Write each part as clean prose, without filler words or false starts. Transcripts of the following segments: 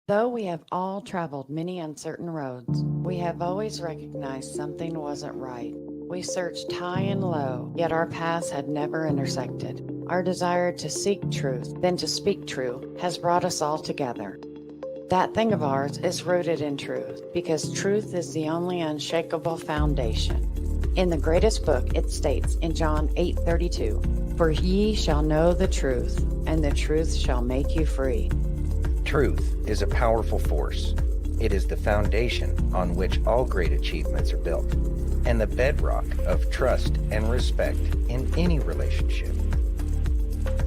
Though we have all traveled many uncertain roads, we have always recognized something wasn't right. We searched high and low, yet our paths had never intersected. Our desire to seek truth, then to speak true, has brought us all together. That thing of ours is rooted in truth, because truth is the only unshakable foundation. In the greatest book, it states in John 8:32, "For ye shall know the truth, and the truth shall make you free." Truth is a powerful force. It is the foundation on which all great achievements are built, and the bedrock of trust and respect in any relationship.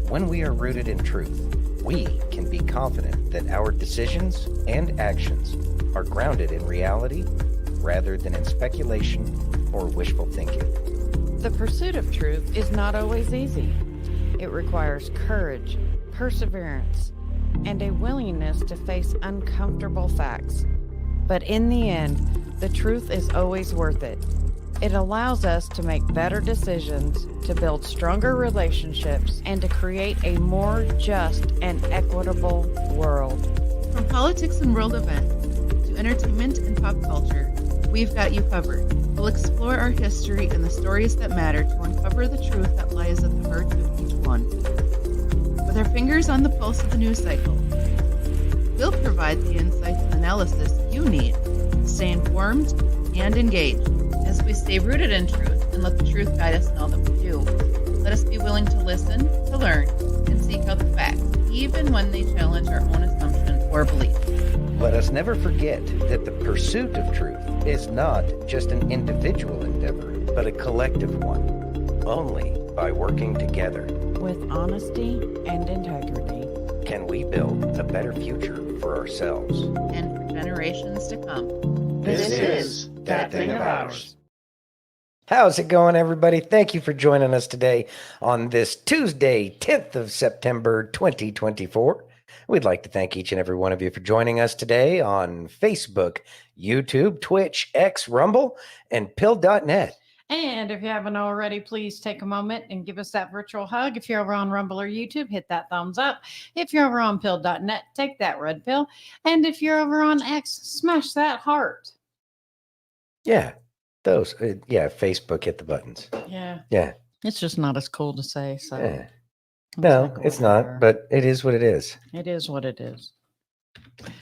When we are rooted in truth, we can be confident that our decisions and actions are grounded in reality rather than in speculation or wishful thinking. The pursuit of truth is not always easy. It requires courage, perseverance, and a willingness to face uncomfortable facts. But in the end, the truth is always worth it. It allows us to make better decisions, to build stronger relationships, and to create a more just and equitable world. From politics and world events to entertainment and pop culture, we've got you covered. We'll explore our history and the stories that matter to uncover the truth that lies at the heart of each one. With our fingers on the pulse of the news cycle, we'll provide the insights and analysis you need to stay informed and engaged. As we stay rooted in truth and let the truth guide us in all that we do, let us be willing to listen, to learn, and seek out the facts, even when they challenge our own assumption or belief. Let us never forget that the pursuit of truth is not just an individual endeavor, but a collective one. Only by working together With honesty and integrity, can we build a better future for ourselves And for generations to come. This is That Thing of Ours. How's it going, everybody? Thank you for joining us today on this Tuesday, 10th of September, 2024. We'd like to thank each and every one of you for joining us today on Facebook, YouTube, Twitch, X, Rumble, and Pill.net. And if you haven't already, please take a moment and give us that virtual hug. If you're over on Rumble or YouTube, hit that thumbs up. If you're over on pill.net, take that red pill. And if you're over on X, smash that heart. Yeah, those. Facebook, hit the buttons. Yeah. Yeah. It's just not as cool to say. So Yeah. No, it's not, but it is what it is. it is what it is.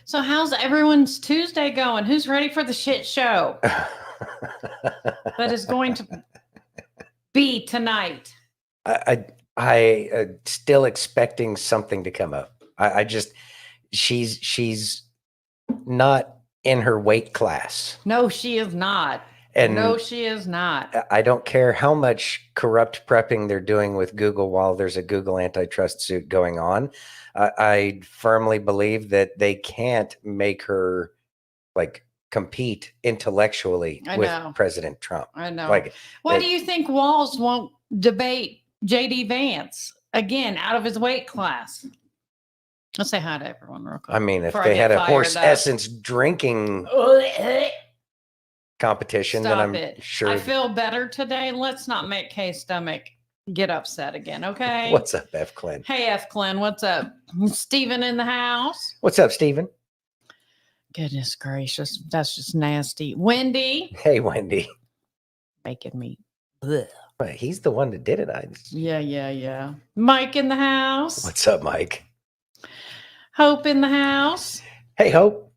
So how's everyone's Tuesday going? Who's ready for the shit show that is going to be tonight? I still expecting something to come up. She's not in her weight class. No, she is not. And no, she is not. I don't care how much corrupt prepping they're doing with Google while there's a Google antitrust suit going on. I firmly believe that they can't make her like compete intellectually with President Trump. I know. Like, why do you think Walls won't debate JD Vance again out of his weight class? Let's say hi to everyone real quick. I mean, if before I they get had a horse fired up. essence drinking competition, Stop then I'm it. sure. I feel better today. Let's not make Kay's stomach get upset again, okay? What's up, F. Clint? Hey, F. Clint, what's up? Steven in the house? What's up, Steven? Goodness gracious, that's just nasty. Wendy? Hey, Wendy. Making me... Ugh. Well, he's the one that did it. Yeah. Mike in the house? What's up, Mike? Hope in the house? Hey, Hope.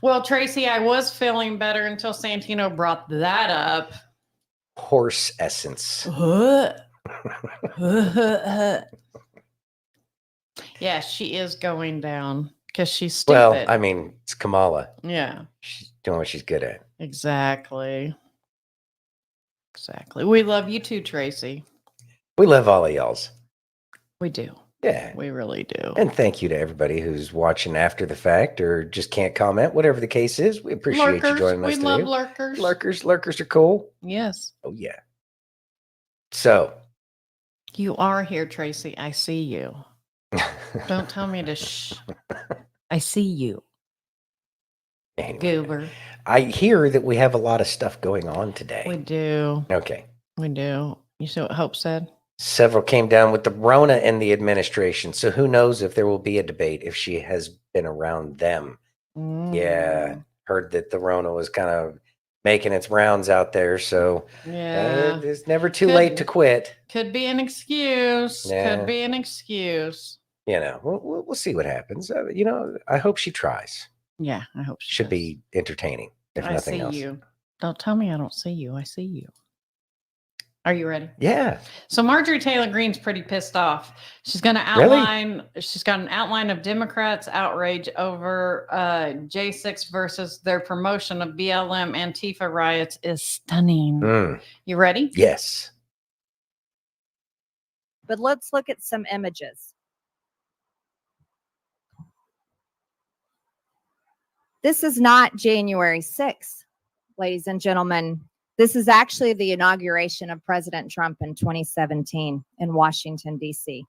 Well, Tracy, I was feeling better until Santino brought that up. Horse essence. Yeah, she is going down because she's stupid. Well, I mean, it's Kamala. Yeah. She's doing what she's good at. Exactly. We love you too, Tracy. We love all of y'all's. We do. Yeah. We really do. And thank you to everybody who's watching after the fact or just can't comment, whatever the case is. We appreciate you joining us today. We love lurkers. Lurkers are cool. Yes. Oh, yeah. So. You are here, Tracy. I see you. Don't tell me to shh. I see you. Anyway, Goober. I hear that we have a lot of stuff going on today. We do. Okay. We do. You see what Hope said? Several came down with the Rona and the administration. So who knows if there will be a debate if she has been around them Yeah, heard that the Rona was kind of making its rounds out there. So Yeah. it's never too late to quit. Could be an excuse. Yeah. Could be an excuse. We'll see what happens. I hope she tries. Yeah, I hope she Should does. be entertaining, if I nothing see else. you. Don't tell me I don't see you. I see you. Are you ready? Yeah. So Marjorie Taylor Greene's pretty pissed off. She's going to Really? outline. She's got an outline of Democrats' outrage over J6 versus their promotion of BLM Antifa riots is stunning. You ready? Yes. But let's look at some images. This is not January 6th, ladies and gentlemen. This is actually the inauguration of President Trump in 2017 in Washington, D.C.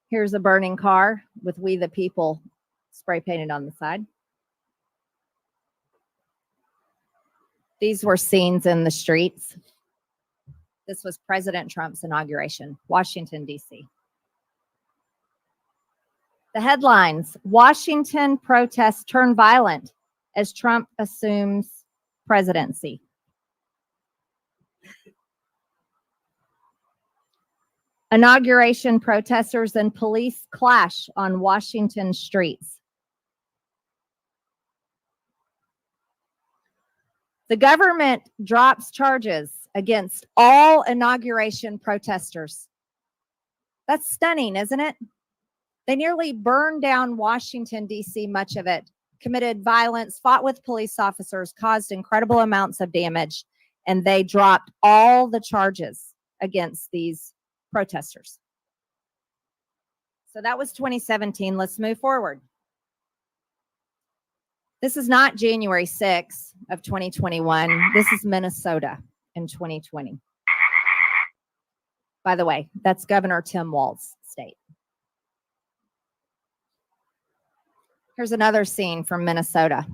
Here's a burning car with "We the People" spray painted on the side. These were scenes in the streets. This was President Trump's inauguration, Washington, D.C. The headlines: Washington protests turn violent as Trump assumes presidency. Inauguration protesters and police clash on Washington streets. The government drops charges against all inauguration protesters. That's stunning, isn't it? They nearly burned down Washington, D.C., much of it, committed violence, fought with police officers, caused incredible amounts of damage, and they dropped all the charges against these protesters. So that was 2017. Let's move forward. This is not January 6th of 2021. This is Minnesota in 2020. By the way, that's Governor Tim Walz's state. Here's another scene from Minnesota.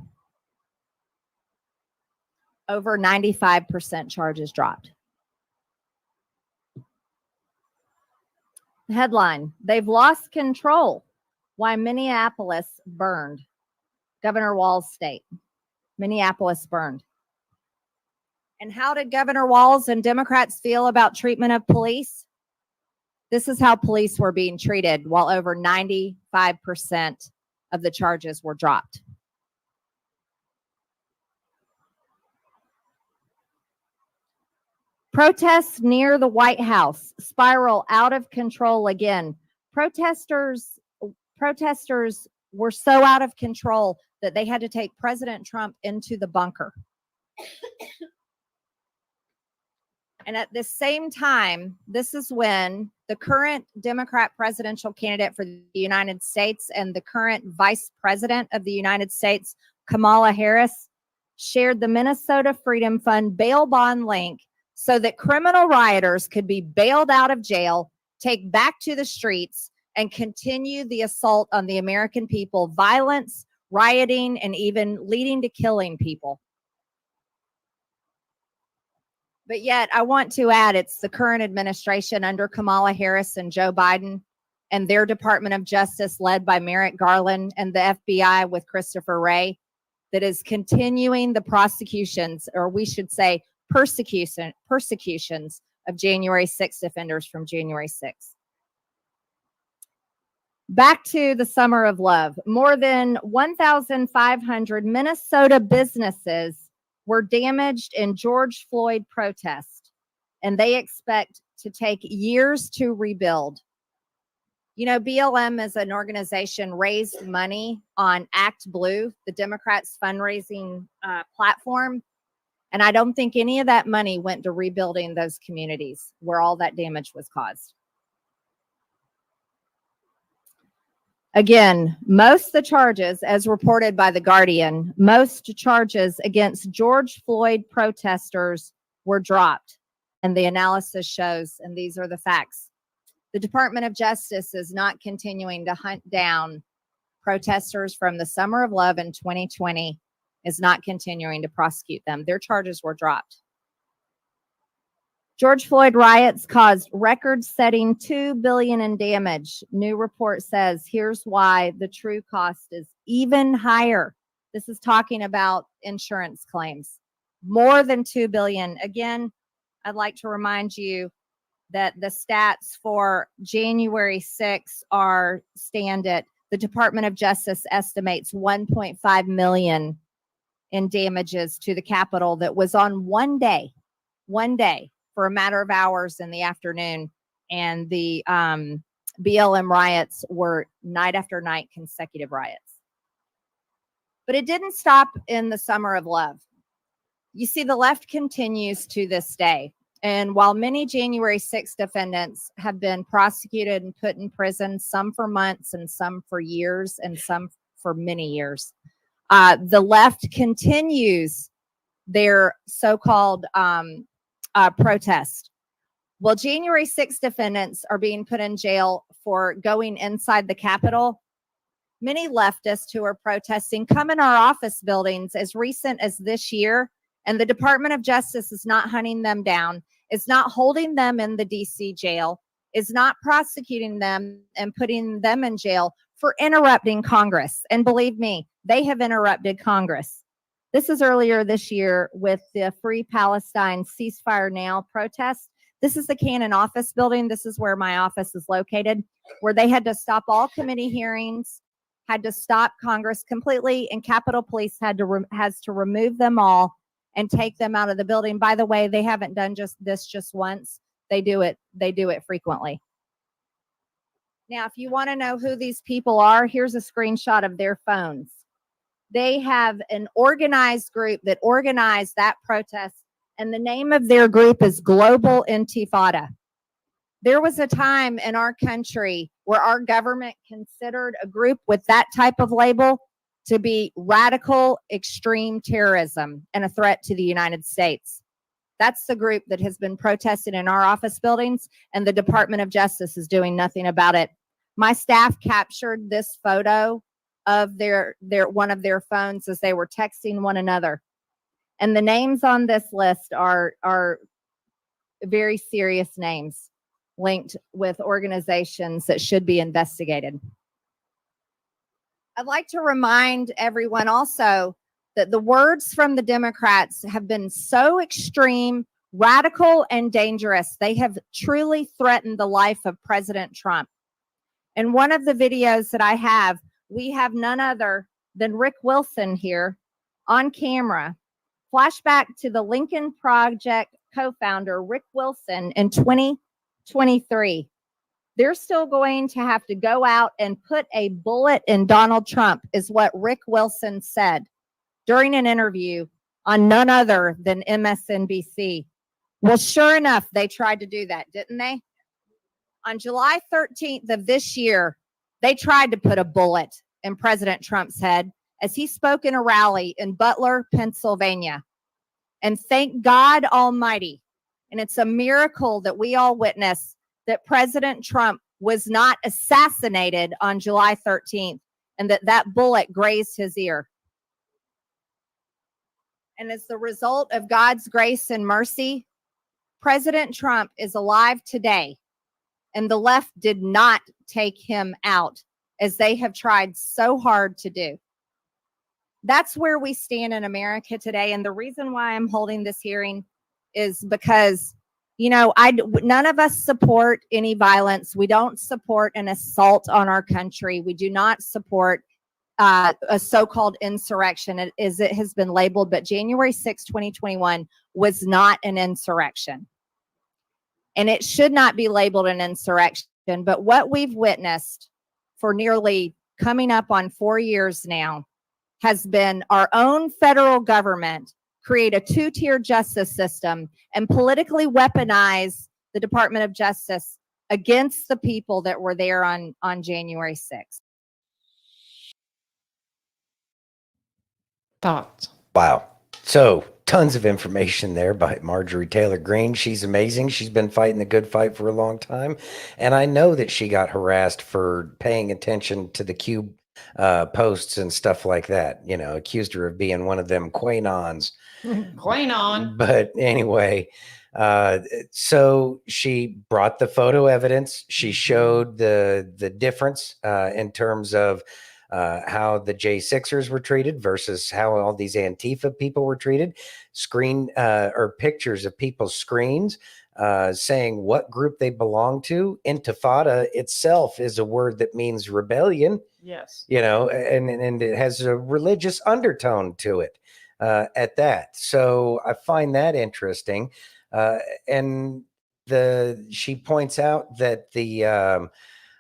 Over 95% charges dropped. The headline: They've lost control. Why Minneapolis burned. Governor Walz's state. Minneapolis burned. And how did Governor Walz and Democrats feel about treatment of police? This is how police were being treated, while over 95% of the charges were dropped. Protests near the White House spiral out of control again. Protesters were so out of control that they had to take President Trump into the bunker. And at the same time, this is when the current Democrat presidential candidate for the United States and the current vice president of the United States, Kamala Harris, shared the Minnesota Freedom Fund bail bond link so that criminal rioters could be bailed out of jail, take back to the streets, and continue the assault on the American people, violence, rioting, and even leading to killing people. But yet, I want to add, it's the current administration under Kamala Harris and Joe Biden and their Department of Justice led by Merrick Garland and the FBI with Christopher Wray that is continuing the prosecutions, or we should say persecutions of January 6th offenders from January 6th. Back to the Summer of Love. More than 1,500 Minnesota businesses were damaged in George Floyd protest, and they expect to take years to rebuild. You know, BLM as an organization raised money on Act Blue, the Democrats' fundraising platform, and I don't think any of that money went to rebuilding those communities where all that damage was caused. Again, most of the charges, as reported by The Guardian, most charges against George Floyd protesters were dropped. And the analysis shows, and these are the facts, the Department of Justice is not continuing to hunt down protesters from the Summer of Love in 2020, is not continuing to prosecute them. Their charges were dropped. George Floyd riots caused record-setting $2 billion in damage. New report says here's why the true cost is even higher. This is talking about insurance claims. More than $2 billion. Again, I'd like to remind you that the stats for January 6 stand at the Department of Justice estimates 1.5 million in damages to the Capitol that was on one day for a matter of hours in the afternoon. And the BLM riots were night after night consecutive riots. But it didn't stop in the summer of love. You see, the left continues to this day. And while many January 6 defendants have been prosecuted and put in prison, some for months and some for years and some for many years, the left continues their so-called protest. Well, January 6 defendants are being put in jail for going inside the Capitol. Many leftists who are protesting come in our office buildings as recent as this year, and the Department of Justice is not hunting them down, is not holding them in the DC jail, is not prosecuting them and putting them in jail for interrupting Congress. And believe me, they have interrupted Congress. This is earlier this year with the Free Palestine Ceasefire Now protest. This is the Cannon office building. This is where my office is located, where they had to stop all committee hearings, had to stop Congress completely, and Capitol Police has to remove them all and take them out of the building. By the way, they haven't done just once. They do it frequently. Now, if you want to know who these people are, here's a screenshot of their phones. They have an organized group that organized that protest, and the name of their group is Global Intifada. There was a time in our country where our government considered a group with that type of label to be radical extreme terrorism and a threat to the United States. That's the group that has been protesting in our office buildings, and the Department of Justice is doing nothing about it. My staff captured this photo of their one of their phones as they were texting one another. And the names on this list are very serious names linked with organizations that should be investigated. I'd like to remind everyone also that the words from the Democrats have been so extreme, radical, and dangerous. They have truly threatened the life of President Trump. In one of the videos that I have, we have none other than Rick Wilson here on camera. Flashback to the Lincoln Project co-founder, Rick Wilson, in 2023. They're still going to have to go out and put a bullet in Donald Trump, is what Rick Wilson said during an interview on none other than MSNBC. Well, sure enough, they tried to do that, didn't they? On July 13th of this year, they tried to put a bullet in President Trump's head as he spoke in a rally in Butler, Pennsylvania. And thank God Almighty, and it's a miracle that we all witnessed, that President Trump was not assassinated on July 13th and that bullet grazed his ear. And as the result of God's grace and mercy, President Trump is alive today, and the left did not take him out as they have tried so hard to do. That's where we stand in America today. And the reason why I'm holding this hearing is because, you know, none of us support any violence. We don't support an assault on our country. We do not support a so-called insurrection, as it has been labeled. But January 6, 2021 was not an insurrection. And it should not be labeled an insurrection. But what we've witnessed for nearly coming up on 4 years now has been our own federal government create a two-tier justice system and politically weaponize the Department of Justice against the people that were there on January 6th. Thoughts? Wow. So tons of information there by Marjorie Taylor Greene. She's amazing. She's been fighting the good fight for a long time. And I know that she got harassed for paying attention to the Cube posts and stuff like that. You know, accused her of being one of them QAnons. Quanon. But anyway, So she brought the photo evidence. She showed the difference in terms of how the J6ers were treated versus how all these Antifa people were treated. Or pictures of people's screens saying what group they belong to. Intifada itself is a word that means rebellion. Yes. And it has a religious undertone to it at that. So I find that interesting. And she points out that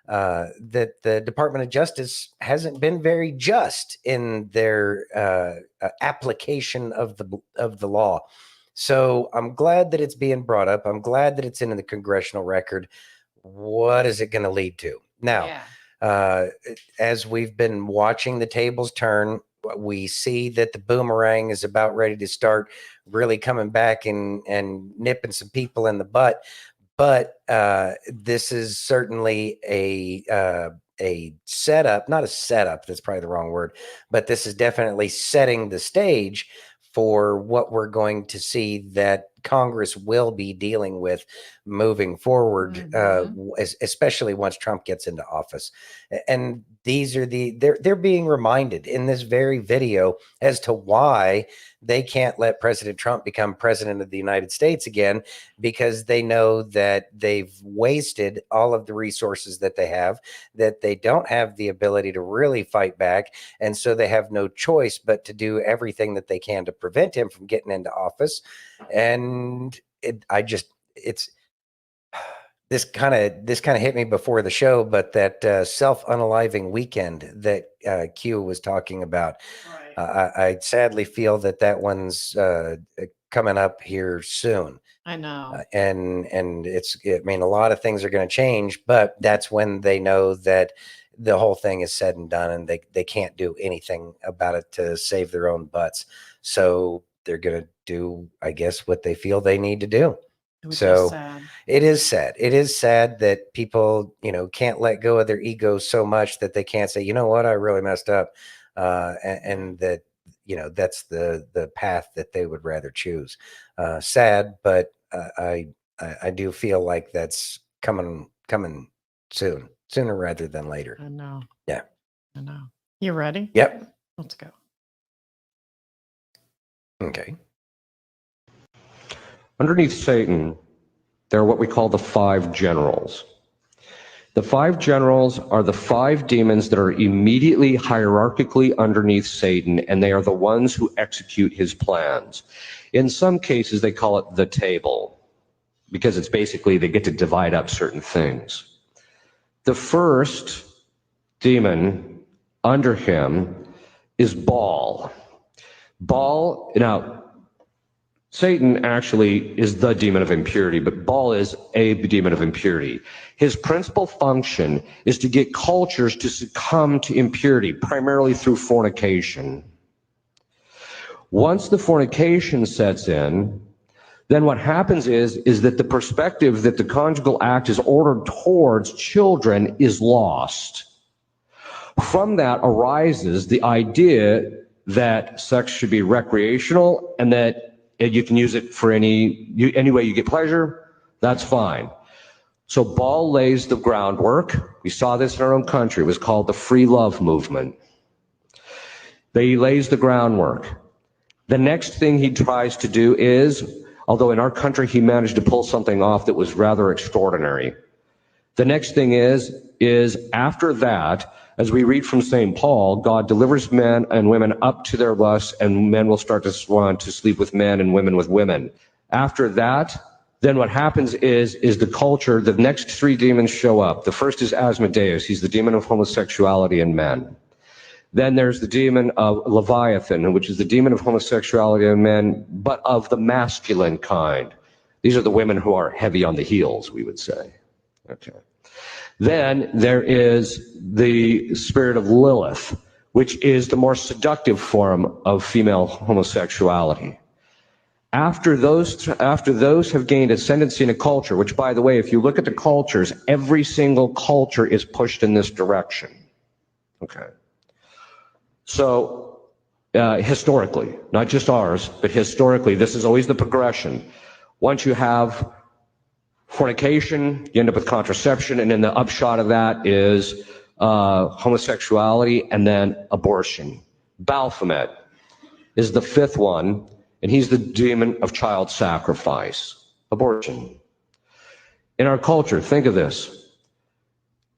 that the Department of Justice hasn't been very just in their application of the law. So I'm glad that it's being brought up. I'm glad that it's in the congressional record. What is it going to lead to now? Yeah. As we've been watching the tables turn, we see that the boomerang is about ready to start really coming back and nipping some people in the butt. But this is certainly a setup, not a setup, that's probably the wrong word, but this is definitely setting the stage for what we're going to see that Congress will be dealing with moving forward, especially once Trump gets into office. And these are they're being reminded in this very video as to why they can't let President Trump become president of the United States again, because they know that they've wasted all of the resources that they have, that they don't have the ability to really fight back. And so they have no choice but to do everything that they can to prevent him from getting into office. And this kind of hit me before the show, but that self-unaliving weekend that Q was talking about, I sadly feel that one's coming up here soon. I know. And I mean, a lot of things are going to change, but that's when they know that the whole thing is said and done, and they can't do anything about it to save their own butts. So they're going to do, I guess, what they feel they need to do. So it is sad. It is sad that people, can't let go of their ego so much that they can't say, you know what, I really messed up. And that, that's the path that they would rather choose. Sad, but I do feel like that's coming sooner rather than later. I know. Yeah. I know. You ready? Yep. Let's go. Okay. Underneath Satan, there are what we call the 5 generals. The 5 generals are the 5 demons that are immediately hierarchically underneath Satan, and they are the ones who execute his plans. In some cases, they call it the table, because it's basically they get to divide up certain things. The first demon under him is Baal. Baal, now, Satan actually is the demon of impurity, but Baal is a demon of impurity. His principal function is to get cultures to succumb to impurity, primarily through fornication. Once the fornication sets in, then what happens is that the perspective that the conjugal act is ordered towards children is lost. From that arises the idea that sex should be recreational and that you can use it for any way you get pleasure, that's fine. So Baal lays the groundwork. We saw this in our own country. It was called the free love movement. He lays the groundwork. The next thing he tries to do is, although in our country he managed to pull something off that was rather extraordinary. The next thing is after that, as we read from St. Paul, God delivers men and women up to their lusts, and men will start to want to sleep with men and women with women. After that, then what happens is the culture, the next 3 demons show up. The first is Asmodeus. He's the demon of homosexuality in men. Then there's the demon of Leviathan, which is the demon of homosexuality in men, but of the masculine kind. These are the women who are heavy on the heels, we would say. Okay. Then there is the spirit of Lilith, which is the more seductive form of female homosexuality. After those have gained ascendancy in a culture, which, by the way, if you look at the cultures, every single culture is pushed in this direction. Okay. So historically, not just ours, but historically, this is always the progression. Once you have fornication, you end up with contraception, and then the upshot of that is homosexuality and then abortion. Baphomet is the fifth one, and he's the demon of child sacrifice, abortion. In our culture, think of this.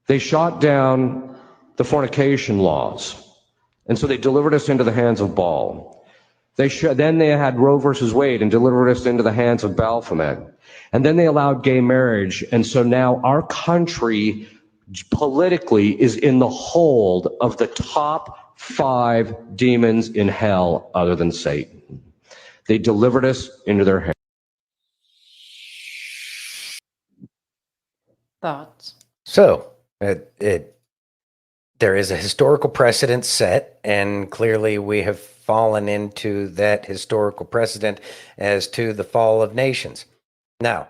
They shot down the fornication laws, and so they delivered us into the hands of Baal. Then they had Roe versus Wade and delivered us into the hands of Baphomet. And then they allowed gay marriage. And so now our country politically is in the hold of the top 5 demons in hell other than Satan. They delivered us into their hands. Thoughts? So there is a historical precedent set, and clearly we have fallen into that historical precedent as to the fall of nations. Now,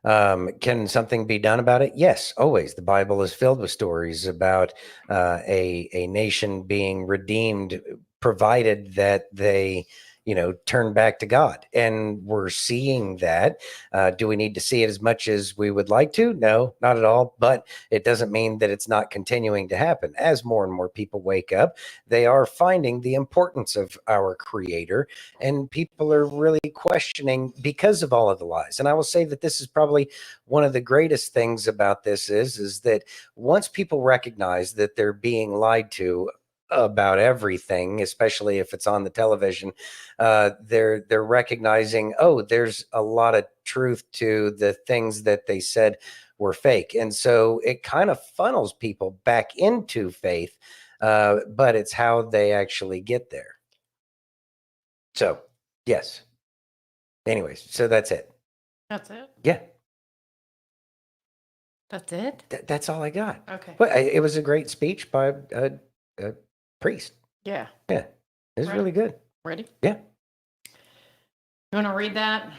can something be done about it? Yes, always. The Bible is filled with stories about a nation being redeemed, provided that they, turn back to God. And we're seeing that. Do we need to see it as much as we would like to? No, not at all. But it doesn't mean that it's not continuing to happen. As more and more people wake up, they are finding the importance of our Creator, and people are really questioning because of all of the lies. And I will say that this is probably one of the greatest things about this is that once people recognize that they're being lied to about everything, especially if it's on the television, they're recognizing, oh, there's a lot of truth to the things that they said were fake. And so it kind of funnels people back into faith, but it's how they actually get there. So, yes. Anyways, so that's it. That's it? Yeah, That's it? that's all I got. Okay. But it was a great speech by a priest. Yeah. Yeah, it was Right. really good. Ready? Yeah. You want to read that?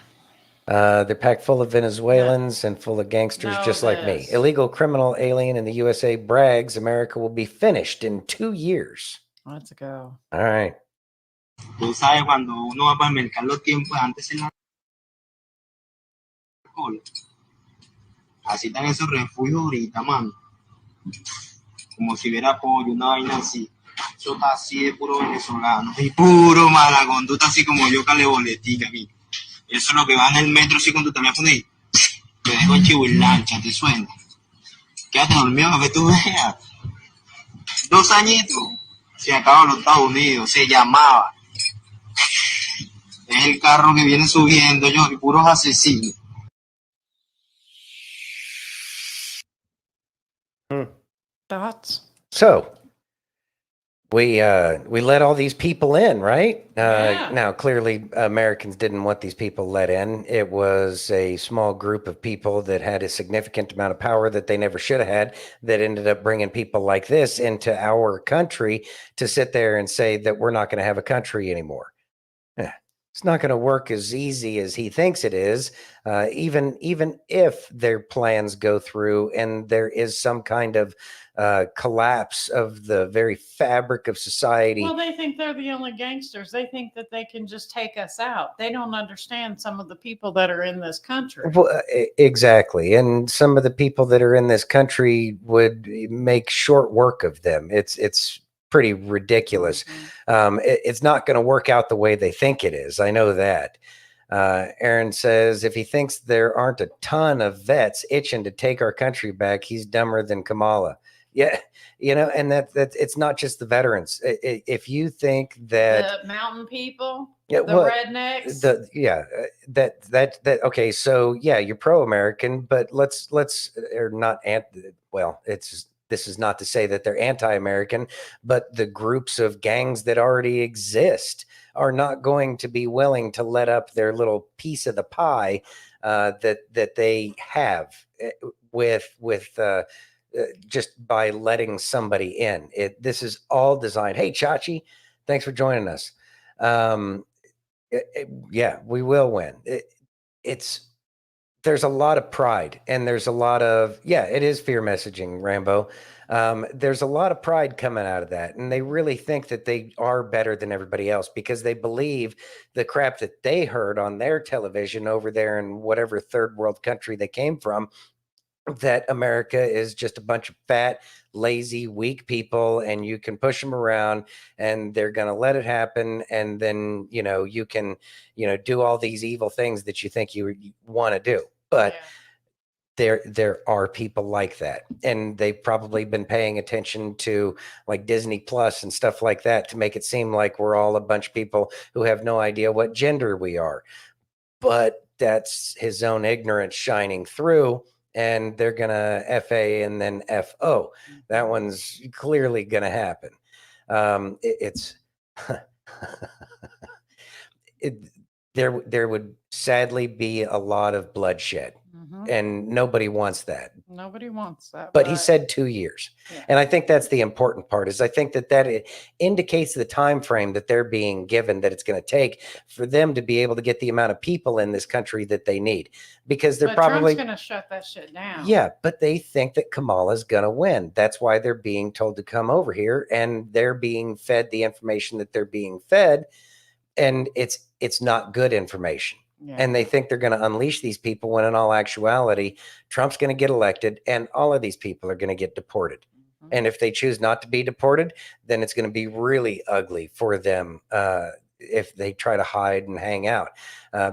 They're packed full of Venezuelans and full of gangsters No, just like me. this. Illegal criminal alien in the USA brags America will be finished in 2 years. Let's go. All right. Tú sabes, cuando uno va para el mercado los tiempos, antes en la cola. Así están esos refugios ahorita, mano. Como si hubiera pollo, una vaina así. Eso está así de puro venezolano. Y puro malagón. Tú estás así como yo, cale boletica, a mí. Eso es lo que va en el metro así con tu teléfono y te dejo en chihuilancha, ¿te suena? Quédate dormido para que tú veas. 2 añitos. Se acaba los Estados Unidos. Se llamaba. Es el carro que viene subiendo yo, y puros asesinos. Thoughts? So we let all these people in, right? Yeah. Now, clearly, Americans didn't want these people let in. It was a small group of people that had a significant amount of power that they never should have had, that ended up bringing people like this into our country to sit there and say that we're not going to have a country anymore. It's not going to work as easy as he thinks it is, even if their plans go through and there is some kind of collapse of the very fabric of society. Well, they think they're the only gangsters. They think that they can just take us out. They don't understand some of the people that are in this country. Well, exactly. And some of the people that are in this country would make short work of them. It's pretty ridiculous. It's not going to work out the way they think it is. I know that. Aaron says, if he thinks there aren't a ton of vets itching to take our country back, he's dumber than Kamala. Yeah, and that it's not just the veterans. If you think that The mountain people, Yeah, the well, rednecks. that okay, so yeah, you're pro-American, but let's or not this is not to say that they're anti-American, but the groups of gangs that already exist are not going to be willing to let up their little piece of the pie that they have with just by letting somebody in. This is all designed. Hey, Chachi, thanks for joining us. Yeah, we will win. It's there's a lot of pride and there's a lot of, yeah, it is fear messaging, Rambo. There's a lot of pride coming out of that. And they really think that they are better than everybody else because they believe the crap that they heard on their television over there in whatever third world country they came from, that America is just a bunch of fat, lazy, weak people, and you can push them around and they're going to let it happen. And then, you can, do all these evil things that you think you want to do. But there are people like that. And they've probably been paying attention to like Disney Plus and stuff like that to make it seem like we're all a bunch of people who have no idea what gender we are. But that's his own ignorance shining through. And they're going to FA and then FO. That one's clearly going to happen. There would sadly be a lot of bloodshed. And nobody wants that. Nobody wants that. But he said 2 years. Yeah. And I think that's the important part is I think that it indicates the time frame that they're being given that it's going to take for them to be able to get the amount of people in this country that they need. Because they're But probably Trump's going to shut that shit down. Yeah, but they think that Kamala's going to win. That's why they're being told to come over here and they're being fed the information that they're being fed. And it's not good information. Yeah. And they think they're going to unleash these people when in all actuality, Trump's going to get elected and all of these people are going to get deported. And if they choose not to be deported, then it's going to be really ugly for them if they try to hide and hang out.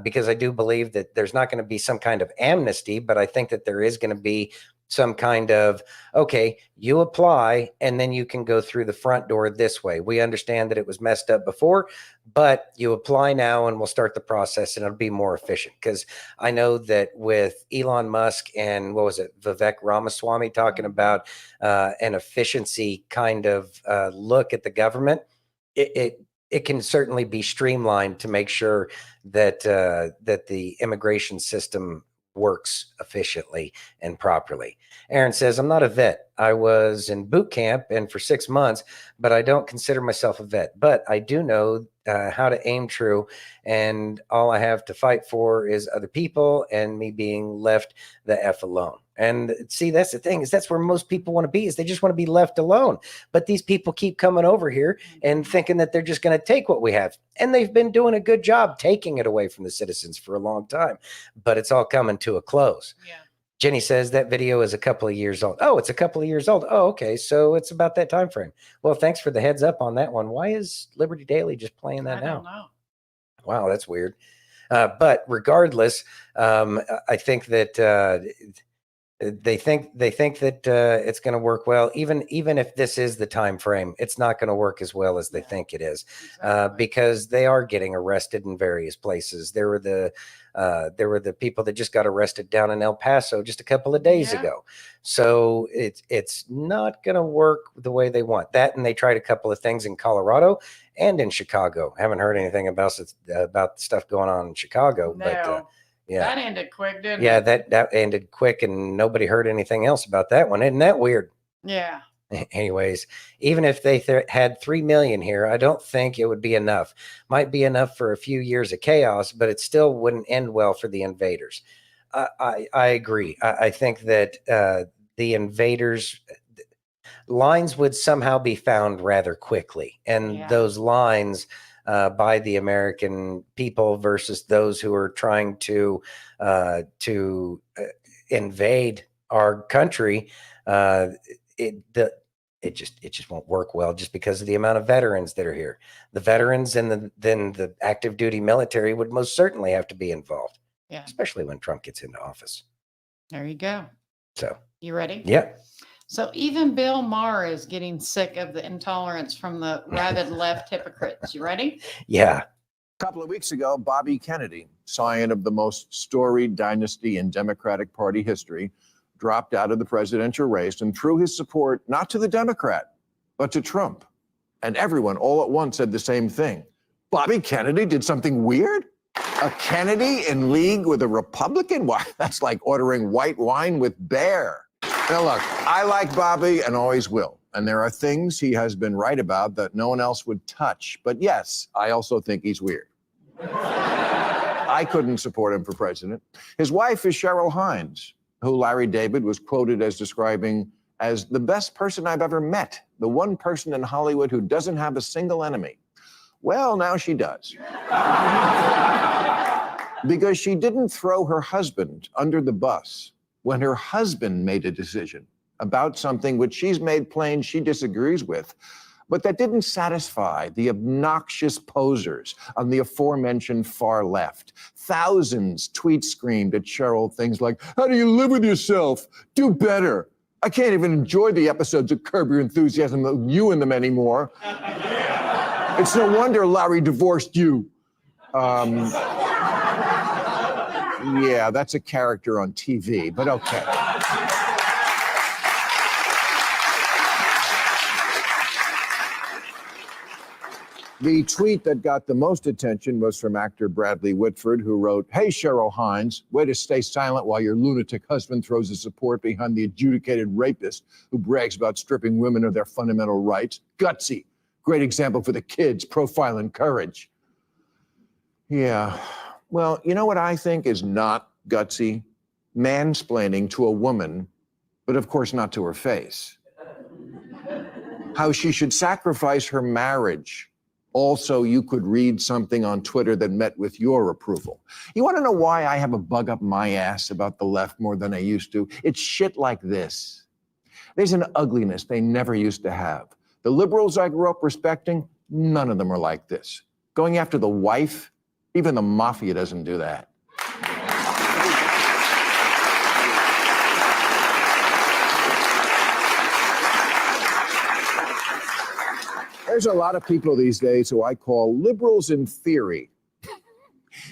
Because I do believe that there's not going to be some kind of amnesty, but I think that there is going to be some kind of, okay, you apply and then you can go through the front door this way. We understand that it was messed up before, but you apply now and we'll start the process and it'll be more efficient. Because I know that with Elon Musk and what was it, Vivek Ramaswamy talking about an efficiency kind of look at the government, it can certainly be streamlined to make sure that that the immigration system works efficiently and properly. Aaron says, I'm not a vet. I was in boot camp and for 6 months, but I don't consider myself a vet. But I do know how to aim true. And all I have to fight for is other people and me being left the F alone. And see, that's the thing is that's where most people want to be is they just want to be left alone. But these people keep coming over here and thinking that they're just going to take what we have. And they've been doing a good job taking it away from the citizens for a long time, but it's all coming to a close. Yeah. Jenny says that video is a couple of years old. Oh, it's a couple of years old. Oh, okay. So it's about that time frame. Well, thanks for the heads up on that one. Why is Liberty Daily just playing that now? I don't know. Wow, that's weird. But regardless, I think that they think that it's going to work well. Even if this is the time frame, it's not going to work as well as they think it is, because they are getting arrested in various places. There were the people that just got arrested down in El Paso just a couple of days ago. So it's not going to work the way they want that. And they tried a couple of things in Colorado and in Chicago. Haven't heard anything about the stuff going on in Chicago, but yeah, that ended quick, didn't it? Yeah, that ended quick, and nobody heard anything else about that one. Isn't that weird? Yeah. Anyways, even if they had 3 million here, I don't think it would be enough. Might be enough for a few years of chaos, but it still wouldn't end well for the invaders. I agree. I think that the invaders lines would somehow be found rather quickly, and those lines by the American people versus those who are trying to invade our country. It just won't work well just because of the amount of veterans that are here. The veterans and then the active duty military would most certainly have to be involved. Yeah. Especially when Trump gets into office. There you go. So you ready? Yeah. So even Bill Maher is getting sick of the intolerance from the rabid left hypocrites. You ready? Yeah. A couple of weeks ago, Bobby Kennedy, scion of the most storied dynasty in Democratic Party history, dropped out of the presidential race and threw his support not to the Democrat, but to Trump. And everyone all at once said the same thing. Bobby Kennedy did something weird? A Kennedy in league with a Republican? Why, that's like ordering white wine with Bear. Now, look, I like Bobby and always will. And there are things he has been right about that no one else would touch. But yes, I also think he's weird. I couldn't support him for president. His wife is Cheryl Hines, who Larry David was quoted as describing as the best person I've ever met, the one person in Hollywood who doesn't have a single enemy. Well, now she does. Because she didn't throw her husband under the bus when her husband made a decision about something which she's made plain she disagrees with, but that didn't satisfy the obnoxious posers on the aforementioned far left. Thousands tweet screamed at Cheryl things like, "How do you live with yourself? Do better. I can't even enjoy the episodes of Curb Your Enthusiasm with you in them anymore. It's no wonder Larry divorced you." Yeah, that's a character on TV, but okay. The tweet that got the most attention was from actor Bradley Whitford, who wrote, "Hey, Cheryl Hines, way to stay silent while your lunatic husband throws his support behind the adjudicated rapist who brags about stripping women of their fundamental rights. Gutsy. Great example for the kids, profiling courage." Yeah. Well, you know what I think is not gutsy? Mansplaining to a woman, but of course not to her face. How she should sacrifice her marriage. Also, you could read something on Twitter that met with your approval. You want to know why I have a bug up my ass about the left more than I used to? It's shit like this. There's an ugliness they never used to have. The liberals I grew up respecting, none of them are like this. Going after the wife, even the mafia doesn't do that. There's a lot of people these days who I call liberals in theory.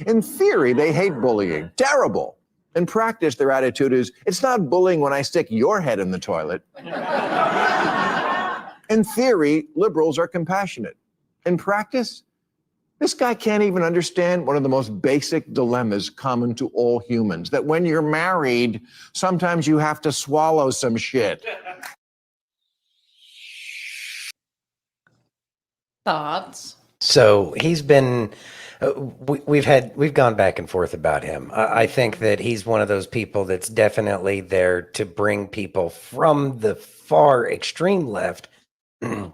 In theory, they hate bullying. Terrible. In practice, their attitude is, it's not bullying when I stick your head in the toilet. In theory, liberals are compassionate. In practice, this guy can't even understand one of the most basic dilemmas common to all humans, that when you're married, sometimes you have to swallow some shit. Thoughts? So he's been, we've gone back and forth about him. I think that he's one of those people that's definitely there to bring people from the far extreme left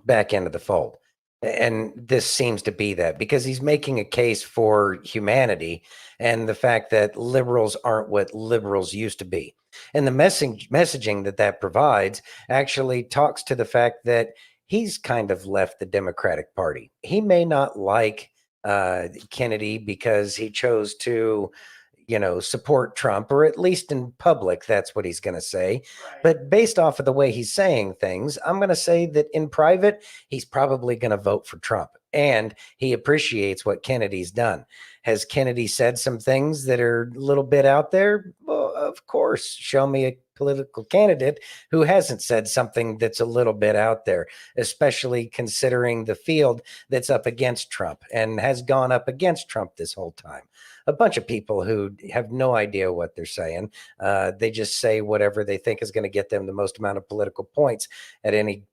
back into the fold. And this seems to be that, because he's making a case for humanity and the fact that liberals aren't what liberals used to be. And the messaging that provides actually talks to the fact that he's kind of left the Democratic Party. He may not like Kennedy because he chose to, support Trump, or at least in public, that's what he's going to say. Right. But based off of the way he's saying things, I'm going to say that in private, he's probably going to vote for Trump. And he appreciates what Kennedy's done. Has Kennedy said some things that are a little bit out there? Well, of course, show me a political candidate who hasn't said something that's a little bit out there, especially considering the field that's up against Trump and has gone up against Trump this whole time. A bunch of people who have no idea what they're saying. They just say whatever they think is going to get them the most amount of political points at any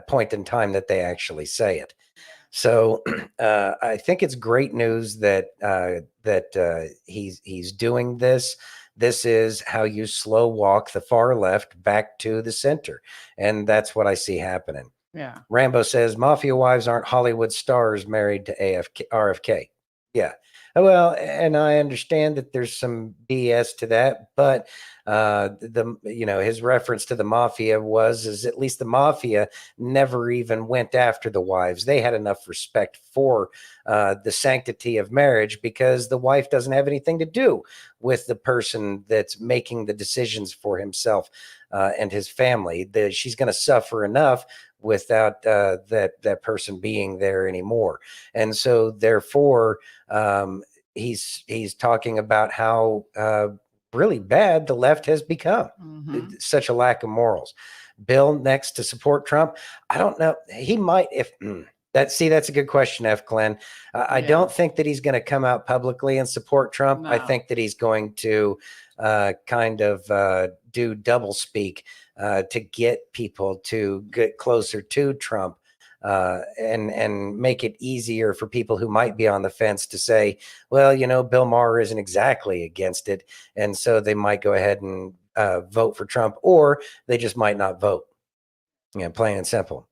point in time that they actually say it. So I think it's great news that he's doing this. This is how you slow walk the far left back to the center. And that's what I see happening. Yeah. Rambo says mafia wives aren't Hollywood stars married to RFK. Yeah. Well, and I understand that there's some BS to that, but his reference to the mafia is at least the mafia never even went after the wives. They had enough respect for the sanctity of marriage, because the wife doesn't have anything to do with the person that's making the decisions for himself and his family. She's going to suffer enough without that person being there anymore. And so therefore, he's talking about how really bad the left has become. Mm-hmm. Such a lack of morals. Bill next to support Trump. I don't know. He might, that's a good question, F. Glenn. I don't think that he's going to come out publicly and support Trump. No. I think that he's going to do double speak to get people to get closer to Trump and make it easier for people who might be on the fence to say, well, Bill Maher isn't exactly against it, and so they might go ahead and vote for Trump, or they just might not vote. Plain and simple.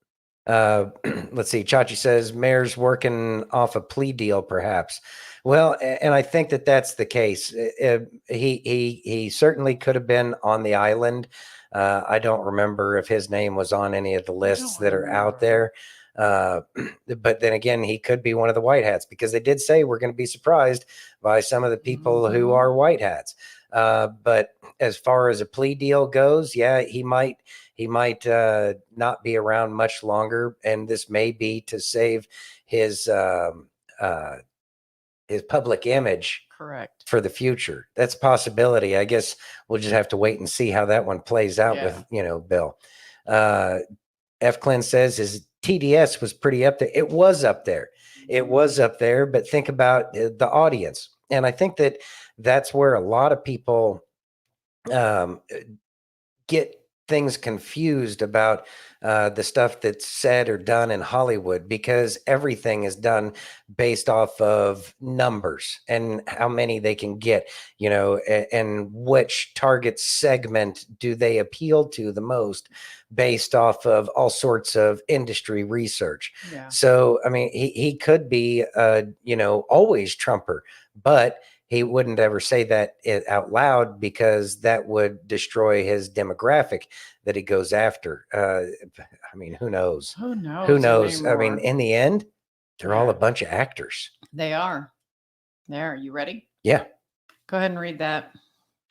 Let's see. Chachi says Mayor's working off a plea deal, perhaps. Well, and I think that that's the case. He certainly could have been on the island. I don't remember if his name was on any of the lists that are out there. But then again, he could be one of the white hats, because they did say we're going to be surprised by some of the people who are white hats. But as far as a plea deal goes, yeah, he might not be around much longer, and this may be to save his public image, Correct. for the future. That's a possibility. I guess we'll just have to wait and see how that one plays out with Bill. F. Clint says his TDS was pretty up there. It was up there. But think about the audience, and I think that that's where a lot of people get things confused about the stuff that's said or done in Hollywood, because everything is done based off of numbers and how many they can get, and which target segment do they appeal to the most based off of all sorts of industry research. Yeah. So, I mean, he could be, always Trumper, but he wouldn't ever say that out loud, because that would destroy his demographic that he goes after. I mean, who knows? Who knows? Who knows? I mean, anymore? in the end, they're all a bunch of actors. They are. There. You ready? Yeah. Go ahead and read that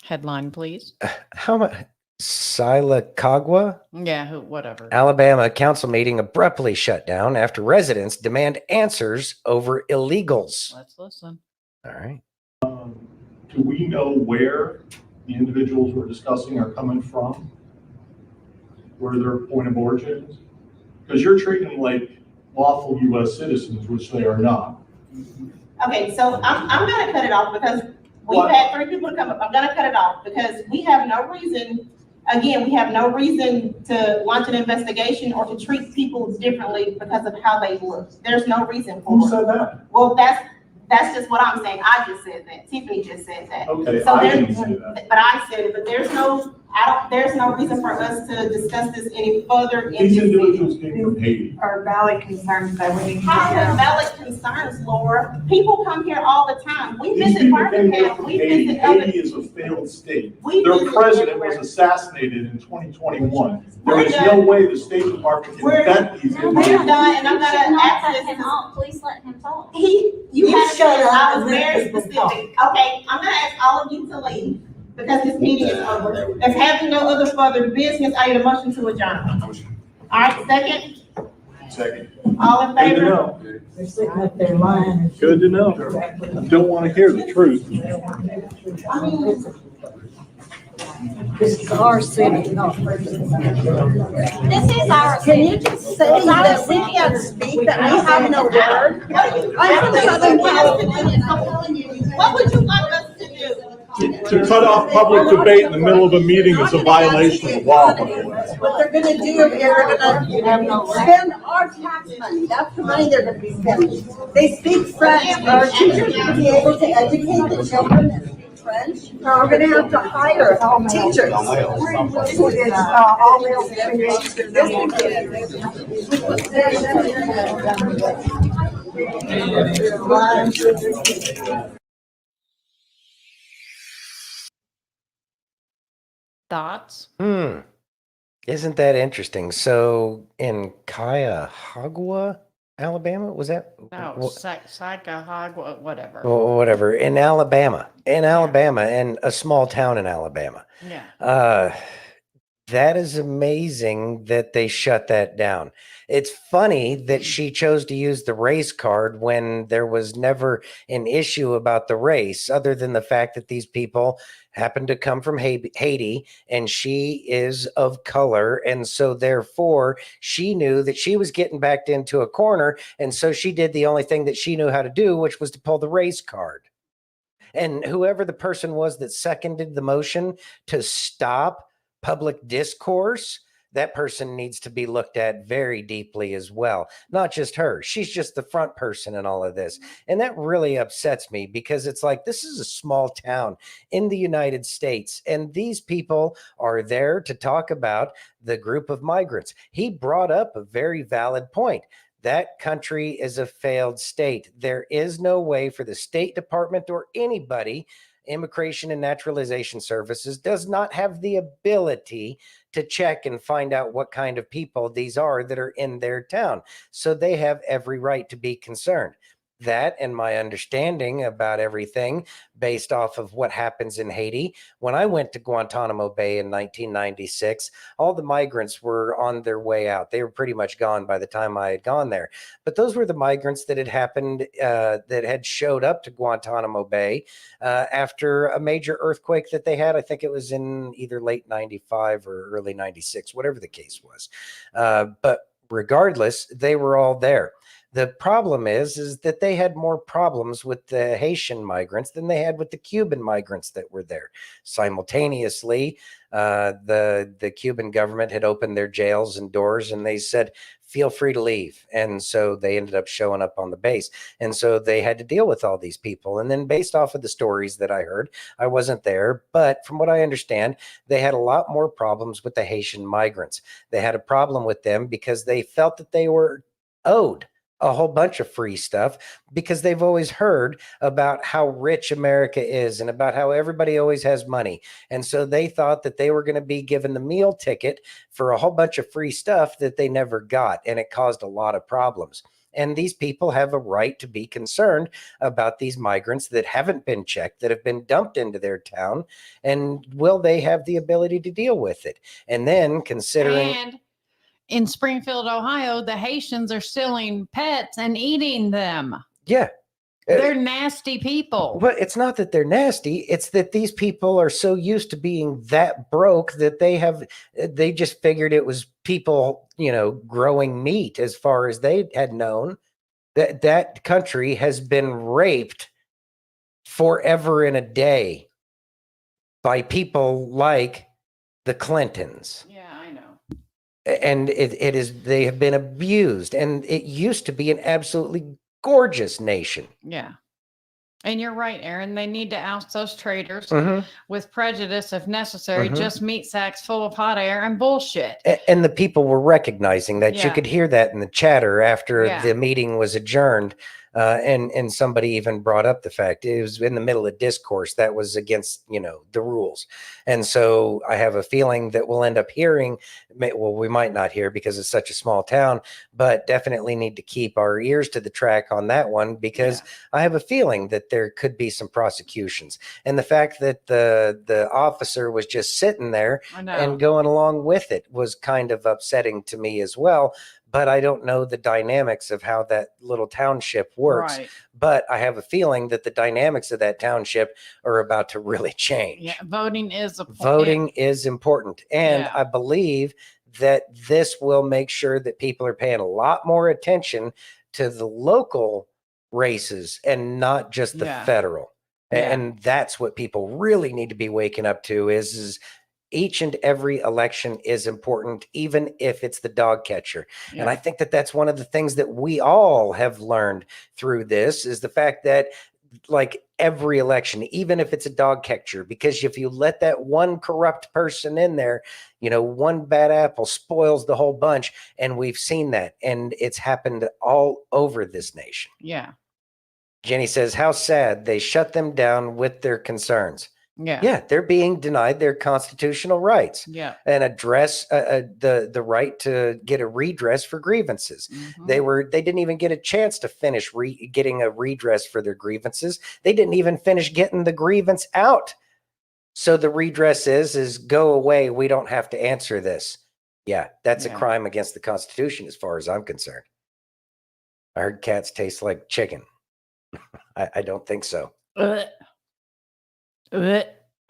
headline, please. How much? Sylacauga, Yeah. Whatever. Alabama council meeting abruptly shut down after residents demand answers over illegals. Let's listen. All right. Do we know where the individuals we're discussing are coming from? Where their point of origin is? Because you're treating them like lawful U.S. citizens, which they are not. Okay, so I'm gonna cut it off because we've had 3 people come up. I'm gonna cut it off because we have no reason, again, we have no reason to launch an investigation or to treat people differently because of how they look. There's no reason for it. Who said that? Well, that's just what I'm saying. I just said that. Tiffany just said that. Okay, So I there's, didn't say that. but I said it, but there's no reason for us to discuss this any further. These individuals came from Haiti. Are valid concerns that we need to How are address. valid concerns, Laura? People come here all the time. We These visit people came here Birmingham, from we Haiti. visit other. Haiti is a failed state. We Their visit president was everywhere. assassinated in 2021. There We're is done. no way the State Department can We're- vet these We're individuals. done, and I'm You should gonna not cut access him this. off. Please let him talk. You You had shut up I and was let very people specific. talk. Okay, I'm gonna ask all of you to leave because this meeting is over. If having no other further business, I need a motion to adjourn. All right, second, Second. all in Good to favor? know. They're sitting up there lying. Good to know. Don't want to hear the truth. I mean, This is our city, not This is our Can you city. just say that we can't speak, that we have no word? I'm from Southern California. I'm telling you, what would you like us to do? To cut off public debate in the middle of a meeting is a violation of law. What they're gonna do is they're gonna spend our tax money. That's the money they're gonna be spending. They speak French. Our teachers will be able to educate the children that speak French. Or we're gonna have to hire teachers. All male. Thoughts? Isn't that interesting? So in Cuyahoga, Alabama, was that? No, Sacagawea, whatever. Whatever. In Alabama, in a small town in Alabama. Yeah. That is amazing that they shut that down. It's funny that she chose to use the race card when there was never an issue about the race, other than the fact that these people happen to come from Haiti and she is of color. And so therefore she knew that she was getting backed into a corner. And so she did the only thing that she knew how to do, which was to pull the race card. And whoever the person was that seconded the motion to stop public discourse that person needs to be looked at very deeply as well. Not just her. She's just the front person in all of this. And that really upsets me because it's like, this is a small town in the United States, and these people are there to talk about the group of migrants. He brought up a very valid point. That country is a failed state. There is no way for the State Department or anybody, Immigration and Naturalization Services does not have the ability to check and find out what kind of people these are that are in their town. So they have every right to be concerned. That and my understanding about everything based off of what happens in Haiti. When I went to Guantanamo Bay in 1996, all the migrants were on their way out. They were pretty much gone by the time I had gone there. But those were the migrants that had happened, that had showed up to Guantanamo Bay after a major earthquake that they had. I think it was in either late 95 or early 96, whatever the case was. But regardless, they were all there. The problem is that they had more problems with the Haitian migrants than they had with the Cuban migrants that were there. Simultaneously, the Cuban government had opened their jails and doors, and they said, feel free to leave. And so they ended up showing up on the base. And so they had to deal with all these people. And then based off of the stories that I heard, I wasn't there, but from what I understand, they had a lot more problems with the Haitian migrants. They had a problem with them because they felt that they were owed a whole bunch of free stuff because they've always heard about how rich America is and about how everybody always has money. And so they thought that they were going to be given the meal ticket for a whole bunch of free stuff that they never got. And it caused a lot of problems. And these people have a right to be concerned about these migrants that haven't been checked, that have been dumped into their town. And will they have the ability to deal with it? And then considering... And in Springfield, Ohio, the Haitians are stealing pets and eating them. Yeah. They're nasty people. But it's not that they're nasty. It's that these people are so used to being that broke that they just figured it was people, growing meat as far as they had known. That country has been raped forever and a day by people like the Clintons. Yeah, I know. And they have been abused, and it used to be an absolutely gorgeous nation. Yeah. And you're right, Aaron. They need to oust those traitors Mm-hmm. with prejudice if necessary, Mhm. just meat sacks full of hot air and bullshit. And the people were recognizing that. You Yeah. could hear that in the chatter after Yeah. the meeting was adjourned. And somebody even brought up the fact it was in the middle of discourse that was against, the rules. And so I have a feeling that we'll end up hearing, well, we might not hear because it's such a small town, but definitely need to keep our ears to the track on that one because I have a feeling that there could be some prosecutions. And the fact that the officer was just sitting there I know. and going along with it was kind of upsetting to me as well. But I don't know the dynamics of how that little township works. Right. But I have a feeling that the dynamics of that township are about to really change. Yeah, voting is a Voting is important. And Yeah. I believe that this will make sure that people are paying a lot more attention to the local races and not just the Yeah. federal. Yeah. And that's what people really need to be waking up to is each and every election is important, even if it's the dog catcher. Yeah. And I think that that's one of the things that we all have learned through this is the fact that like every election, even if it's a dog catcher, because if you let that one corrupt person in there, one bad apple spoils the whole bunch. And we've seen that. And it's happened all over this nation. Yeah. Jenny says, how sad they shut them down with their concerns. Yeah. Yeah, they're being denied their constitutional rights Yeah. and address the right to get a redress for grievances. Mhm. They didn't even get a chance to finish getting a redress for their grievances. They didn't even finish getting the grievance out. So the redress is go away. We don't have to answer this. Yeah, that's a Yeah. crime against the Constitution as far as I'm concerned. I heard cats taste like chicken. I don't think so. Ugh.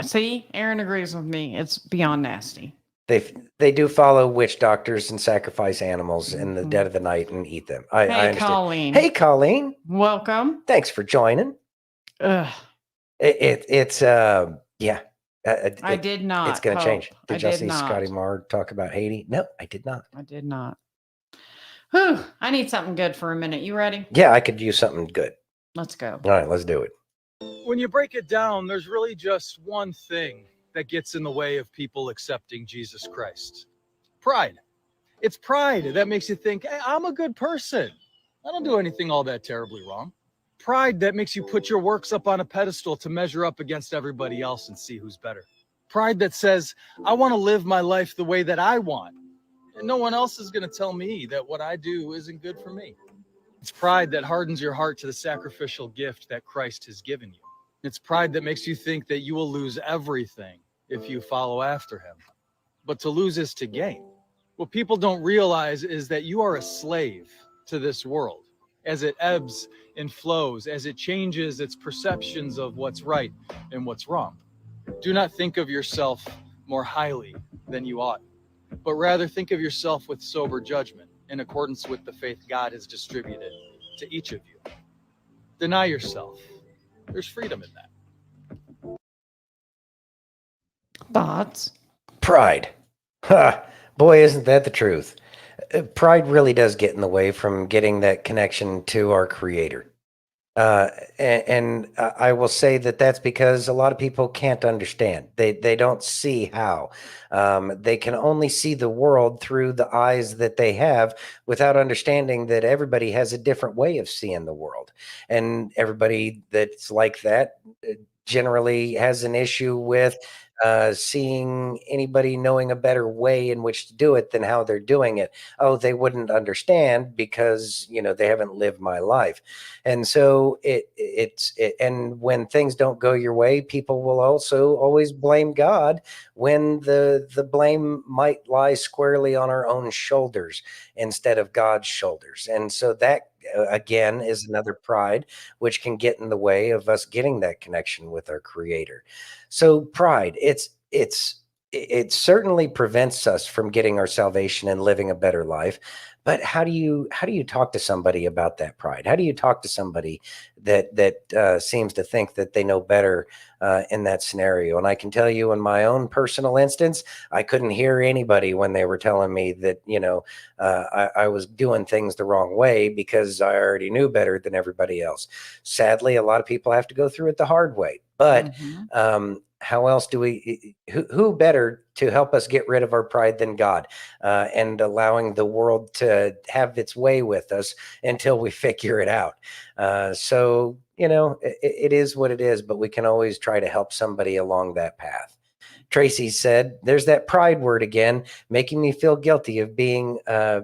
See, Aaron agrees with me. It's beyond nasty. They do follow witch doctors and sacrifice animals in the dead of the night and eat them. I Hey, understand. Colleen. Hey, Colleen. Welcome. Thanks for joining. Ugh. It's yeah. I did not. It's going to Hope. change. I Did y'all did see not. Scotty Marr talk about Haiti? No, I did not. I did not. Whew, I need something good for a minute. You ready? Yeah, I could use something good. Let's go. All right, let's do it. When you break it down, there's really just one thing that gets in the way of people accepting Jesus Christ. Pride. It's pride that makes you think, hey, I'm a good person. I don't do anything all that terribly wrong. Pride that makes you put your works up on a pedestal to measure up against everybody else and see who's better. Pride that says, I want to live my life the way that I want. And no one else is going to tell me that what I do isn't good for me. It's pride that hardens your heart to the sacrificial gift that Christ has given you. It's pride that makes you think that you will lose everything if you follow after him. But to lose is to gain. What people don't realize is that you are a slave to this world as it ebbs and flows, as it changes its perceptions of what's right and what's wrong. Do not think of yourself more highly than you ought, but rather think of yourself with sober judgment in accordance with the faith God has distributed to each of you. Deny yourself. There's freedom in that. Thoughts? Pride. Ha! Boy, isn't that the truth? Pride really does get in the way from getting that connection to our Creator. And I will say that that's because a lot of people can't understand. They don't see how. They can only see the world through the eyes that they have without understanding that everybody has a different way of seeing the world. And everybody that's like that generally has an issue with seeing anybody knowing a better way in which to do it than how they're doing it. Oh, they wouldn't understand because, they haven't lived my life. And so and when things don't go your way, people will also always blame God when the blame might lie squarely on our own shoulders instead of God's shoulders. And so that again is another pride which can get in the way of us getting that connection with our Creator. So pride, it certainly prevents us from getting our salvation and living a better life. But how do you talk to somebody about that pride? How do you talk to somebody that seems to think that they know better in that scenario? And I can tell you in my own personal instance, I couldn't hear anybody when they were telling me that, I was doing things the wrong way because I already knew better than everybody else. Sadly, a lot of people have to go through it the hard way. But how else do who better to help us get rid of our pride than God, and allowing the world to have its way with us until we figure it out. So, it is what it is, but we can always try to help somebody along that path. Tracy said, there's that pride word again, making me feel guilty of being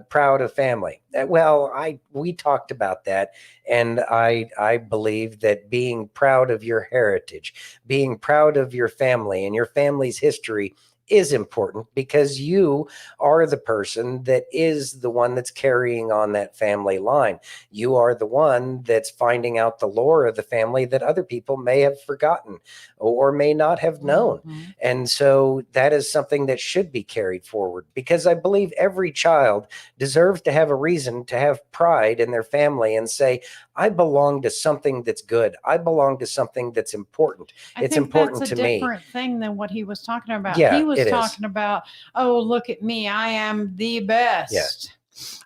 proud of family. Well, we talked about that. And I believe that being proud of your heritage, being proud of your family and your family's history is important because you are the person that is the one that's carrying on that family line. You are the one that's finding out the lore of the family that other people may have forgotten or may not have known. And so that is something that should be carried forward because I believe every child deserves to have a reason to have pride in their family and say, I belong to something that's good. I belong to something that's important. It's important to me. That's a different thing than what he was talking about. Yeah, he was it is. talking about, oh, look at me. I am the best. Yes.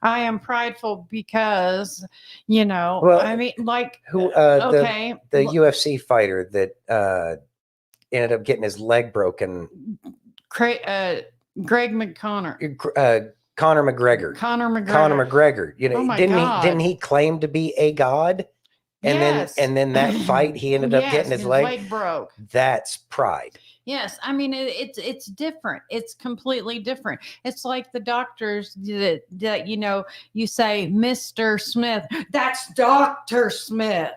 I am prideful because, Well, I mean, like, who okay. the UFC fighter that ended up getting his leg broken. Greg McConnor. Conor McGregor. Conor McGregor. Oh my didn't God. Didn't he claim to be a god? And Yes. then that fight he ended up getting his leg broke. That's pride. Yes, I mean it's different. It's completely different. It's like the doctors that you say Mr. Smith. That's Dr. Smith.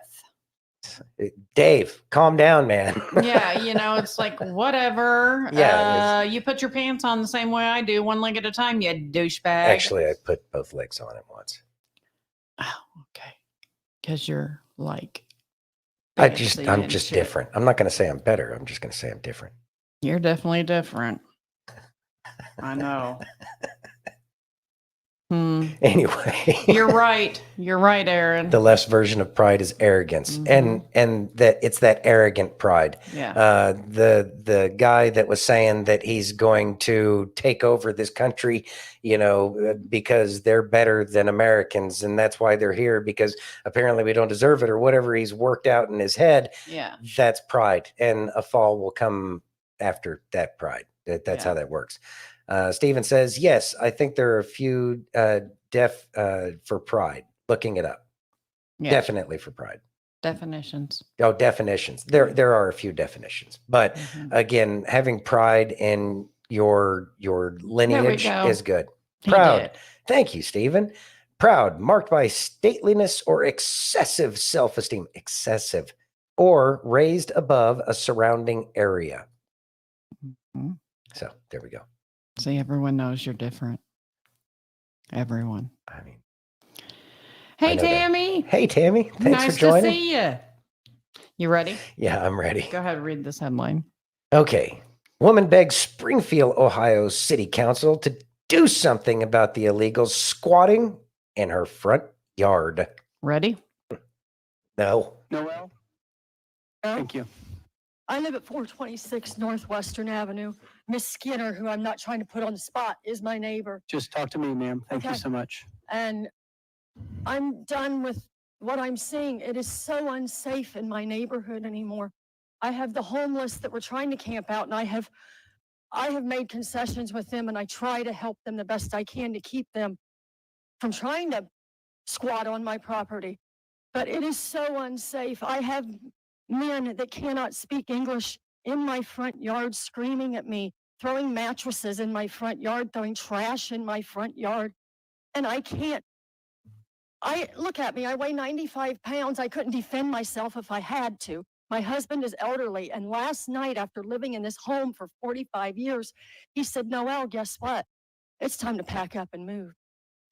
Dave, calm down, man. Yeah, it's like whatever. Yeah, you put your pants on the same way I do, one leg at a time, you douchebag. Actually, I put both legs on at once. Oh, okay. Because you're like I'm just different. I'm not going to say I'm better. I'm just going to say I'm different. You're definitely different. I know. Anyway, You're right. You're right, Aaron. the less version of pride is arrogance, and that it's that arrogant pride. Yeah. The guy that was saying that he's going to take over this country, because they're better than Americans, and that's why they're here, because apparently we don't deserve it, or whatever he's worked out in his head. Yeah. That's pride, and a fall will come after that pride. That's how that works. Stephen says, yes, I think there are a few for pride. Looking it up. Yeah. Definitely for pride. Definitions. Oh, definitions. There are a few definitions. But again, having pride in your lineage is good. Proud. Thank you, Stephen. Proud, marked by stateliness or excessive self-esteem. Excessive. Or raised above a surrounding area. So there we go. See, everyone knows you're different. Everyone. I mean, hey, Tammy. Hey, Tammy. Thanks nice for joining. to see you. You ready? Yeah, I'm ready. Go ahead and read this headline. Okay. Woman begs Springfield, Ohio City Council to do something about the illegals squatting in her front yard. Ready? No. Noel? Thank you. I live at 426 Northwestern Avenue. Miss Skinner, who I'm not trying to put on the spot, is my neighbor. Just talk to me, ma'am. Thank you Okay. so much. And I'm done with what I'm seeing. It is so unsafe in my neighborhood anymore. I have the homeless that were trying to camp out, and I have made concessions with them, and I try to help them the best I can to keep them from trying to squat on my property. But it is so unsafe. I have men that cannot speak English in my front yard screaming at me, throwing mattresses in my front yard, throwing trash in my front yard. And I can't. Look at me, I weigh 95 pounds. I couldn't defend myself if I had to. My husband is elderly. And last night, after living in this home for 45 years, he said, Noel, guess what? It's time to pack up and move.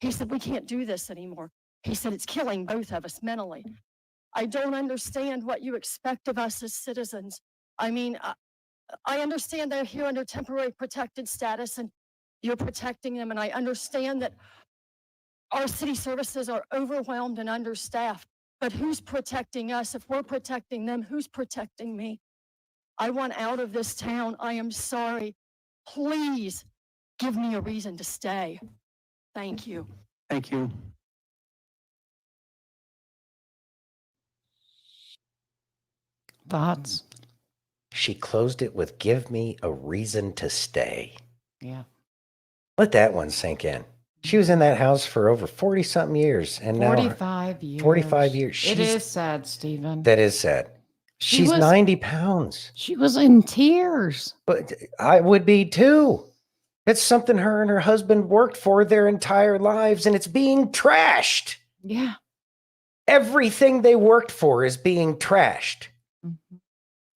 He said, we can't do this anymore. He said, it's killing both of us mentally. I don't understand what you expect of us as citizens. I mean, I understand they're here under temporary protected status and you're protecting them. And I understand that our city services are overwhelmed and understaffed. But who's protecting us? If we're protecting them, who's protecting me? I want out of this town. I am sorry. Please give me a reason to stay. Thank you. Thank you. Thoughts? She closed it with, give me a reason to stay. Yeah. Let that one sink in. She was in that house for over 40 something years. And 45 years. 45 years. It is sad, Stephen. That is sad. She's 90 pounds. She was in tears. But I would be too. It's something her and her husband worked for their entire lives, and it's being trashed. Yeah. Everything they worked for is being trashed.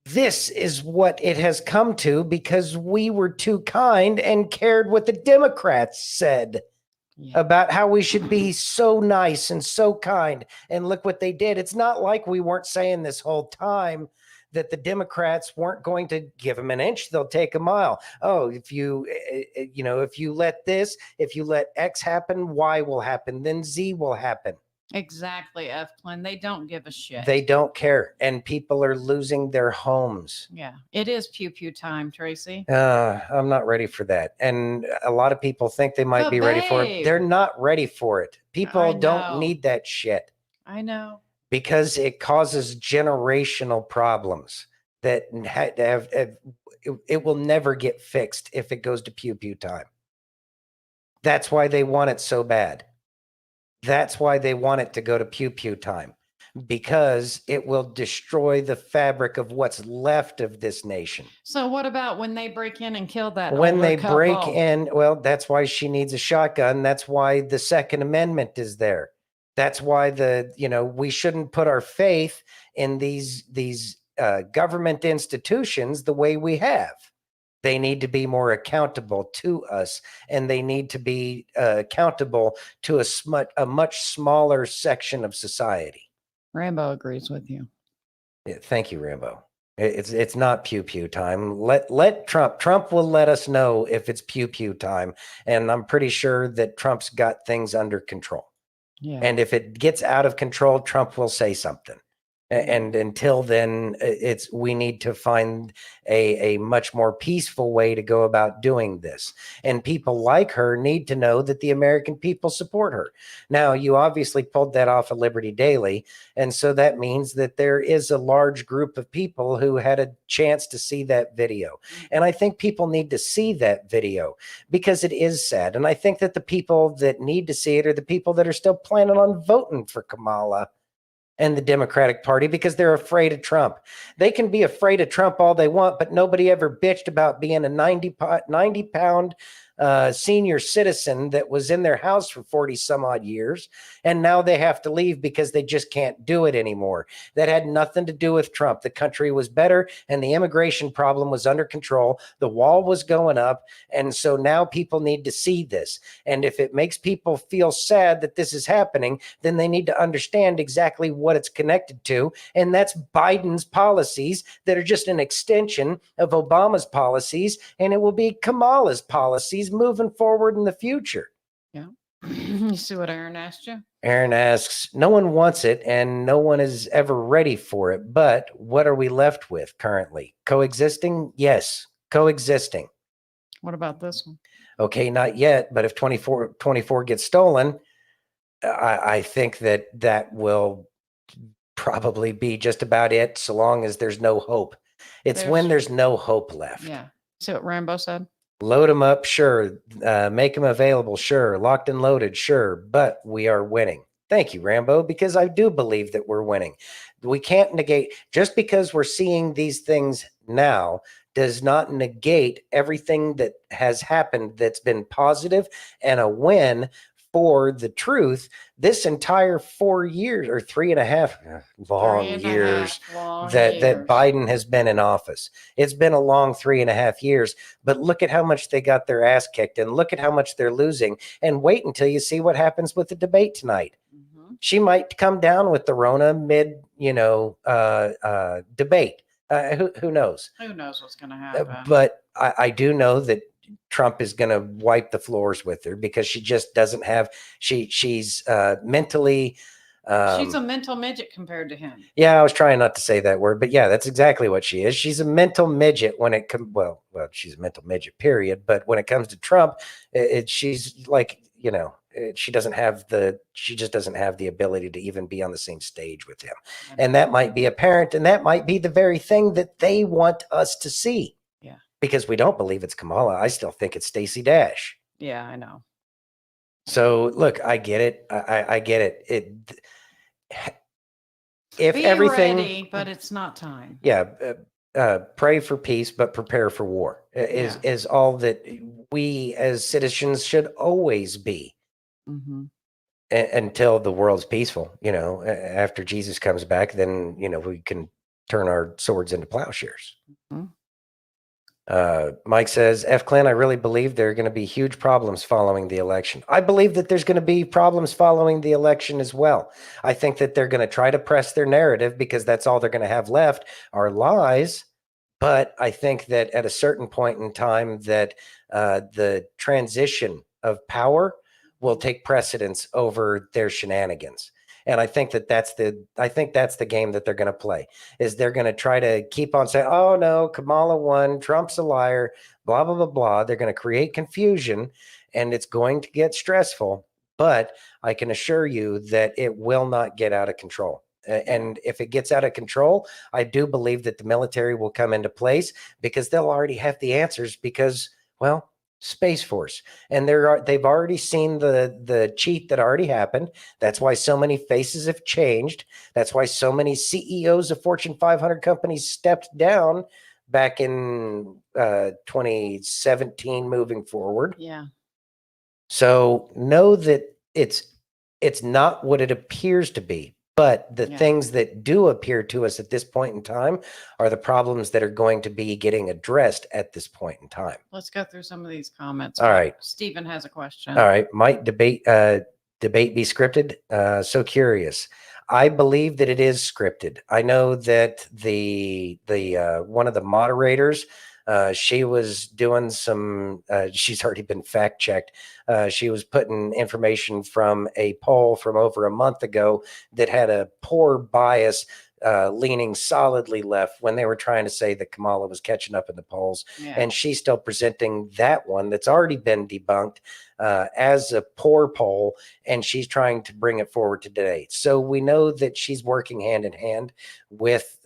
This is what it has come to because we were too kind and cared what the Democrats said about how we should be so nice and so kind. And look what they did. It's not like we weren't saying this whole time that the Democrats weren't going to give them an inch, they'll take a mile. Oh, if you let X happen, Y will happen, then Z will happen. Exactly, F. Flynn. They don't give a shit. They don't care. And people are losing their homes. Yeah. It is pew pew time, Tracy. I'm not ready for that. And a lot of people think they might But be ready for it. babe. They're not ready for it. People I don't know. need that shit I know. because it causes generational problems that it will never get fixed if it goes to pew pew time. That's why they want it so bad. That's why they want it to go to pew pew time, because it will destroy the fabric of what's left of this nation. So what about when they break in and kill that When older they break couple? in, well, that's why she needs a shotgun. That's why the Second Amendment is there. That's why we shouldn't put our faith in these government institutions the way we have. They need to be more accountable to us, and they need to be accountable to a much smaller section of society. Rambo agrees with you. Yeah, thank you, Rambo. It's not pew pew time. Let Trump will let us know if it's pew pew time, and I'm pretty sure that Trump's got things under control. Yeah. And if it gets out of control, Trump will say something. And until then, we need to find a much more peaceful way to go about doing this. And people like her need to know that the American people support her. Now, you obviously pulled that off of Liberty Daily. And so that means that there is a large group of people who had a chance to see that video. And I think people need to see that video because it is sad. And I think that the people that need to see it are the people that are still planning on voting for Kamala and the Democratic Party because they're afraid of Trump. They can be afraid of Trump all they want, but nobody ever bitched about being a 90-pound senior citizen that was in their house for 40 some odd years. And now they have to leave because they just can't do it anymore. That had nothing to do with Trump. The country was better and the immigration problem was under control. The wall was going up. And so now people need to see this. And if it makes people feel sad that this is happening, then they need to understand exactly what it's connected to. And that's Biden's policies that are just an extension of Obama's policies. And it will be Kamala's policies moving forward in the future. Yeah. You see what Aaron asked you? Aaron asks, no one wants it and no one is ever ready for it. But what are we left with currently? Coexisting? Yes, coexisting. What about this one? Okay, not yet. But if 24 gets stolen, I think that will probably be just about it so long as there's no hope. It's when there's no hope left. Yeah. See what Rambo said? Load them up, sure. Make them available, sure. Locked and loaded, sure. But we are winning. Thank you, Rambo, because I do believe that we're winning. We can't negate, just because we're seeing these things now does not negate everything that has happened that's been positive and a win for the truth this entire 4 years or 3.5 long years that Biden has been in office. It's been a long 3.5 years, but look at how much they got their ass kicked and look at how much they're losing, and wait until you see what happens with the debate tonight. She might come down with the Rona mid, debate. Who knows? Who knows what's going to happen? But I do know that Trump is going to wipe the floors with her because she just doesn't have, she's mentally. She's a mental midget compared to him. Yeah, I was trying not to say that word, but yeah, that's exactly what she is. She's a mental midget when it comes, well, she's a mental midget, period. But when it comes to Trump, she's like, she just doesn't have the ability to even be on the same stage with him. And that might be apparent. And that might be the very thing that they want us to see. Yeah. Because we don't believe it's Kamala. I still think it's Stacey Dash. Yeah, I know. So look, I get it. I get it. If Be everything, ready, but it's not time. yeah, pray for peace, but prepare for war is all that we as citizens should always be. Mm-hmm. Until the world's peaceful, after Jesus comes back, then, we can turn our swords into plowshares. Mm-hmm. Mike says, F. Clan, I really believe there are going to be huge problems following the election. I believe that there's going to be problems following the election as well. I think that they're going to try to press their narrative because that's all they're going to have left are lies. But I think that at a certain point in time that the transition of power will take precedence over their shenanigans. And I think that's the game that they're going to play, is they're going to try to keep on saying, oh no, Kamala won, Trump's a liar, blah, blah, blah, blah. They're going to create confusion and it's going to get stressful, but I can assure you that it will not get out of control. And if it gets out of control, I do believe that the military will come into place because they'll already have the answers because, well, Space Force. And they've already seen the cheat that already happened. That's why so many faces have changed. That's why so many CEOs of Fortune 500 companies stepped down back in 2017 moving forward. Yeah. So know that it's not what it appears to be. But the things that do appear to us at this point in time are the problems that are going to be getting addressed at this point in time. Let's go through some of these comments. All right. Stephen has a question. All right. Might debate be scripted? So curious. I believe that it is scripted. I know that the one of the moderators, she was doing some, she's already been fact checked. She was putting information from a poll from over a month ago that had a poor bias, leaning solidly left when they were trying to say that Kamala was catching up in the polls. Yeah. And she's still presenting that one that's already been debunked as a poor poll, and she's trying to bring it forward to today. So we know that she's working hand in hand with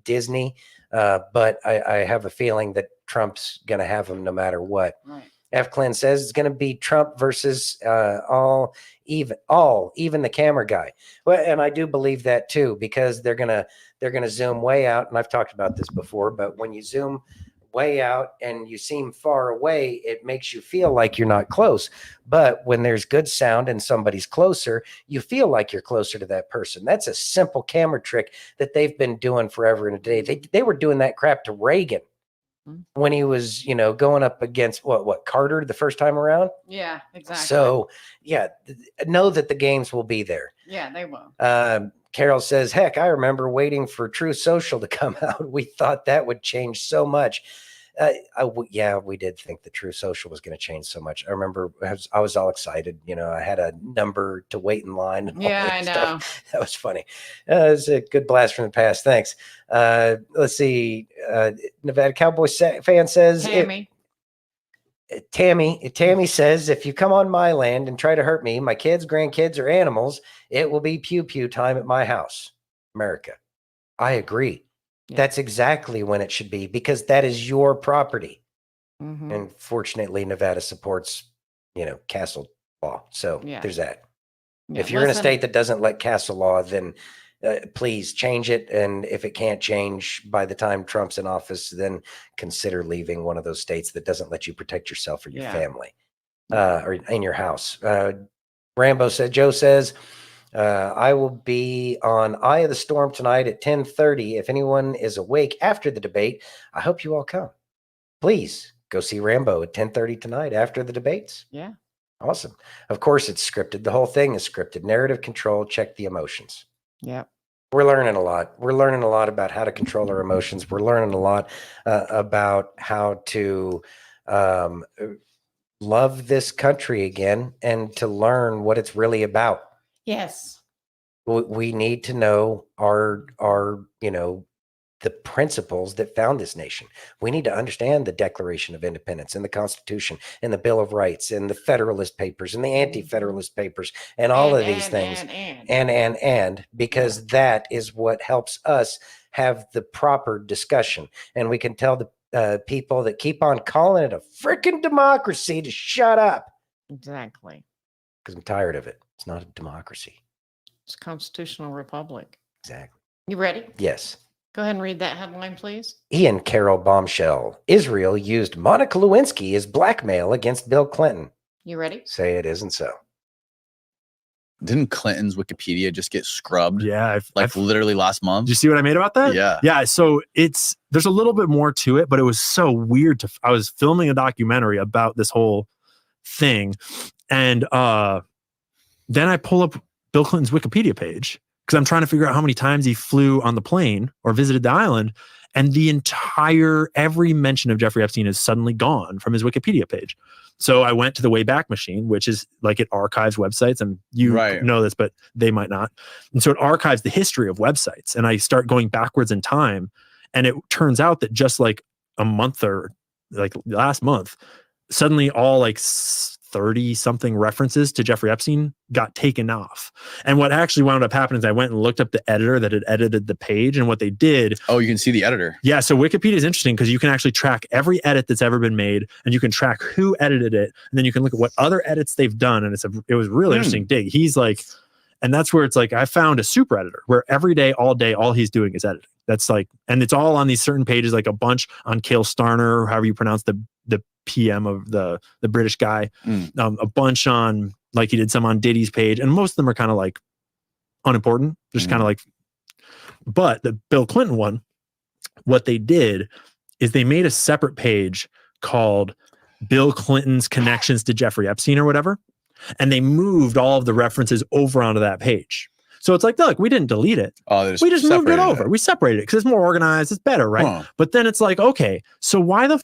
Disney, but I have a feeling that Trump's going to have them no matter what. Right. F. Clint says it's going to be Trump versus even the camera guy. Well, and I do believe that too, because they're gonna zoom way out. And I've talked about this before, but when you zoom way out and you seem far away, it makes you feel like you're not close. But when there's good sound and somebody's closer, you feel like you're closer to that person. That's a simple camera trick that they've been doing forever and a day. They were doing that crap to Reagan when he was, going up against what Carter the first time around. Yeah, exactly. So yeah, know that the games will be there. Yeah, they will. Carol says, heck, I remember waiting for True Social to come out. We thought that would change so much. Yeah, we did think the True Social was going to change so much. I remember I was all excited. I had a number to wait in line. And Yeah, I know. stuff. That was funny. It was a good blast from the past. Thanks. Let's see. Nevada Cowboy fan says, Tammy says, if you come on my land and try to hurt me, my kids, grandkids, or animals, it will be pew pew time at my house. America. I agree. Yeah. That's exactly when it should be, because that is your property. Mm-hmm. And fortunately, Nevada supports, castle law. So there's that. Yeah, if you're in a state that doesn't let castle law, then please change it. And if it can't change by the time Trump's in office, then consider leaving one of those states that doesn't let you protect yourself or your family or in your house. Joe says, I will be on Eye of the Storm tonight at 10:30. If anyone is awake after the debate, I hope you all come. Please go see Rambo at 10:30 tonight after the debates. Yeah. Awesome. Of course, it's scripted. The whole thing is scripted. Narrative control, check the emotions. Yeah. We're learning a lot. We're learning a lot about how to control our emotions. We're learning a lot about how to love this country again and to learn what it's really about. Yes. We need to know our the principles that found this nation. We need to understand the Declaration of Independence and the Constitution and the Bill of Rights and the Federalist Papers and the Anti-Federalist Papers and all of these things. Because that is what helps us have the proper discussion. And we can tell the people that keep on calling it a freaking democracy to shut up. Exactly. Because I'm tired of it. It's not a democracy. It's a constitutional republic. Exactly. You ready? Yes. Go ahead and read that headline, please. Ian Carroll bombshell. Israel used Monica Lewinsky as blackmail against Bill Clinton. You ready? Say it isn't so. Didn't Clinton's Wikipedia just get scrubbed? Yeah. Literally last month. Did you see what I made about that? Yeah. Yeah. So there's a little bit more to it, but it was so weird I was filming a documentary about this whole thing. And then I pull up Bill Clinton's Wikipedia page because I'm trying to figure out how many times he flew on the plane or visited the island. And every mention of Jeffrey Epstein is suddenly gone from his Wikipedia page. So I went to the Wayback Machine, which is like it archives websites, and you know this, but they might not. And so it archives the history of websites. And I start going backwards in time. And it turns out that just like a month or like last month, suddenly all like 30 something references to Jeffrey Epstein got taken off. And what actually wound up happening is I went and looked up the editor that had edited the page, and what they did. Oh, you can see the editor. Yeah. So Wikipedia is interesting because you can actually track every edit that's ever been made, and you can track who edited it. And then you can look at what other edits they've done. And it was really interesting dig. He's like, and that's where it's like, I found a super editor where every day, all he's doing is editing. That's like, and it's all on these certain pages, like a bunch on Cale Starner, however you pronounce the PM of the British guy, a bunch on, like he did some on Diddy's page, and most of them are kind of like unimportant, just kind of like, but the Bill Clinton one, what they did is they made a separate page called Bill Clinton's Connections to Jeffrey Epstein or whatever. And they moved all of the references over onto that page. So it's like, look, we didn't delete it. Oh, We just moved it over. We separated it because it's more organized. It's better, right? Huh. But then it's like, okay, so why the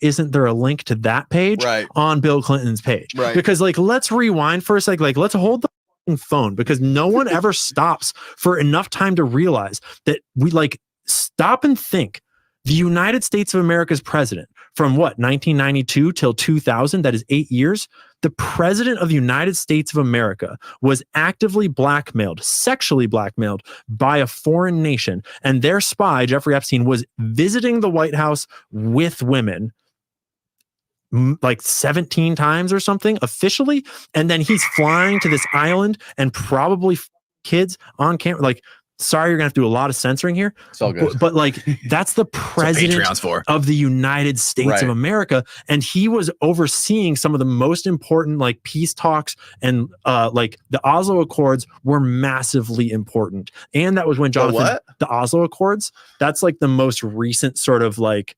isn't there a link to that page on Bill Clinton's page? Right. Because like, let's rewind for a sec. Like, let's hold the phone because no one ever stops for enough time to realize that we like stop and think. The United States of America's president from what, 1992 till 2000, that is 8 years. The president of the United States of America was actively blackmailed, sexually blackmailed by a foreign nation. And their spy, Jeffrey Epstein, was visiting the White House with women like 17 times or something officially. And then he's flying to this island and probably kids on camera. Like, sorry, you're gonna have to do a lot of censoring here. It's all good. But like, that's the president Patreon's for. of the United States Right. of America. And he was overseeing some of the most important like peace talks and like the Oslo Accords were massively important. And that was when Jonathan, the Oslo Accords, that's like the most recent sort of like,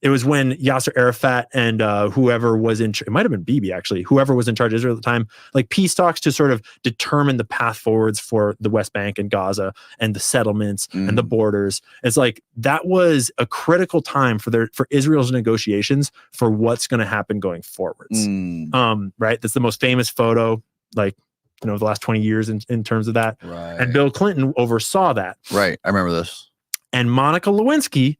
it was when Yasser Arafat and whoever was in, it might've been Bibi actually, whoever was in charge of Israel at the time, like peace talks to sort of determine the path forwards for the West Bank and Gaza and the settlements and the borders. It's like, that was a critical time for Israel's negotiations for what's going to happen going forwards. Right. That's the most famous photo, like, you know, the last 20 years in terms of that. Right. And Bill Clinton oversaw that. Right. I remember this. And Monica Lewinsky,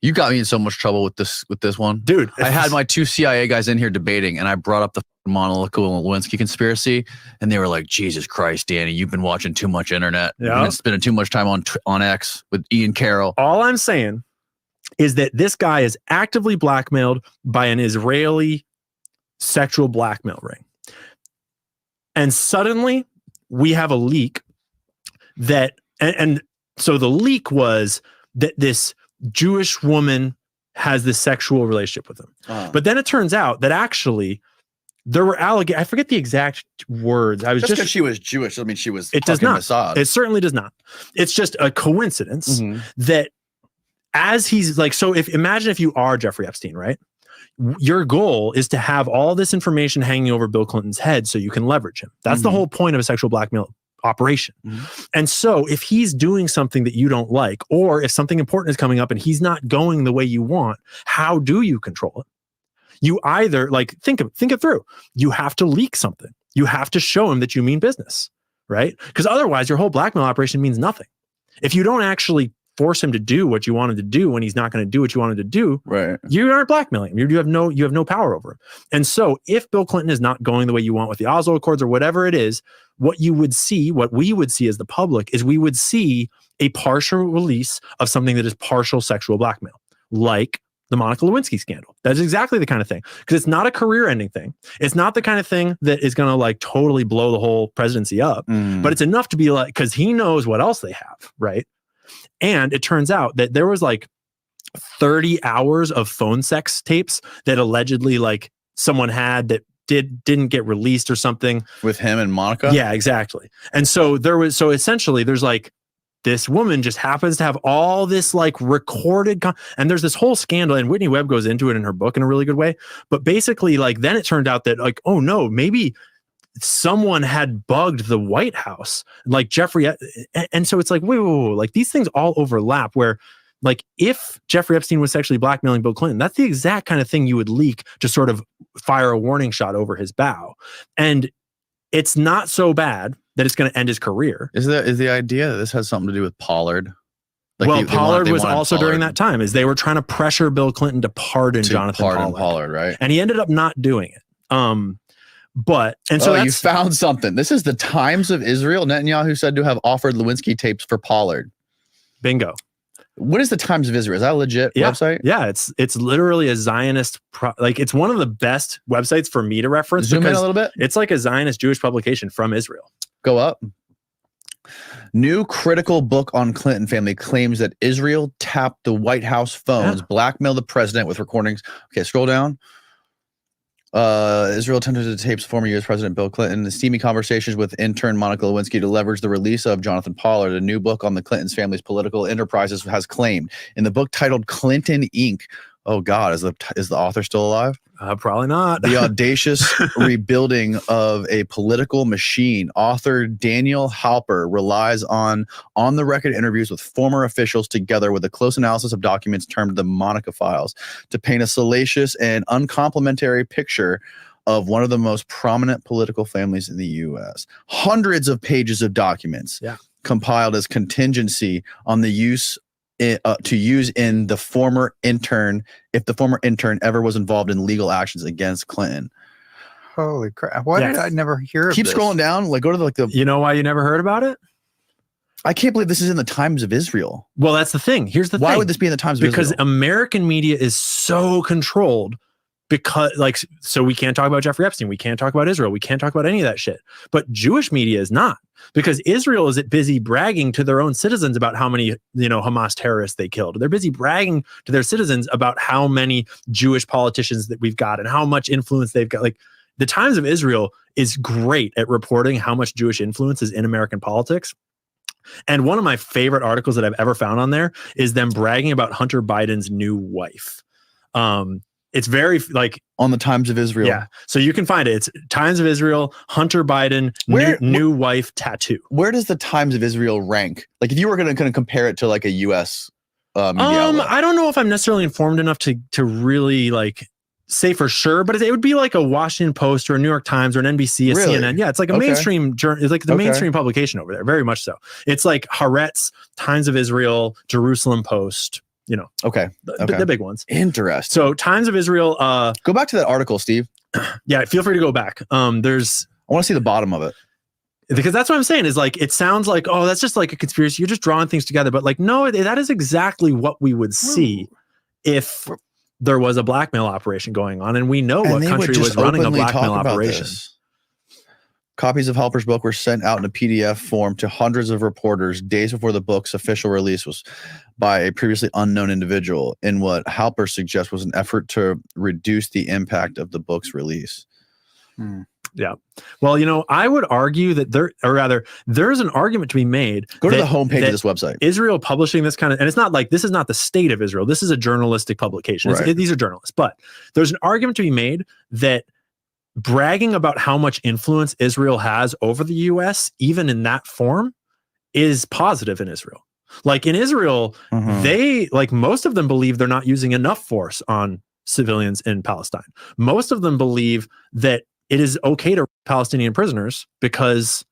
you got me in so much trouble with this one, dude. I had my 2 CIA guys in here debating, and I brought up the Monica Lewinsky conspiracy, and they were like, "Jesus Christ, Danny, you've been watching too much internet. You've been spending too much time on X with Ian Carroll." All I'm saying is that this guy is actively blackmailed by an Israeli sexual blackmail ring, and suddenly we have a leak that, and so the leak was that this Jewish woman has this sexual relationship with him. But then it turns out that actually there were allegations. I forget the exact words. I was just because she was Jewish doesn't mean she was. It does not. Mossad. It certainly does not. It's just a coincidence that as he's like, so imagine if you are Jeffrey Epstein, right? Your goal is to have all this information hanging over Bill Clinton's head so you can leverage him. That's the whole point of a sexual blackmail operation. And so if he's doing something that you don't like, or if something important is coming up and he's not going the way you want, how do you control it? You either like, think it through. You have to leak something. You have to show him that you mean business, right? Because otherwise your whole blackmail operation means nothing. If you don't actually force him to do what you want him to do when he's not going to do what you want him to do, right? You aren't blackmailing him. You have no power over him. And so if Bill Clinton is not going the way you want with the Oslo Accords or whatever it is, what we would see as the public is we would see a partial release of something that is partial sexual blackmail, like the Monica Lewinsky scandal. That's exactly the kind of thing, because it's not a career-ending thing. It's not the kind of thing that is going to like totally blow the whole presidency up, but it's enough to be like, because he knows what else they have, right? And it turns out that there was like 30 hours of phone sex tapes that allegedly like someone had that didn't get released or something with him and Monica. Yeah, exactly. And so essentially there's like this woman just happens to have all this like recorded and there's this whole scandal, and Whitney Webb goes into it in her book in a really good way. But basically like then it turned out that like, oh no, maybe someone had bugged the White House, like Jeffrey. And so it's like, wait, like these things all overlap where like if Jeffrey Epstein was sexually blackmailing Bill Clinton, that's the exact kind of thing you would leak to sort of fire a warning shot over his bow. And it's not so bad that it's going to end his career. Is the idea that this has something to do with Pollard? Like Pollard was also Pollard during that time, is they were trying to pressure Bill Clinton to pardon Jonathan Pollard, right? And he ended up not doing it. So you found something. This is the Times of Israel. Netanyahu said to have offered Lewinsky tapes for Pollard. Bingo. What is the Times of Israel? Is that a legit website? Yeah, it's literally a Zionist, it's one of the best websites for me to reference. Zoom in a little bit. It's like a Zionist Jewish publication from Israel. Go up. New critical book on Clinton family claims that Israel tapped the White House phones, blackmailed the president with recordings. Okay, scroll down. Israel attempted to tape former U.S. President Bill Clinton, the steamy conversations with intern Monica Lewinsky to leverage the release of Jonathan Pollard. A new book on the Clinton's family's political enterprises has claimed. In the book titled Clinton Inc., Oh God, is the author still alive? Probably not. The Audacious Rebuilding of a Political Machine. Author Daniel Halper relies on the record interviews with former officials together with a close analysis of documents termed the Monica Files to paint a salacious and uncomplimentary picture of one of the most prominent political families in the U.S. Hundreds of pages of documents compiled as contingency on the use to use in the former intern, if the former intern ever was involved in legal actions against Clinton. Holy crap! Why did I never hear of Keep this? scrolling down. Like, go to the. You know why you never heard about it? I can't believe this is in the Times of Israel. Well, that's the thing. Here's the thing. Why would this be in the Times of Israel? Because American media is so controlled. Because, like, so we can't talk about Jeffrey Epstein. We can't talk about Israel. We can't talk about any of that shit. But Jewish media is not, because Israel is busy bragging to their own citizens about how many, Hamas terrorists they killed. They're busy bragging to their citizens about how many Jewish politicians that we've got and how much influence they've got. Like, the Times of Israel is great at reporting how much Jewish influence is in American politics. And one of my favorite articles that I've ever found on there is them bragging about Hunter Biden's new wife. It's very like on the Times of Israel. Yeah. So you can find it. It's Times of Israel, Hunter Biden, new wife tattoo. Where does the Times of Israel rank? Like, if you were going to compare it to like a U.S. Media outlet. I don't know if I'm necessarily informed enough to really like say for sure, but it would be like a Washington Post or a New York Times or an NBC, a CNN. Yeah, it's like a mainstream journal. It's like the mainstream publication over there. Very much so. It's like Haaretz, Times of Israel, Jerusalem Post. The big ones. Interesting. So Times of Israel. Go back to that article, Steve. Yeah, feel free to go back. I want to see the bottom of it. Because that's what I'm saying is like, it sounds like, oh, that's just like a conspiracy. You're just drawing things together. But like, no, that is exactly what we would see if there was a blackmail operation going on. And we know what country was running a blackmail operation. Copies of Halper's book were sent out in a PDF form to hundreds of reporters days before the book's official release was by a previously unknown individual in what Halper suggests was an effort to reduce the impact of the book's release. Yeah. Well, I would argue that there's an argument to be made. Go to the homepage of this website. Israel publishing this kind of, and it's not like, this is not the state of Israel. This is a journalistic publication. These are journalists, but there's an argument to be made that bragging about how much influence Israel has over the US, even in that form, is positive in Israel. Like in Israel, they, like most of them believe they're not using enough force on civilians in Palestine. Most of them believe that it is okay to Palestinian prisoners because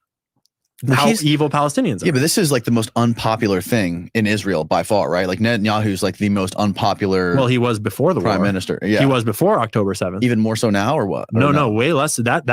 how evil Palestinians are. Yeah, but this is like the most unpopular thing in Israel by far, right? Like Netanyahu's like the most unpopular. Well, he was before the prime war. minister. Yeah, he was before October 7th. Even more so now, or what? No, way less. That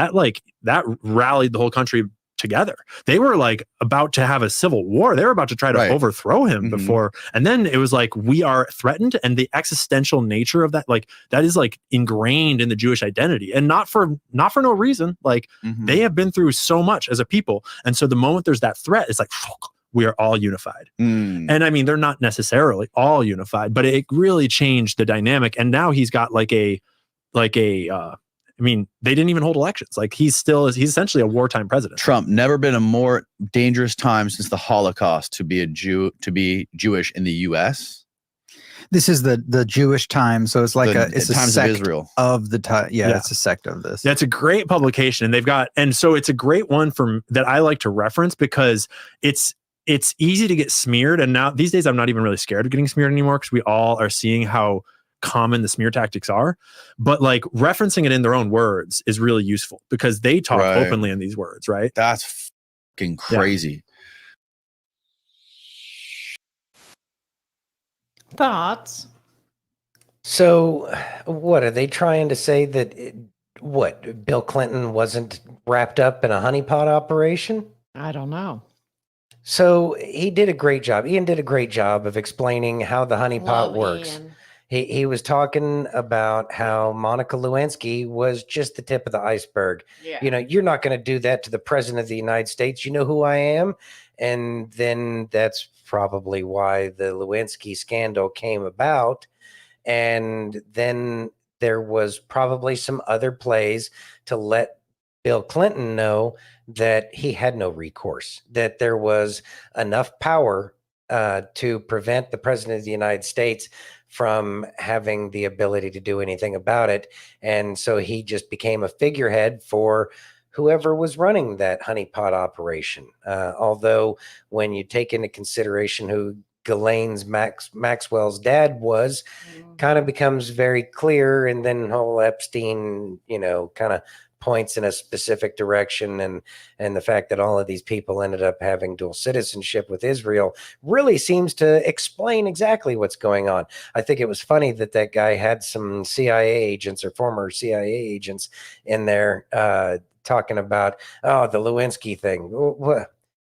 rallied the whole country together. They were like about to have a civil war. They were about to try to overthrow him before. And then it was like, we are threatened. And the existential nature of that, like that is like ingrained in the Jewish identity, and not for no reason. Like they have been through so much as a people. And so the moment there's that threat, it's like, we are all unified. And I mean, they're not necessarily all unified, but it really changed the dynamic. And now he's got I mean, they didn't even hold elections. Like he's essentially a wartime president. Trump, never been a more dangerous time since the Holocaust to be a Jew, to be Jewish in the U.S. This is the Jewish Times, so it's like it's a Times sect of Israel of the time. Yeah, it's a sect of this. That's a great publication, and so it's a great one that I like to reference because it's easy to get smeared. And now these days, I'm not even really scared of getting smeared anymore because we all are seeing how common the smear tactics are, but like referencing it in their own words is really useful because they talk openly in these words, right? That's fucking crazy. Thoughts? So what are they trying to say that Bill Clinton wasn't wrapped up in a honeypot operation? I don't know. So he did a great job. Ian did a great job of explaining how the honeypot works. Ian. He was talking about how Monica Lewinsky was just the tip of the iceberg. Yeah. You're not going to do that to the president of the United States. You know who I am? And then that's probably why the Lewinsky scandal came about. And then there was probably some other plays to let Bill Clinton know that he had no recourse, that there was enough power to prevent the president of the United States from having the ability to do anything about it. And so he just became a figurehead for whoever was running that honeypot operation. Although when you take into consideration who Ghislaine's Maxwell's dad was, kind of becomes very clear. And then whole Epstein, kind of points in a specific direction, and the fact that all of these people ended up having dual citizenship with Israel really seems to explain exactly what's going on. I think it was funny that guy had some CIA agents or former CIA agents in there talking about, the Lewinsky thing.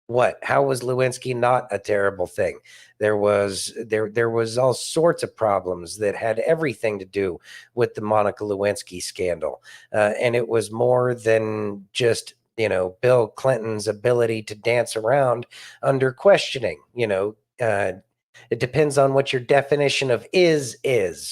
What? How was Lewinsky not a terrible thing? There was all sorts of problems that had everything to do with the Monica Lewinsky scandal, and it was more than just Bill Clinton's ability to dance around under questioning. It depends on what your definition of is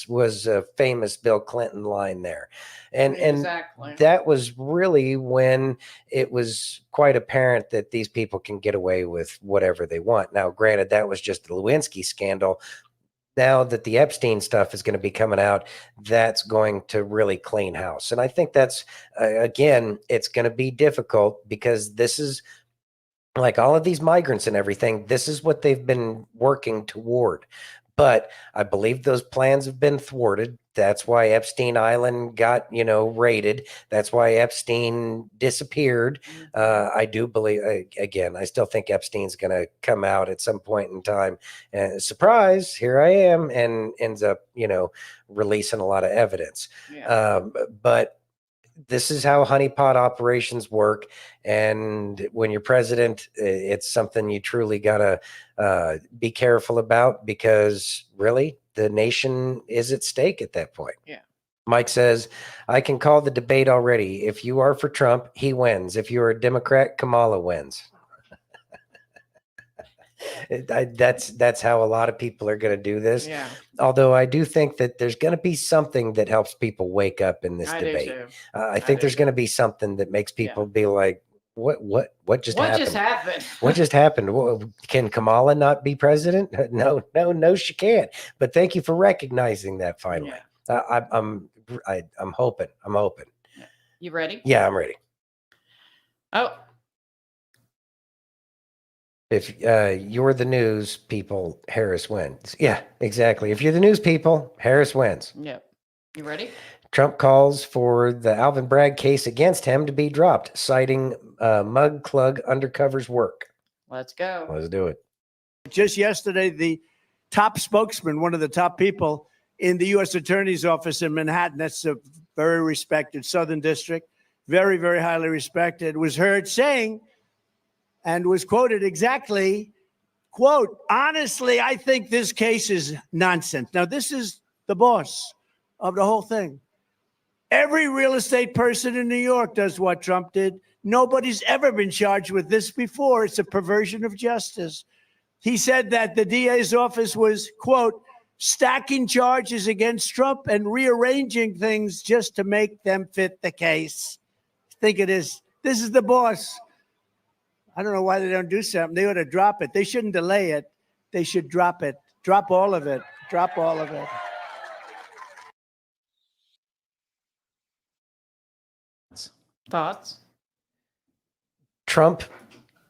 was a famous Bill Clinton line there. And Exactly. that was really when it was quite apparent that these people can get away with whatever they want. Now, granted, that was just the Lewinsky scandal. Now that the Epstein stuff is going to be coming out, that's going to really clean house. And I think that's, again, it's going to be difficult because this is, like all of these migrants and everything, this is what they've been working toward. But I believe those plans have been thwarted. That's why Epstein Island got, raided. That's why Epstein disappeared. I do believe, again, I still think Epstein's going to come out at some point in time. And surprise, here I am, and ends up, releasing a lot of evidence. Yeah. But this is how honeypot operations work. And when you're president, it's something you truly got to be careful about, because really the nation is at stake at that point. Yeah. Mike says, I can call the debate already. If you are for Trump, he wins. If you're a Democrat, Kamala wins. That's how a lot of people are going to do this. Yeah. Although I do think that there's going to be something that helps people wake up in this I do debate. too. I think there's going to be something that makes people be like, what just What happened? just happened? What just happened? Can Kamala not be president? No, she can't. But thank you for recognizing that finally. Yeah. I'm hoping. I'm hoping. You ready? Yeah, I'm ready. Oh, If you're the news people, Harris wins. Yeah, exactly. If you're the news people, Harris wins. yep. You ready? Trump calls for the Alvin Bragg case against him to be dropped, citing Mug Clug Undercover's work. Let's go. Let's do it. Just yesterday, the top spokesman, one of the top people in the U.S. Attorney's Office in Manhattan, that's a very respected Southern District, very, very highly respected, was heard saying, and was quoted exactly, quote, honestly, I think this case is nonsense. Now, this is the boss of the whole thing. Every real estate person in New York does what Trump did. Nobody's ever been charged with this before. It's a perversion of justice. He said that the DA's office was, quote, stacking charges against Trump and rearranging things just to make them fit the case. I think it is. This is the boss. I don't know why they don't do something. They ought to drop it. They shouldn't delay it. They should drop it. Drop all of it. Drop all of it. Thoughts? Trump,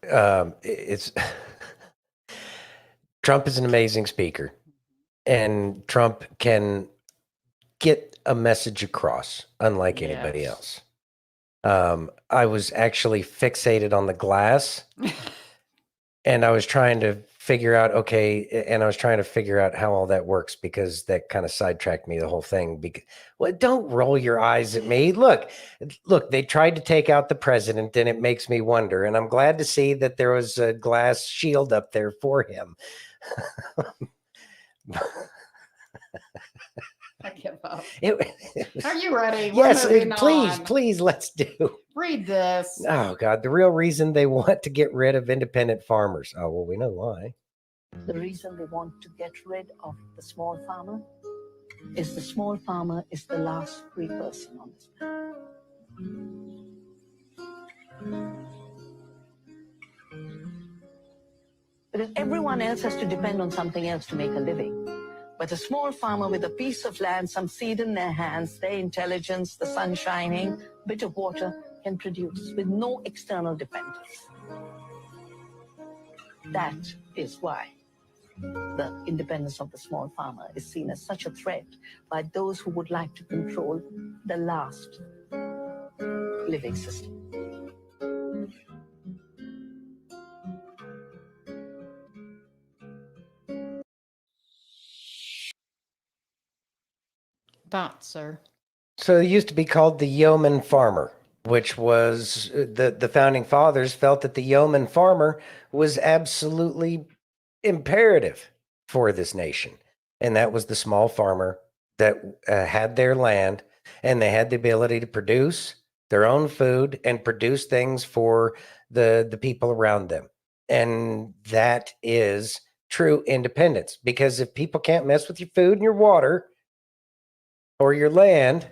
Trump is an amazing speaker, and Trump can get a message across unlike anybody else. I was actually fixated on the glass and I was trying to figure out, how all that works, because that kind of sidetracked me, the whole thing. Well, don't roll your eyes at me. Look, they tried to take out the president, and it makes me wonder. And I'm glad to see that there was a glass shield up there for him. I give up. Are you ready? Yes, We're moving on. please, let's do. Read this. Oh, God, the real reason they want to get rid of independent farmers. Oh, well, we know why. The reason they want to get rid of the small farmer is the small farmer is the last free person on this planet. Because everyone else has to depend on something else to make a living. But a small farmer with a piece of land, some seed in their hands, their intelligence, the sun shining, bit of water can produce with no external dependence. That is why the independence of the small farmer is seen as such a threat by those who would like to control the last living system. Thoughts, sir? So it used to be called the yeoman farmer, which was the founding fathers felt that the yeoman farmer was absolutely imperative for this nation. And that was the small farmer that had their land and they had the ability to produce their own food and produce things for the people around them. And that is true independence, because if people can't mess with your food and your water or your land,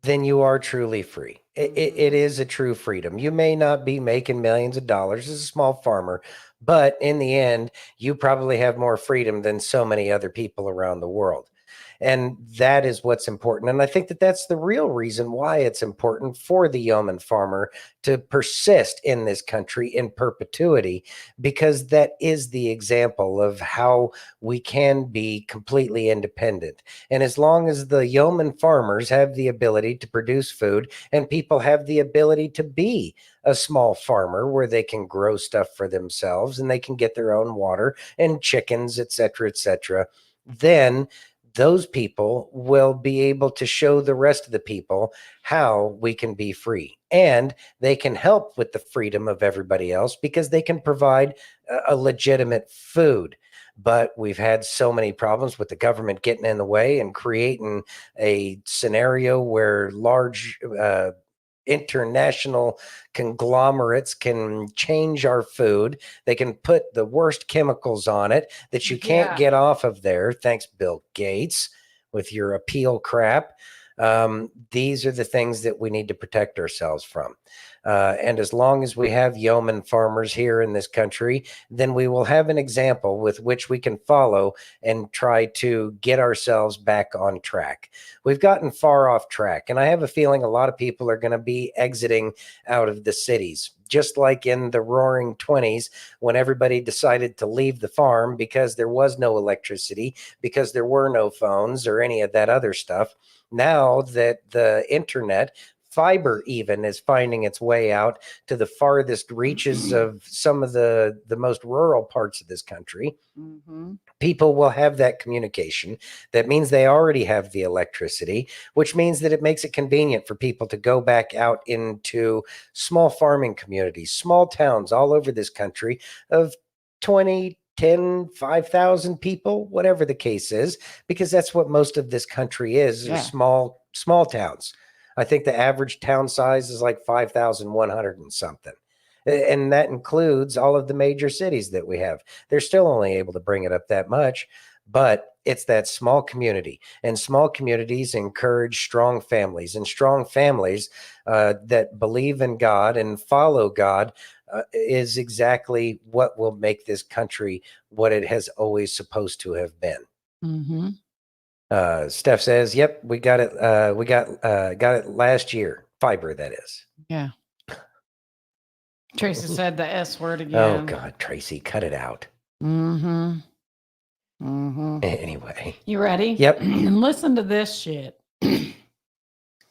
then you are truly free. It is a true freedom. You may not be making millions of dollars as a small farmer, but in the end, you probably have more freedom than so many other people around the world. And that is what's important. And I think that that's the real reason why it's important for the yeoman farmer to persist in this country in perpetuity, because that is the example of how we can be completely independent. And as long as the yeoman farmers have the ability to produce food and people have the ability to be a small farmer where they can grow stuff for themselves and they can get their own water and chickens, et cetera, then those people will be able to show the rest of the people how we can be free. And they can help with the freedom of everybody else because they can provide a legitimate food. But we've had so many problems with the government getting in the way and creating a scenario where large international conglomerates can change our food. They can put the worst chemicals on it that you can't get off of there. Thanks, Bill Gates, with your appeal crap. These are the things that we need to protect ourselves from. And as long as we have yeoman farmers here in this country, then we will have an example with which we can follow and try to get ourselves back on track. We've gotten far off track, and I have a feeling a lot of people are going to be exiting out of the cities, just like in the roaring 20s when everybody decided to leave the farm because there was no electricity, because there were no phones or any of that other stuff. Now that the internet, fiber even, is finding its way out to the farthest reaches of some of the most rural parts of this country, people will have that communication. That means they already have the electricity, which means that it makes it convenient for people to go back out into small farming communities, small towns all over this country of 20, 10, 5,000 people, whatever the case is, because that's what most of this country is, are small towns. I think the average town size is like 5,100 and something. And that includes all of the major cities that we have. They're still only able to bring it up that much, but it's that small community, and small communities encourage strong families, and strong families that believe in God and follow God is exactly what will make this country what it has always supposed to have been. Steph says, "Yep, we got it. We got it last year. Fiber, that is." Yeah. Tracy said the S word again. Oh God, Tracy, cut it out. Anyway, You ready? Yep. Listen to this shit.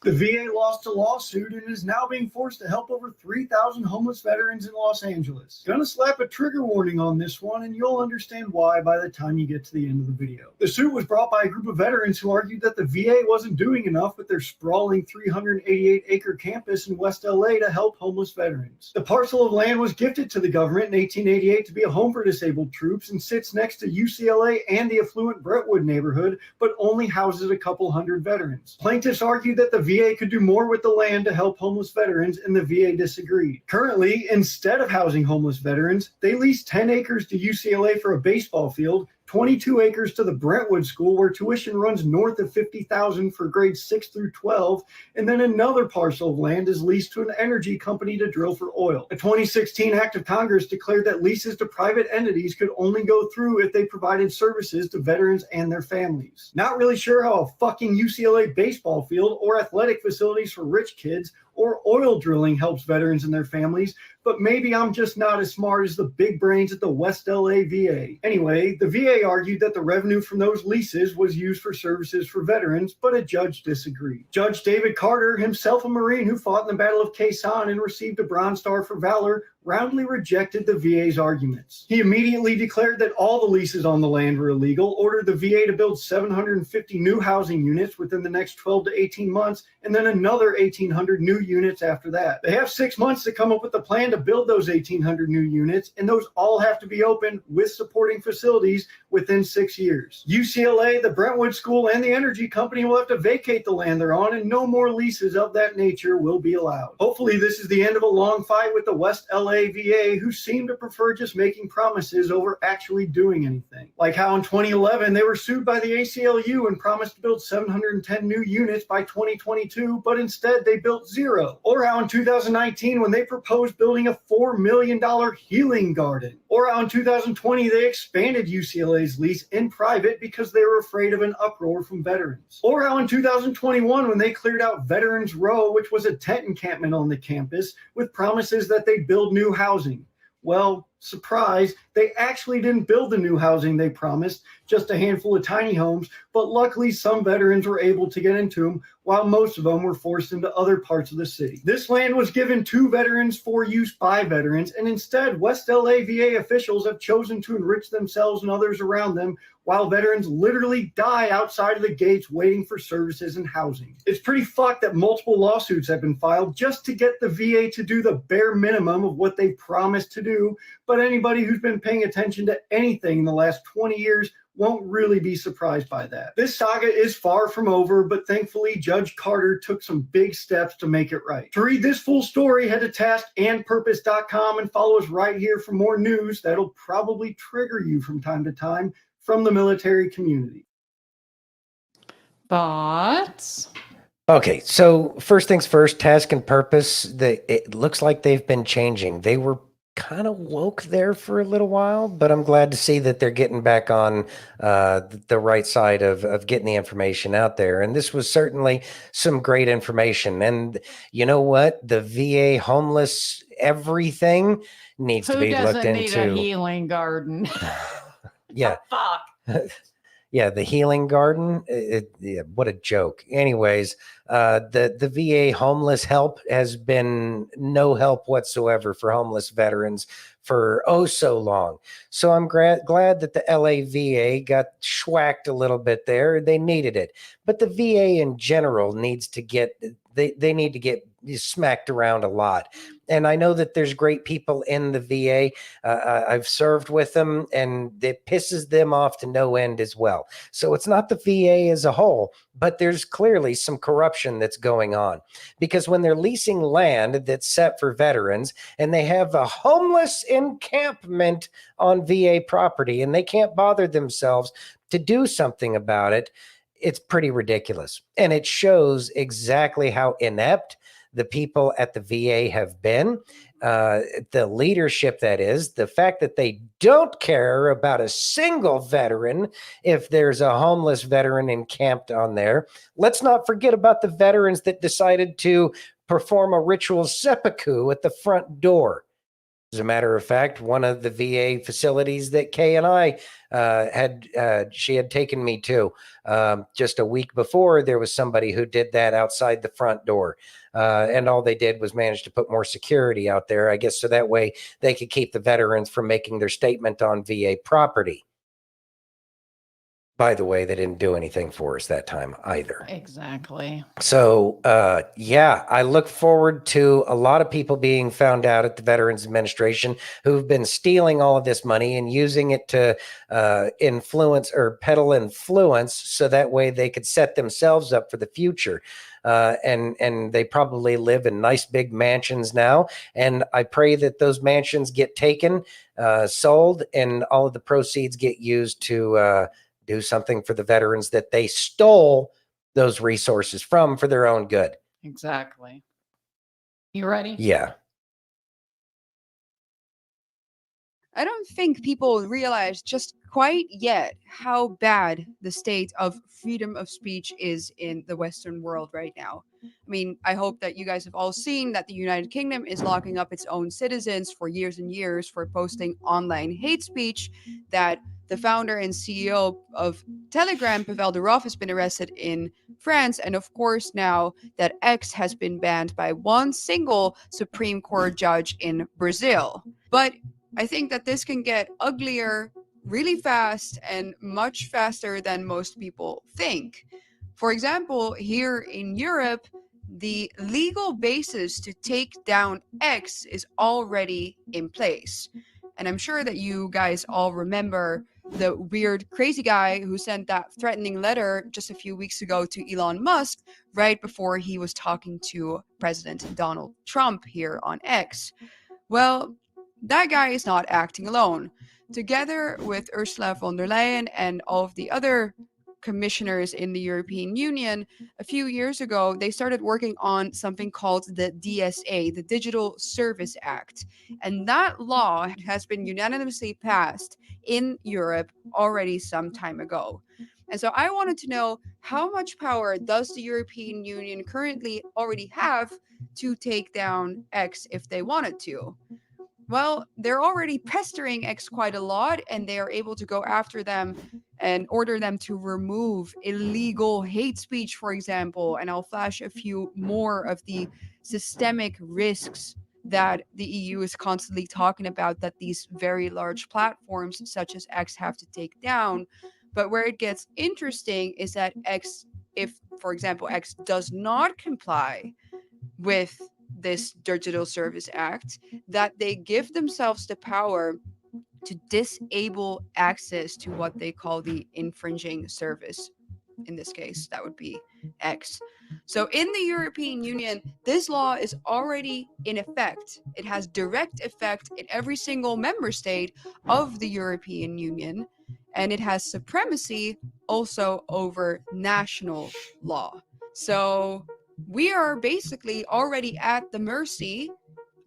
The VA lost a lawsuit and is now being forced to help over 3,000 homeless veterans in Los Angeles. Gonna slap a trigger warning on this one, and you'll understand why by the time you get to the end of the video. The suit was brought by a group of veterans who argued that the VA wasn't doing enough with their sprawling 388-acre campus in West LA to help homeless veterans. The parcel of land was gifted to the government in 1888 to be a home for disabled troops and sits next to UCLA and the affluent Brentwood neighborhood, but only houses a couple hundred veterans. Plaintiffs argued that the VA could do more with the land to help homeless veterans, and the VA disagreed. Currently, instead of housing homeless veterans, they lease 10 acres to UCLA for a baseball field, 22 acres to the Brentwood School, where tuition runs north of $50,000 for grades 6 through 12, and then another parcel of land is leased to an energy company to drill for oil. A 2016 act of Congress declared that leases to private entities could only go through if they provided services to veterans and their families. Not really sure how a fucking UCLA baseball field or athletic facilities for rich kids or oil drilling helps veterans and their families, but maybe I'm just not as smart as the big brains at the West LA VA. Anyway, the VA argued that the revenue from those leases was used for services for veterans, but a judge disagreed. Judge David Carter, himself a Marine who fought in the Battle of Quezon and received a Bronze Star for Valor, roundly rejected the VA's arguments. He immediately declared that all the leases on the land were illegal, ordered the VA to build 750 new housing units within the next 12 to 18 months, and then another 1,800 new units after that. They have 6 months to come up with a plan to build those 1,800 new units, and those all have to be open with supporting facilities within 6 years. UCLA, the Brentwood School, and the energy company will have to vacate the land they're on, and no more leases of that nature will be allowed. Hopefully, this is the end of a long fight with the West LA VA, who seem to prefer just making promises over actually doing anything. Like how in 2011, they were sued by the ACLU and promised to build 710 new units by 2022, but instead they built 0. Or how in 2019, when they proposed building a $4 million healing garden. Or how in 2020, they expanded UCLA's lease in private because they were afraid of an uproar from veterans. Or how in 2021, when they cleared out Veterans Row, which was a tent encampment on the campus, with promises that they'd build new housing. Well, surprise, they actually didn't build the new housing they promised, just a handful of tiny homes, but luckily some veterans were able to get into them, while most of them were forced into other parts of the city. This land was given to veterans for use by veterans, and instead West LA VA officials have chosen to enrich themselves and others around them, while veterans literally die outside of the gates waiting for services and housing. It's pretty fucked that multiple lawsuits have been filed just to get the VA to do the bare minimum of what they promised to do, but anybody who's been paying attention to anything in the last 20 years won't really be surprised by that. This saga is far from over, but thankfully Judge Carter took some big steps to make it right. To read this full story, head to taskandpurpose.com and follow us right here for more news that'll probably trigger you from time to time from the military community. Thoughts? Okay, so first things first, Task and Purpose, it looks like they've been changing. They were kind of woke there for a little while, but I'm glad to see that they're getting back on the right side of getting the information out there. And this was certainly some great information. And you know what? The VA homeless everything needs to be looked into. Who doesn't need a healing garden? Yeah. Fuck. Yeah, the healing garden. Yeah, what a joke. Anyways, the VA homeless help has been no help whatsoever for homeless veterans for oh so long. So I'm glad that the LA VA got schwacked a little bit there. They needed it. But the VA in general needs to get, they need to get smacked around a lot. And I know that there's great people in the VA. I've served with them, and it pisses them off to no end as well. So it's not the VA as a whole, but there's clearly some corruption that's going on. Because when they're leasing land that's set for veterans, and they have a homeless encampment on VA property, and they can't bother themselves to do something about it, it's pretty ridiculous. And it shows exactly how inept the people at the VA have been, the leadership, that is, the fact that they don't care about a single veteran if there's a homeless veteran encamped on there. Let's not forget about the veterans that decided to perform a ritual seppuku at the front door. As a matter of fact, one of the VA facilities that Kay and I she had taken me to just a week before, there was somebody who did that outside the front door. And all they did was manage to put more security out there, I guess, so that way they could keep the veterans from making their statement on VA property. by the way, they didn't do anything for us that time either. Exactly. So, yeah, I look forward to a lot of people being found out at the Veterans Administration who've been stealing all of this money and using it to influence or peddle influence so that way they could set themselves up for the future. And they probably live in nice big mansions now. And I pray that those mansions get taken, sold, and all of the proceeds get used to do something for the veterans that they stole those resources from for their own good. Exactly. You ready? Yeah. I don't think people realize just quite yet how bad the state of freedom of speech is in the Western world right now. I mean, I hope that you guys have all seen that the United Kingdom is locking up its own citizens for years and years for posting online hate speech, that the founder and CEO of Telegram, Pavel Durov, has been arrested in France, and of course now that X has been banned by one single Supreme Court judge in Brazil. But I think that this can get uglier really fast and much faster than most people think. For example, here in Europe, the legal basis to take down X is already in place. And I'm sure that you guys all remember the weird, crazy guy who sent that threatening letter just a few weeks ago to Elon Musk right before he was talking to President Donald Trump here on X. Well, that guy is not acting alone. Together with Ursula von der Leyen and all of the other commissioners in the European Union, a few years ago, they started working on something called the DSA, the Digital Service Act. And that law has been unanimously passed in Europe already some time ago. And so I wanted to know, how much power does the European Union currently already have to take down X if they wanted to? Well, they're already pestering X quite a lot, and they are able to go after them and order them to remove illegal hate speech, for example. And I'll flash a few more of the systemic risks that the EU is constantly talking about that these very large platforms such as X have to take down. But where it gets interesting is that X, if, for example, X does not comply with this Digital Service Act, that they give themselves the power to disable access to what they call the infringing service. In this case, that would be X. So in the European Union, this law is already in effect. It has direct effect in every single member state of the European Union, and it has supremacy also over national law. So we are basically already at the mercy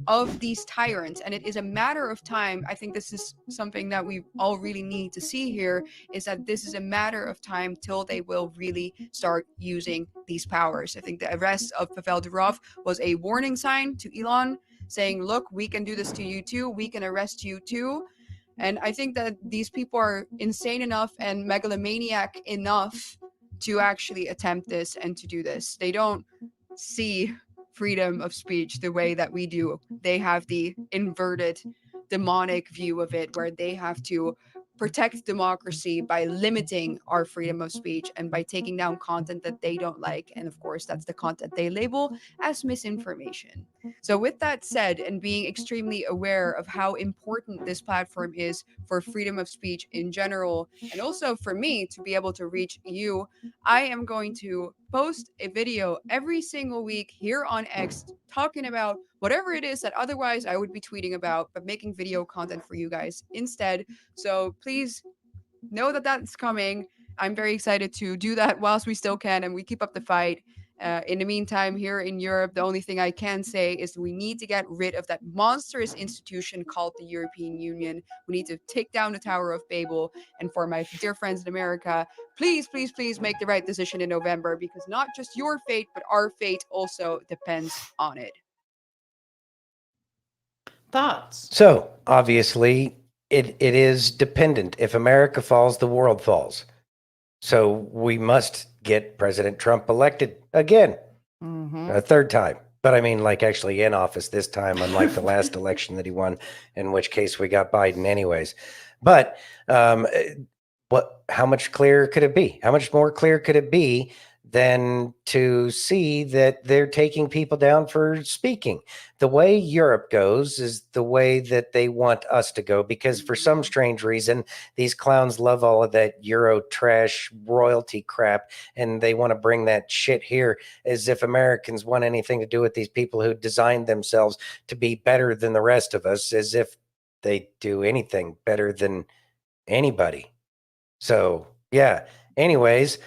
of these tyrants, and it is a matter of time. I think this is something that we all really need to see here, is that this is a matter of time till they will really start using these powers. I think the arrest of Pavel Durov was a warning sign to Elon, saying, look, we can do this to you too, we can arrest you too. And I think that these people are insane enough and megalomaniac enough to actually attempt this and to do this. They don't see freedom of speech the way that we do. They have the inverted demonic view of it, where they have to protect democracy by limiting our freedom of speech and by taking down content that they don't like. And of course, that's the content they label as misinformation. So with that said, and being extremely aware of how important this platform is for freedom of speech in general, and also for me to be able to reach you, I am going to post a video every single week here on X talking about whatever it is that otherwise I would be tweeting about, but making video content for you guys instead. So please know that that's coming. I'm very excited to do that whilst we still can and we keep up the fight. In the meantime, here in Europe, the only thing I can say is we need to get rid of that monstrous institution called the European Union. We need to take down the Tower of Babel. And for my dear friends in America, please, please, please make the right decision in November, because not just your fate, but our fate also depends on it. Thoughts? So obviously, it is dependent. If America falls, the world falls. So we must get President Trump elected again, a third time. But I mean, like actually in office this time, unlike the last election that he won, in which case we got Biden anyways. But How much clearer could it be? How much more clear could it be than to see that they're taking people down for speaking? The way Europe goes is the way that they want us to go, because for some strange reason, these clowns love all of that Euro trash royalty crap, and they want to bring that shit here as if Americans want anything to do with these people who designed themselves to be better than the rest of us, as if they do anything better than anybody. So, yeah, anyways,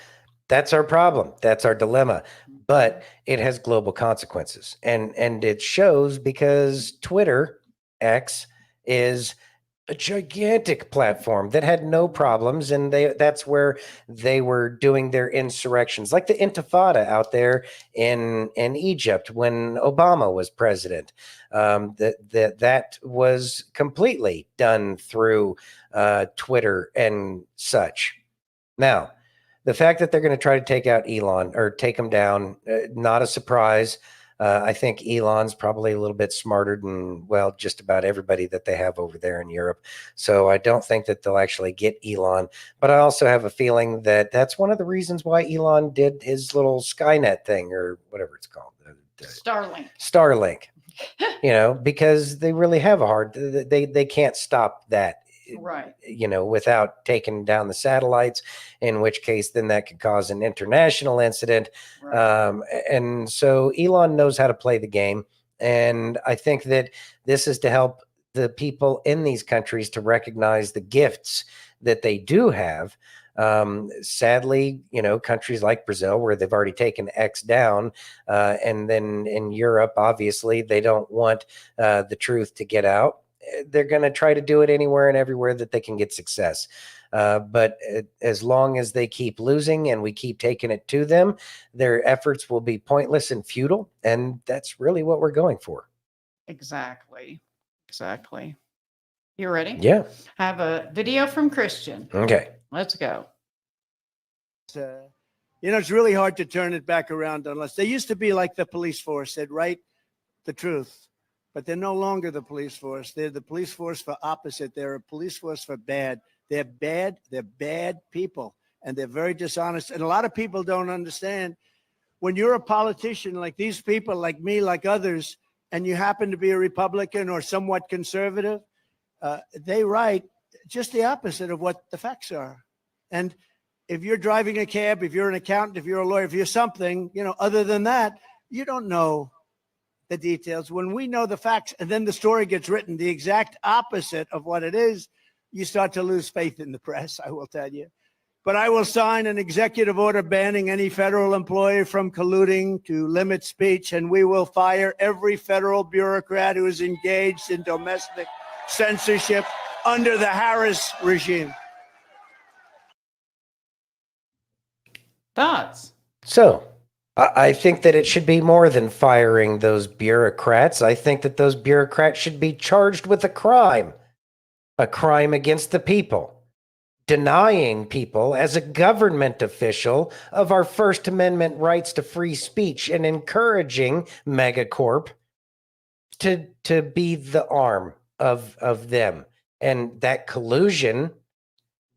that's our problem. That's our dilemma. But it has global consequences. And it shows because Twitter, X, is a gigantic platform that had no problems. And that's where they were doing their insurrections, like the Intifada out there in Egypt when Obama was president. That was completely done through Twitter and such. Now, the fact that they're going to try to take out Elon or take him down, not a surprise. I think Elon's probably a little bit smarter than, well, just about everybody that they have over there in Europe. So I don't think that they'll actually get Elon. But I also have a feeling that that's one of the reasons why Elon did his little Skynet thing, or whatever it's called. Starlink. Because they really have a hard, they can't stop that. Right. Without taking down the satellites, in which case then that could cause an international incident. Right. And so Elon knows how to play the game. And I think that this is to help the people in these countries to recognize the gifts that they do have. Sadly, countries like Brazil, where they've already taken X down, and then in Europe, obviously, they don't want the truth to get out. They're going to try to do it anywhere and everywhere that they can get success. But as long as they keep losing and we keep taking it to them, their efforts will be pointless and futile. And that's really what we're going for. Exactly. You ready? Yeah. I have a video from Christian. Okay. Let's go. It's really hard to turn it back around unless they used to be like the police force. They'd write the truth. But they're no longer the police force. They're the police force for opposite. They're a police force for bad. They're bad people, and they're very dishonest. And a lot of people don't understand when you're a politician like these people, like me, like others, and you happen to be a Republican or somewhat conservative, they write just the opposite of what the facts are. And if you're driving a cab, if you're an accountant, if you're a lawyer, if you're something, other than that, you don't know the details. When we know the facts and then the story gets written the exact opposite of what it is, you start to lose faith in the press, I will tell you. But I will sign an executive order banning any federal employee from colluding to limit speech, and we will fire every federal bureaucrat who is engaged in domestic censorship under the Harris regime. Thoughts? So, I think that it should be more than firing those bureaucrats. I think that those bureaucrats should be charged with a crime against the people, denying people as a government official of our First Amendment rights to free speech and encouraging Megacorp to be the arm of them. And that collusion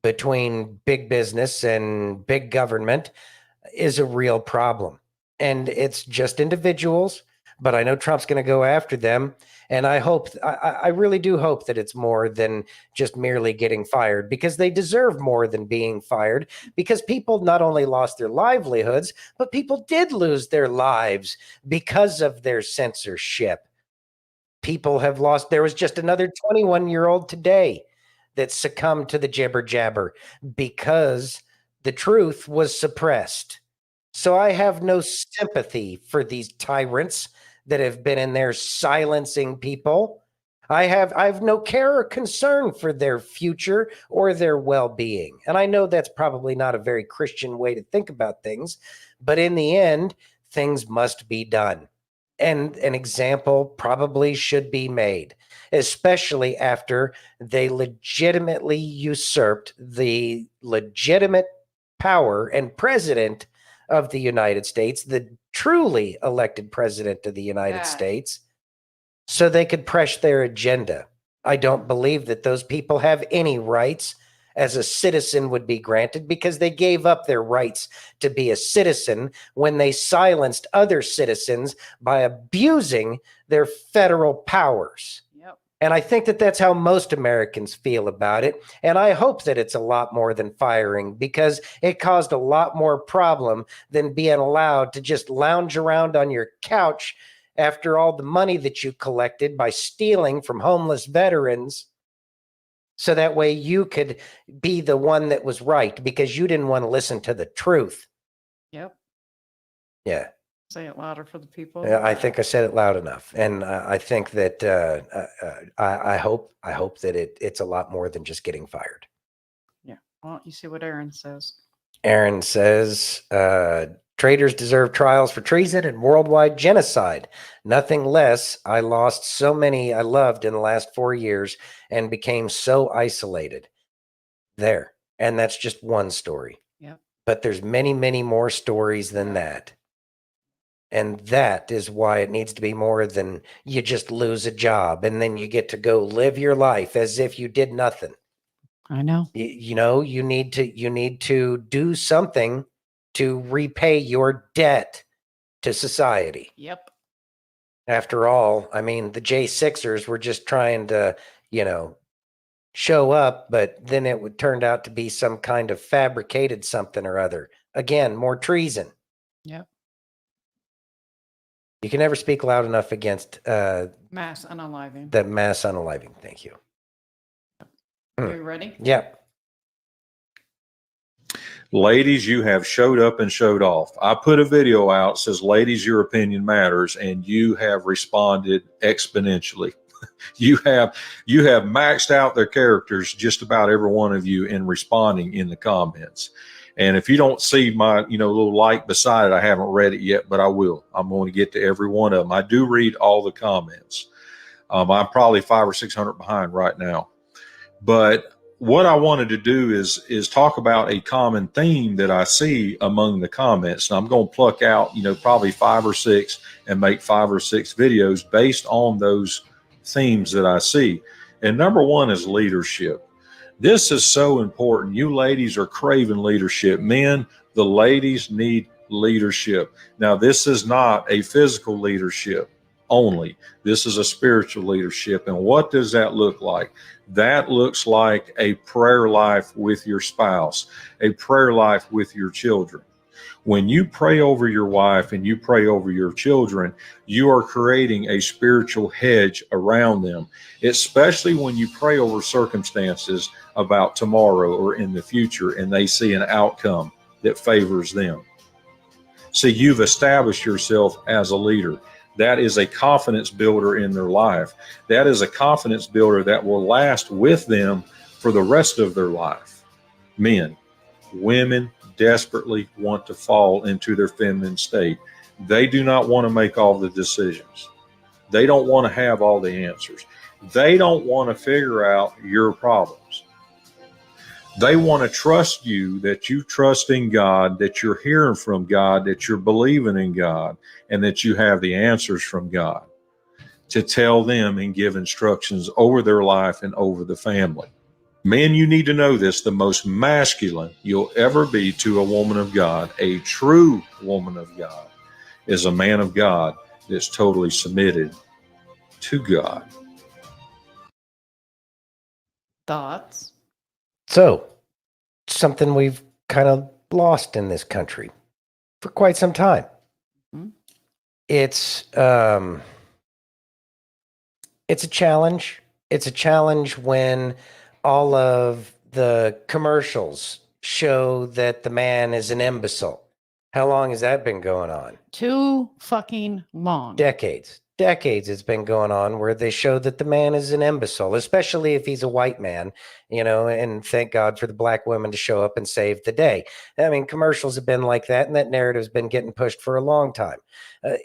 between big business and big government is a real problem. And it's just individuals, but I know Trump's going to go after them. And I really do hope that it's more than just merely getting fired, because they deserve more than being fired, because people not only lost their livelihoods, but people did lose their lives because of their censorship. People have lost. There was just another 21-year-old today that succumbed to the jibber jabber because the truth was suppressed. So I have no sympathy for these tyrants that have been in there silencing people. I have no care or concern for their future or their well-being. And I know that's probably not a very Christian way to think about things, but in the end, things must be done. And an example probably should be made, especially after they legitimately usurped the legitimate power and president of the United States, the truly elected president of the United States, so they could press their agenda. I don't believe that those people have any rights as a citizen would be granted because they gave up their rights to be a citizen when they silenced other citizens by abusing their federal powers. Yep. And I think that that's how most Americans feel about it. And I hope that it's a lot more than firing, because it caused a lot more problem than being allowed to just lounge around on your couch after all the money that you collected by stealing from homeless veterans. So that way you could be the one that was right because you didn't want to listen to the truth. Yep. Yeah. Say it louder for the people. Yeah, I think I said it loud enough. And I think that I hope that it's a lot more than just getting fired. Yeah. Well, you see what Aaron says. Aaron says, traitors deserve trials for treason and worldwide genocide. Nothing less. I lost so many I loved in the last 4 years and became so isolated. There. And that's just one story. Yep. But there's many, many more stories than that. And that is why it needs to be more than you just lose a job and then you get to go live your life as if you did nothing. I know. You know, you need to do something to repay your debt to society. Yep. After all, I mean, the J6ers were just trying to, show up, but then it would turned out to be some kind of fabricated something or other. Again, more treason. Yep. You can never speak loud enough against Mass unaliving. the mass unaliving. Thank you. Are you ready? Yep. Ladies, you have showed up and showed off. I put a video out, says, ladies, your opinion matters, and you have responded exponentially. You have maxed out their characters, just about every one of you, in responding in the comments. And if you don't see my, little like beside it, I haven't read it yet, but I will. I'm going to get to every one of them. I do read all the comments. I'm probably 500 or 600 behind right now. But what I wanted to do is talk about a common theme that I see among the comments. And I'm going to pluck out, probably 5 or 6 and make 5 or 6 videos based on those themes that I see. And number one is leadership. This is so important. You ladies are craving leadership. Men, the ladies need leadership. Now, this is not a physical leadership only. This is a spiritual leadership. And what does that look like? That looks like a prayer life with your spouse, a prayer life with your children. When you pray over your wife and you pray over your children, you are creating a spiritual hedge around them, especially when you pray over circumstances about tomorrow or in the future and they see an outcome that favors them. See, you've established yourself as a leader. That is a confidence builder in their life. That is a confidence builder that will last with them for the rest of their life. Men, women desperately want to fall into their feminine state. They do not want to make all the decisions. They don't want to have all the answers. They don't want to figure out your problems. They want to trust you, that you trust in God, that you're hearing from God, that you're believing in God, and that you have the answers from God to tell them and give instructions over their life and over the family. Men, you need to know this. The most masculine you'll ever be to a woman of God, a true woman of God, is a man of God that's totally submitted to God. Thoughts? So, something we've kind of lost in this country for quite some time. Mm-hmm. It's a challenge. It's a challenge when all of the commercials show that the man is an imbecile. How long has that been going on? Too fucking long. Decades it's been going on where they show that the man is an imbecile, especially if he's a white man, and thank God for the black women to show up and save the day. I mean, commercials have been like that, and that narrative's been getting pushed for a long time.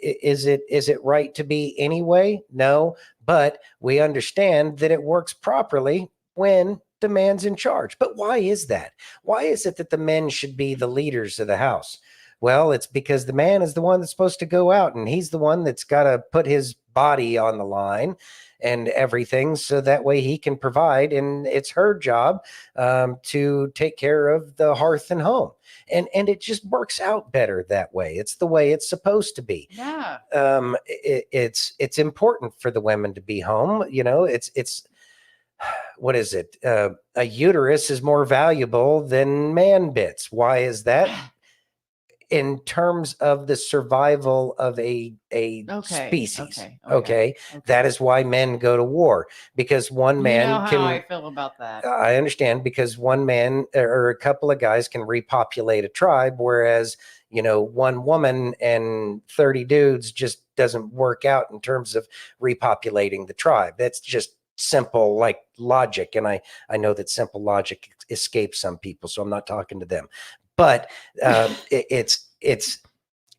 Is it right to be anyway? No, but we understand that it works properly when the man's in charge. But why is that? Why is it that the men should be the leaders of the house? Well, it's because the man is the one that's supposed to go out, and he's the one that's got to put his body on the line and everything, so that way he can provide, and it's her job to take care of the hearth and home. And it just works out better that way. It's the way it's supposed to be. Yeah. It's important for the women to be home. You know, it's what is it? A uterus is more valuable than man bits. Why is that? In terms of the survival of a species. Okay. That is why men go to war, because one man you know how can. I feel about that. I understand, because one man or a couple of guys can repopulate a tribe, whereas, you know, one woman and 30 dudes just doesn't work out in terms of repopulating the tribe. That's just simple, like, logic. And I know that simple logic escapes some people, so I'm not talking to them. But it's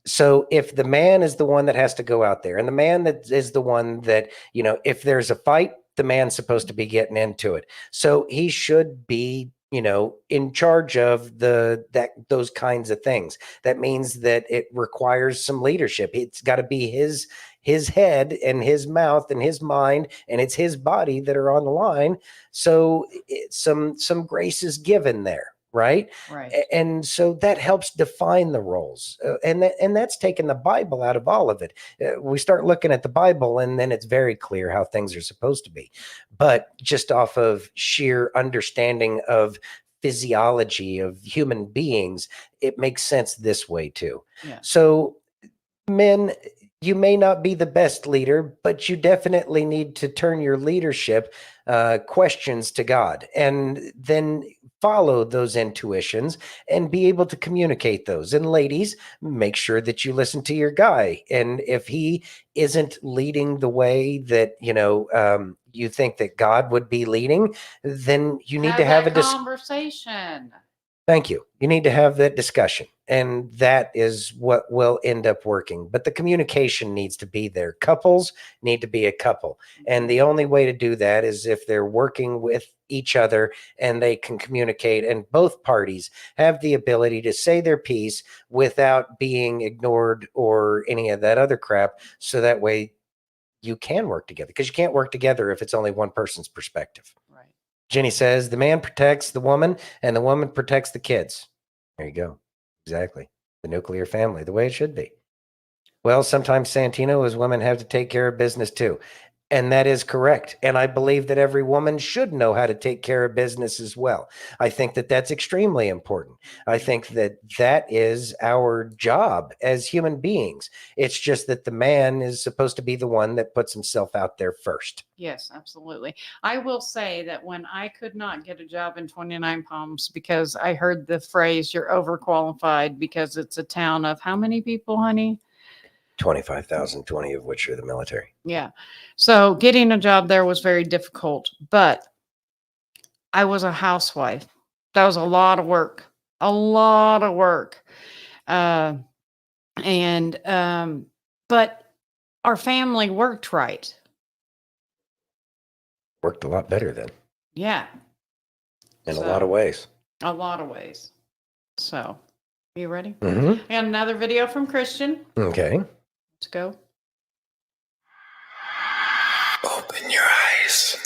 so if the man is the one that has to go out there, and the man that is the one that, you know, if there's a fight, the man's supposed to be getting into it. So he should be, you know, in charge of those kinds of things. That means that it requires some leadership. It's got to be his head and his mouth and his mind, and it's his body that are on the line. So some grace is given there. Right. And so that helps define the roles. And that's taken the Bible out of all of it. We start looking at the Bible, and then it's very clear how things are supposed to be. But just off of sheer understanding of physiology of human beings, it makes sense this way too. Yeah. So men, you may not be the best leader, but you definitely need to turn your leadership questions to God, and then follow those intuitions and be able to communicate those. And ladies, make sure that you listen to your guy. And if he isn't leading the way that, you know, you think that God would be leading, then you need to have a conversation. Thank you. You need to have that discussion, and that is what will end up working. But the communication needs to be there. Couples need to be a couple. And the only way to do that is if they're working with each other and they can communicate, and both parties have the ability to say their piece without being ignored or any of that other crap. So that way you can work together, because you can't work together if it's only one person's perspective. Jenny says the man protects the woman and the woman protects the kids. There you go. Exactly. The nuclear family, the way it should be. Well, sometimes, Santino, as women have to take care of business too. And that is correct. And I believe that every woman should know how to take care of business as well. I think that that's extremely important. I think that that is our job as human beings. It's just that the man is supposed to be the one that puts himself out there first. Yes, absolutely. I will say that when I could not get a job in 29 Palms because I heard the phrase, you're overqualified because it's a town of how many people, honey? 25,000, 20 of which are the military. Yeah. So getting a job there was very difficult, but I was a housewife. That was a lot of work, but our family worked right. Worked a lot better then. Yeah. In a lot of ways. A lot of ways. So, you ready? Mm-hmm. I got another video from Christian. Okay. Let's go. Open your eyes.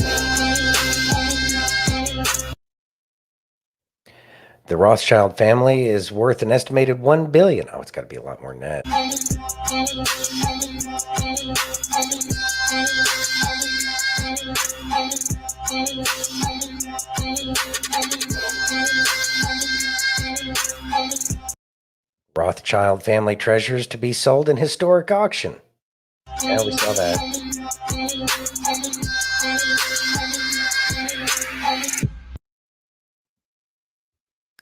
The Rothschild family is worth an estimated $1 billion. Oh, it's got to be a lot more than that. Rothschild family treasures to be sold in historic auction. Yeah, we saw that.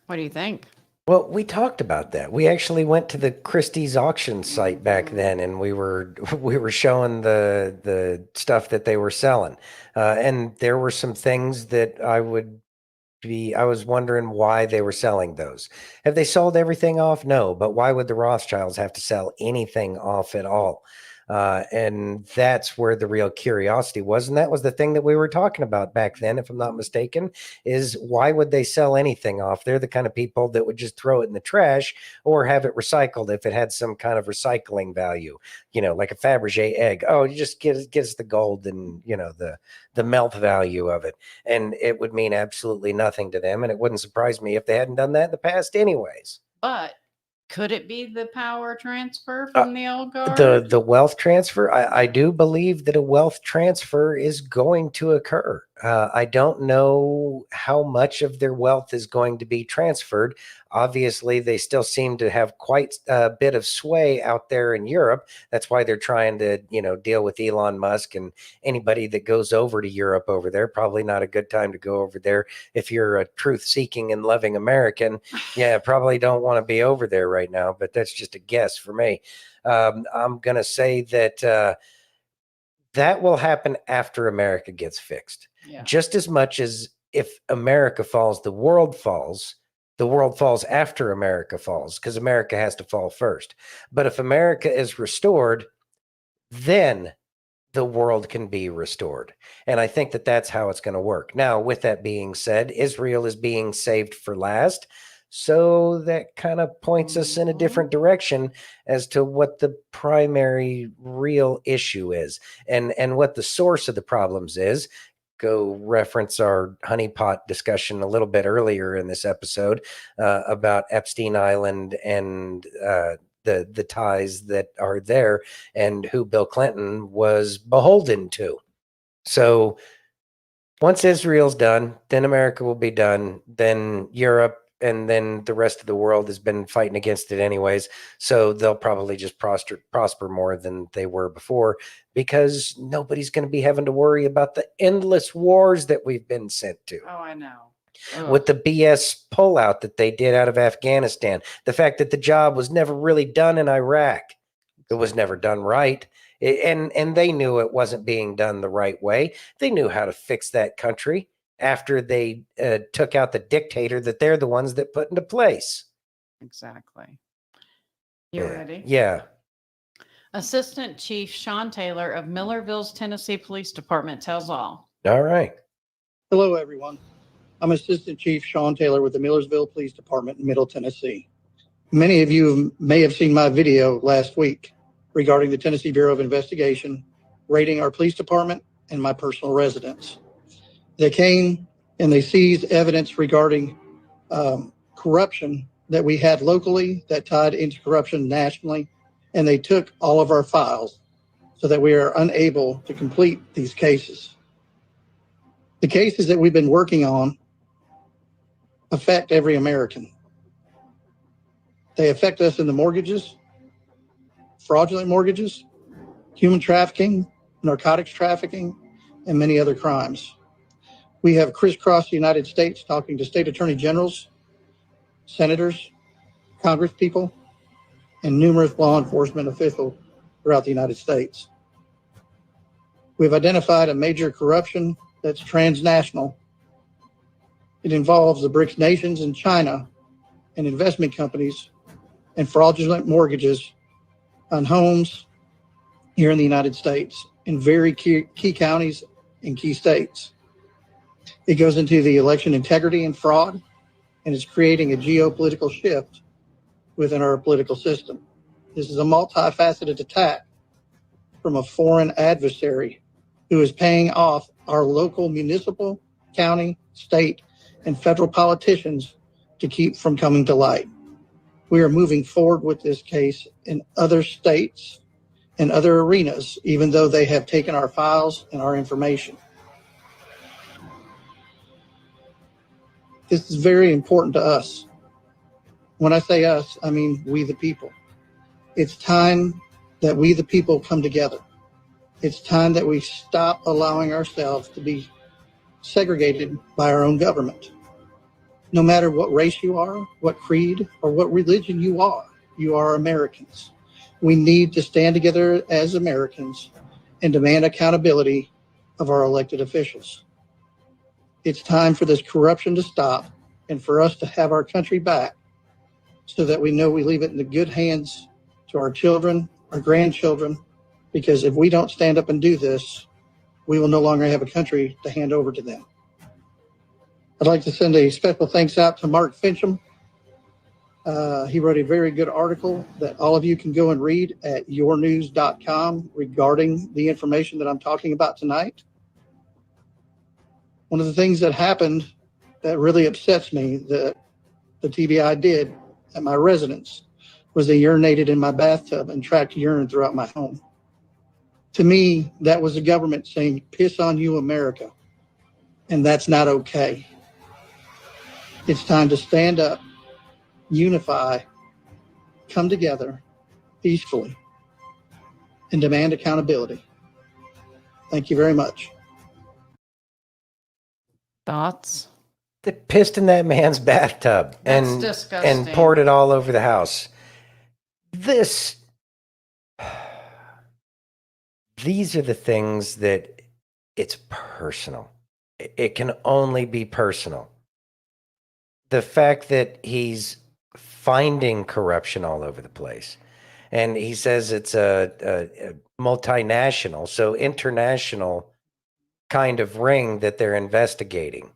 What do you think? Well, we talked about that. We actually went to the Christie's auction site back then, and we were showing the stuff that they were selling, and there were some things that I was wondering why they were selling those. Have they sold everything off? No, but why would the Rothschilds have to sell anything off at all? And that's where the real curiosity was. And that was the thing that we were talking about back then, if I'm not mistaken, is why would they sell anything off? They're the kind of people that would just throw it in the trash or have it recycled if it had some kind of recycling value, like a Fabergé egg. Oh, you just get us the gold and, the melt value of it. And it would mean absolutely nothing to them. And it wouldn't surprise me if they hadn't done that in the past anyways. But could it be the power transfer from the old guard? The wealth transfer, I do believe that a wealth transfer is going to occur. I don't know how much of their wealth is going to be transferred. Obviously, they still seem to have quite a bit of sway out there in Europe. That's why they're trying to, deal with Elon Musk, and anybody that goes over to Europe over there, probably not a good time to go over there. If you're a truth-seeking and loving American, yeah, probably don't want to be over there right now, but that's just a guess for me. I'm going to say that that will happen after America gets fixed. Yeah. Just as much as if America falls, the world falls after America falls, because America has to fall first. But if America is restored, then the world can be restored. And I think that that's how it's going to work. Now, with that being said, Israel is being saved for last. So that kind of points us in a different direction as to what the primary real issue is and what the source of the problems is. Go reference our honeypot discussion a little bit earlier in this episode about Epstein Island and the ties that are there and who Bill Clinton was beholden to. So once Israel's done, then America will be done, then Europe, and then the rest of the world has been fighting against it anyways. So they'll probably just prosper more than they were before, because nobody's going to be having to worry about the endless wars that we've been sent to. Oh, I know. With the BS pullout that they did out of Afghanistan, the fact that the job was never really done in Iraq, it was never done right. And they knew it wasn't being done the right way. They knew how to fix that country after they took out the dictator that they're the ones that put into place. Exactly. You ready? Yeah. Assistant Chief Sean Taylor of Millerville's Tennessee Police Department tells all. All right. Hello, everyone. I'm Assistant Chief Sean Taylor with the Millersville Police Department in Middle Tennessee. Many of you may have seen my video last week regarding the Tennessee Bureau of Investigation raiding our police department and my personal residence. They came and they seized evidence regarding corruption that we had locally that tied into corruption nationally, and they took all of our files so that we are unable to complete these cases. The cases that we've been working on affect every American. They affect us in the mortgages, fraudulent mortgages, human trafficking, narcotics trafficking, and many other crimes. We have crisscrossed the United States talking to state attorney generals, senators, congresspeople, and numerous law enforcement officials throughout the United States. We've identified a major corruption that's transnational. It involves the BRICS nations and China and investment companies and fraudulent mortgages on homes here in the United States in very key counties and key states. It goes into the election integrity and fraud, and it's creating a geopolitical shift within our political system. This is a multifaceted attack from a foreign adversary who is paying off our local municipal, county, state, and federal politicians to keep from coming to light. We are moving forward with this case in other states and other arenas, even though they have taken our files and our information. This is very important to us. When I say us, I mean we the people. It's time that we the people come together. It's time that we stop allowing ourselves to be segregated by our own government. No matter what race you are, what creed, or what religion you are Americans. We need to stand together as Americans and demand accountability of our elected officials. It's time for this corruption to stop and for us to have our country back so that we know we leave it in the good hands to our children, our grandchildren, because if we don't stand up and do this, we will no longer have a country to hand over to them. I'd like to send a special thanks out to Mark Fincham. He wrote a very good article that all of you can go and read at yournews.com regarding the information that I'm talking about tonight. One of the things that happened that really upsets me that the TBI did at my residence was they urinated in my bathtub and tracked urine throughout my home. To me, that was the government saying, piss on you, America. And that's not okay. It's time to stand up, unify, come together peacefully, and demand accountability. Thank you very much. Thoughts? They pissed in that man's bathtub and disgusting. poured it all over the house. These are the things that it's personal. It can only be personal. The fact that he's finding corruption all over the place, and he says it's a multinational, so international kind of ring that they're investigating.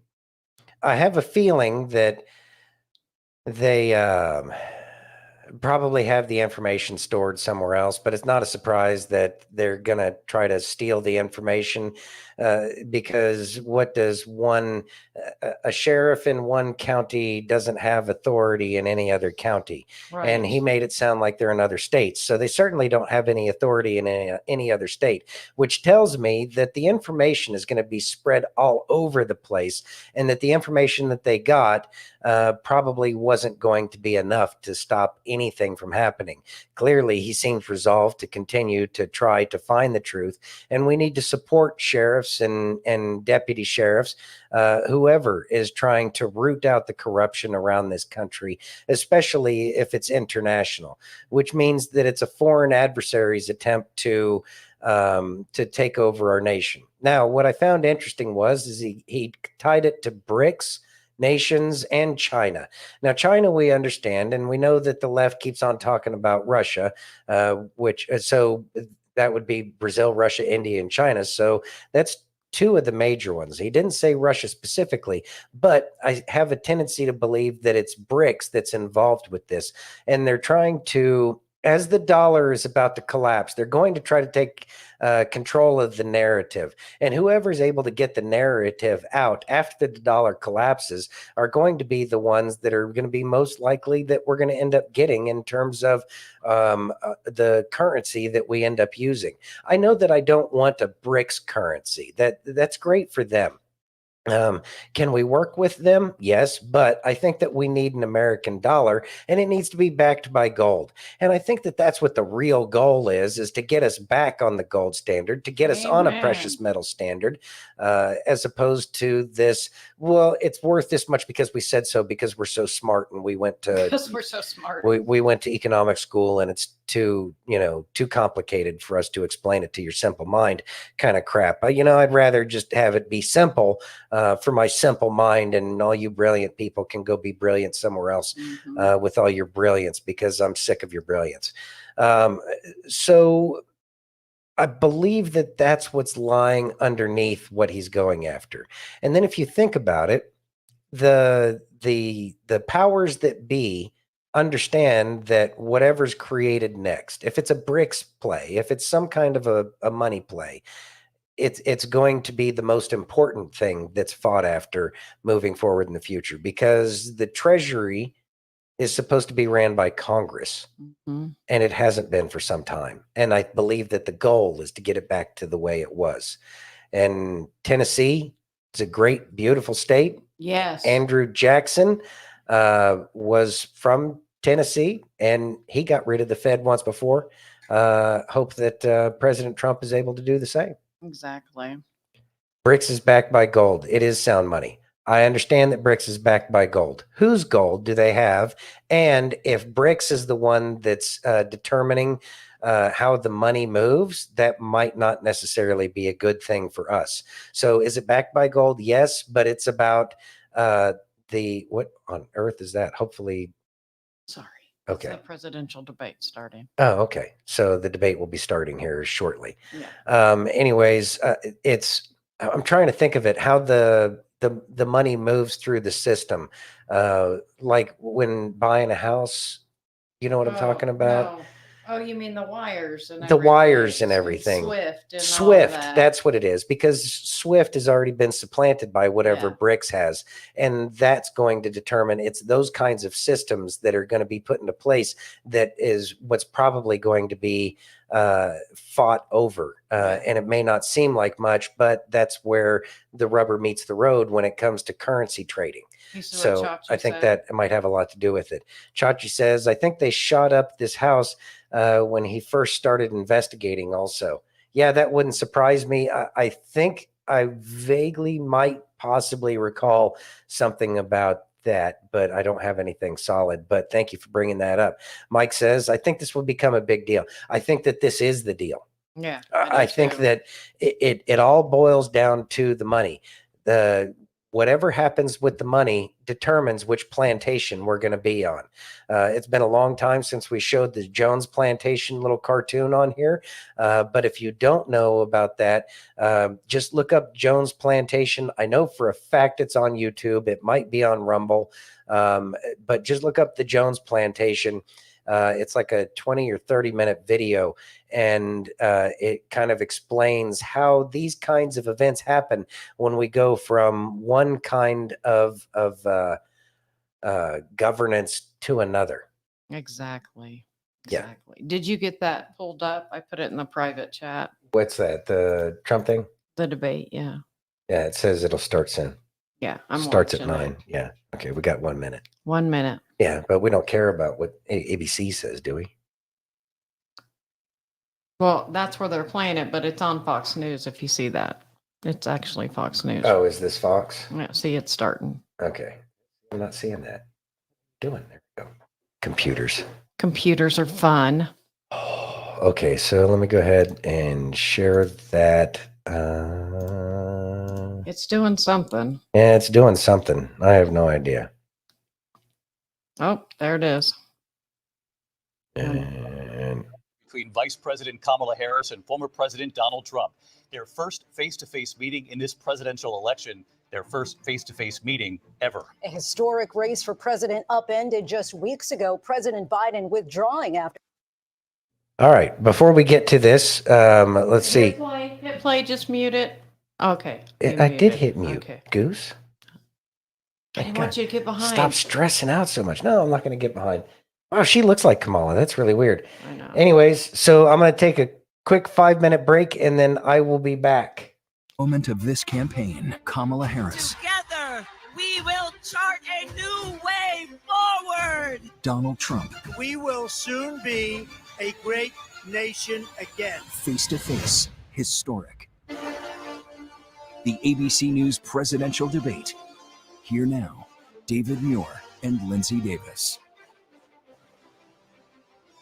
I have a feeling that they probably have the information stored somewhere else, but it's not a surprise that they're going to try to steal the information because what does a sheriff in one county doesn't have authority in any other county. Right. And he made it sound like they're in other states. So they certainly don't have any authority in any other state, which tells me that the information is going to be spread all over the place and that the information that they got probably wasn't going to be enough to stop anything from happening. Clearly, he seems resolved to continue to try to find the truth, and we need to support sheriffs and deputy sheriffs, whoever is trying to root out the corruption around this country, especially if it's international, which means that it's a foreign adversary's attempt to take over our nation. Now, what I found interesting is he tied it to BRICS nations and China. Now, China, we understand, and we know that the left keeps on talking about Russia, so that would be Brazil, Russia, India, and China. So that's two of the major ones. He didn't say Russia specifically, but I have a tendency to believe that it's BRICS that's involved with this. And they're trying to, as the dollar is about to collapse, they're going to try to take control of the narrative. And whoever is able to get the narrative out after the dollar collapses are going to be the ones that are going to be most likely that we're going to end up getting in terms of the currency that we end up using. I know that I don't want a BRICS currency. That's great for them. Can we work with them? Yes, but I think that we need an American dollar and it needs to be backed by gold. And I think that that's what the real goal is to get us back on the gold standard, to get us on a precious metal standard, as opposed to this, well, it's worth this much because we said so, because we're so smart and we went to Because we're so smart. we went to economic school and it's too complicated for us to explain it to your simple mind kind of crap. I'd rather just have it be simple for my simple mind, and all you brilliant people can go be brilliant somewhere else with all your brilliance, because I'm sick of your brilliance. So I believe that that's what's lying underneath what he's going after. And then if you think about it, the powers that be understand that whatever's created next, if it's a BRICS play, if it's some kind of a money play, it's going to be the most important thing that's fought after moving forward in the future, because the Treasury is supposed to be ran by Congress, and it hasn't been for some time. And I believe that the goal is to get it back to the way it was. And Tennessee is a great, beautiful state. Yes. Andrew Jackson was from Tennessee, and he got rid of the Fed once before. Hope that President Trump is able to do the same. Exactly. BRICS is backed by gold. It is sound money. I understand that BRICS is backed by gold. Whose gold do they have? And if BRICS is the one that's determining how the money moves, that might not necessarily be a good thing for us. So is it backed by gold? Yes, but it's about what on earth is that? Hopefully. Sorry. Okay. The presidential debate starting. Oh, okay. So the debate will be starting here shortly. Yeah. Anyways, I'm trying to think of it, how the money moves through the system. Like when buying a house, you know what I'm talking about? No. Oh, you mean the wires and The wires and everything. everything. Swift and all of Swift, that. that's what it is, because Swift has already been supplanted by whatever Yeah. Bricks has. And that's going to determine, it's those kinds of systems that are going to be put into place that is what's probably going to be fought over. And it may not seem like much, but that's where the rubber meets the road when it comes to currency trading. You see what So Chachi I think said? that might have a lot to do with it. Chachi says, I think they shot up this house when he first started investigating also. Yeah, that wouldn't surprise me. I think I vaguely might possibly recall something about that, but I don't have anything solid. But thank you for bringing that up. Mike says, I think this will become a big deal. I think that this is the deal. Yeah. I think that it all boils down to the money. Whatever happens with the money determines which plantation we're going to be on. It's been a long time since we showed the Jones Plantation little cartoon on here. But if you don't know about that, just look up Jones Plantation. I know for a fact it's on YouTube. It might be on Rumble. But just look up the Jones Plantation. It's like a 20 or 30-minute video, and it kind of explains how these kinds of events happen when we go from one kind of governance to another. Exactly. Yeah. Exactly. Did you get that pulled up? I put it in the private chat. What's that? The Trump thing? The debate. Yeah. Yeah, it says it'll start soon. Yeah. I'm Starts at watching 9. it. Yeah. Okay, we got 1 minute. 1 minute. Yeah, but we don't care about what ABC says, do we? Well, that's where they're playing it, but it's on Fox News. If you see that, it's actually Fox News. Oh, is this Fox? Yeah. See, it's starting. Okay. I'm not seeing that. There we go. Computers. Computers are fun. Okay, so let me go ahead and share that. It's doing something. Yeah, it's doing something. I have no idea. Oh, there it is. And between Vice President Kamala Harris and former President Donald Trump. Their first face-to-face meeting in this presidential election, their first face-to-face meeting ever. A historic race for president upended just weeks ago. President Biden withdrawing after. all right, before we get to this, let's see. Hit play, just mute it. Okay. I did hit mute, Okay. Goose. I didn't want you to get behind. Stop stressing out so much. No, I'm not going to get behind. Wow, she looks like Kamala. That's really weird. I know. Anyways, so I'm going to take a quick 5-minute break and then I will be back. Moment of this campaign, Kamala Harris, Together, we will chart a new way forward. Donald Trump, We will soon be a great nation again. face to face, historic. The ABC News presidential debate. Here now, David Muir and Lindsay Davis.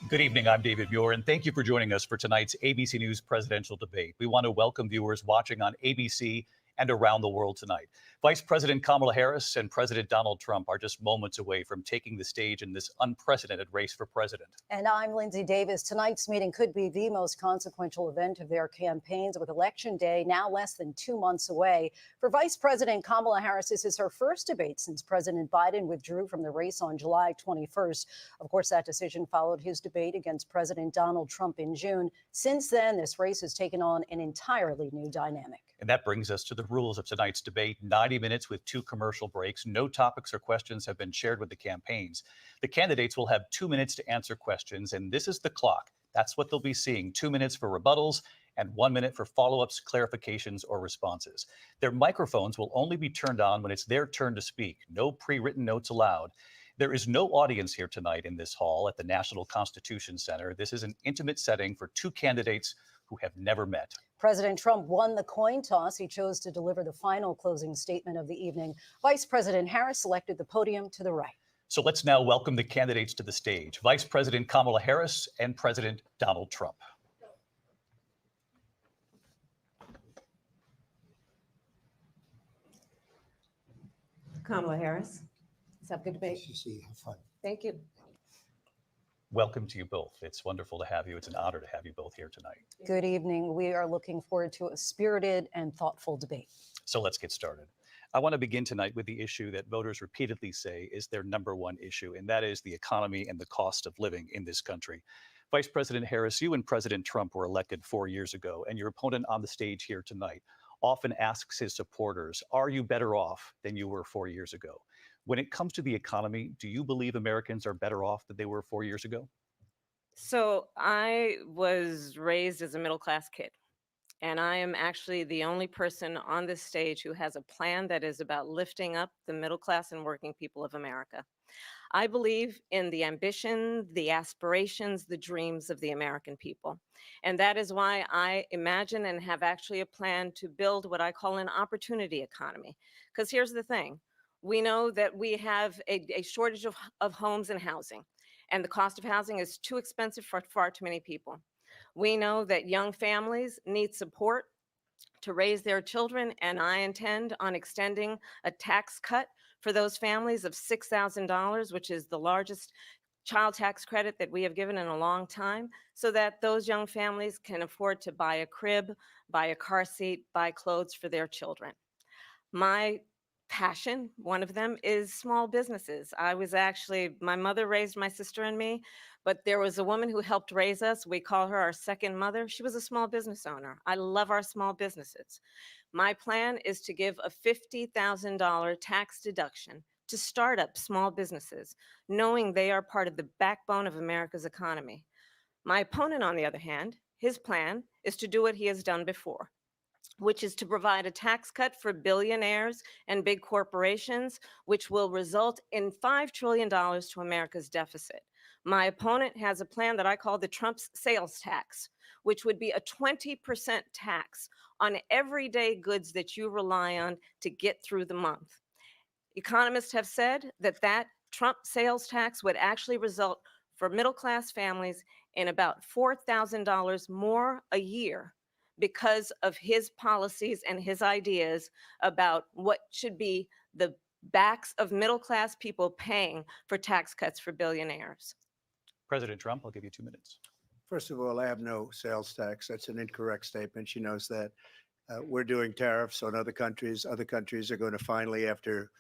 Good evening, I'm David Muir, and thank you for joining us for tonight's ABC News presidential debate. We want to welcome viewers watching on ABC and around the world tonight. Vice President Kamala Harris and President Donald Trump are just moments away from taking the stage in this unprecedented race for president. And I'm Lindsay Davis. Tonight's meeting could be the most consequential event of their campaigns, with Election Day now less than 2 months away. For Vice President Kamala Harris, this is her first debate since President Biden withdrew from the race on July 21st. Of course, that decision followed his debate against President Donald Trump in June. Since then, this race has taken on an entirely new dynamic. And that brings us to the rules of tonight's debate. 90 minutes with 2 commercial breaks. No topics or questions have been shared with the campaigns. The candidates will have 2 minutes to answer questions, and this is the clock. That's what they'll be seeing. 2 minutes for rebuttals and 1 minute for follow-ups, clarifications, or responses. Their microphones will only be turned on when it's their turn to speak. No pre-written notes allowed. There is no audience here tonight in this hall at the National Constitution Center. This is an intimate setting for 2 candidates who have never met. President Trump won the coin toss. He chose to deliver the final closing statement of the evening. Vice President Harris selected the podium to the right. So let's now welcome the candidates to the stage. Vice President Kamala Harris and President Donald Trump. Kamala Harris. Let's have a good debate. See, have fun. Thank you. Welcome to you both. It's wonderful to have you. It's an honor to have you both here tonight. Good evening. We are looking forward to a spirited and thoughtful debate. So let's get started. I want to begin tonight with the issue that voters repeatedly say is their number one issue, and that is the economy and the cost of living in this country. Vice President Harris, you and President Trump were elected 4 years ago, and your opponent on the stage here tonight often asks his supporters, are you better off than you were 4 years ago? When it comes to the economy, do you believe Americans are better off than they were 4 years ago? So I was raised as a middle-class kid, and I am actually the only person on this stage who has a plan that is about lifting up the middle class and working people of America. I believe in the ambition, the aspirations, the dreams of the American people. And that is why I imagine and have actually a plan to build what I call an opportunity economy. Because here's the thing. We know that we have a shortage of homes and housing, and the cost of housing is too expensive for far too many people. We know that young families need support to raise their children, and I intend on extending a tax cut for those families of $6,000, which is the largest child tax credit that we have given in a long time, so that those young families can afford to buy a crib, buy a car seat, buy clothes for their children. My passion, one of them, is small businesses. My mother raised my sister and me, but there was a woman who helped raise us. We call her our second mother. She was a small business owner. I love our small businesses. My plan is to give a $50,000 tax deduction to start up small businesses, knowing they are part of the backbone of America's economy. My opponent, on the other hand, his plan is to do what he has done before, which is to provide a tax cut for billionaires and big corporations, which will result in $5 trillion to America's deficit. My opponent has a plan that I call the Trump's sales tax, which would be a 20% tax on everyday goods that you rely on to get through the month. Economists have said that Trump sales tax would actually result for middle-class families in about $4,000 more a year because of his policies and his ideas about what should be the backs of middle-class people paying for tax cuts for billionaires. President Trump, I'll give you 2 minutes. First of all, I have no sales tax. That's an incorrect statement. She knows that. We're doing tariffs on other countries. Other countries are going to finally, after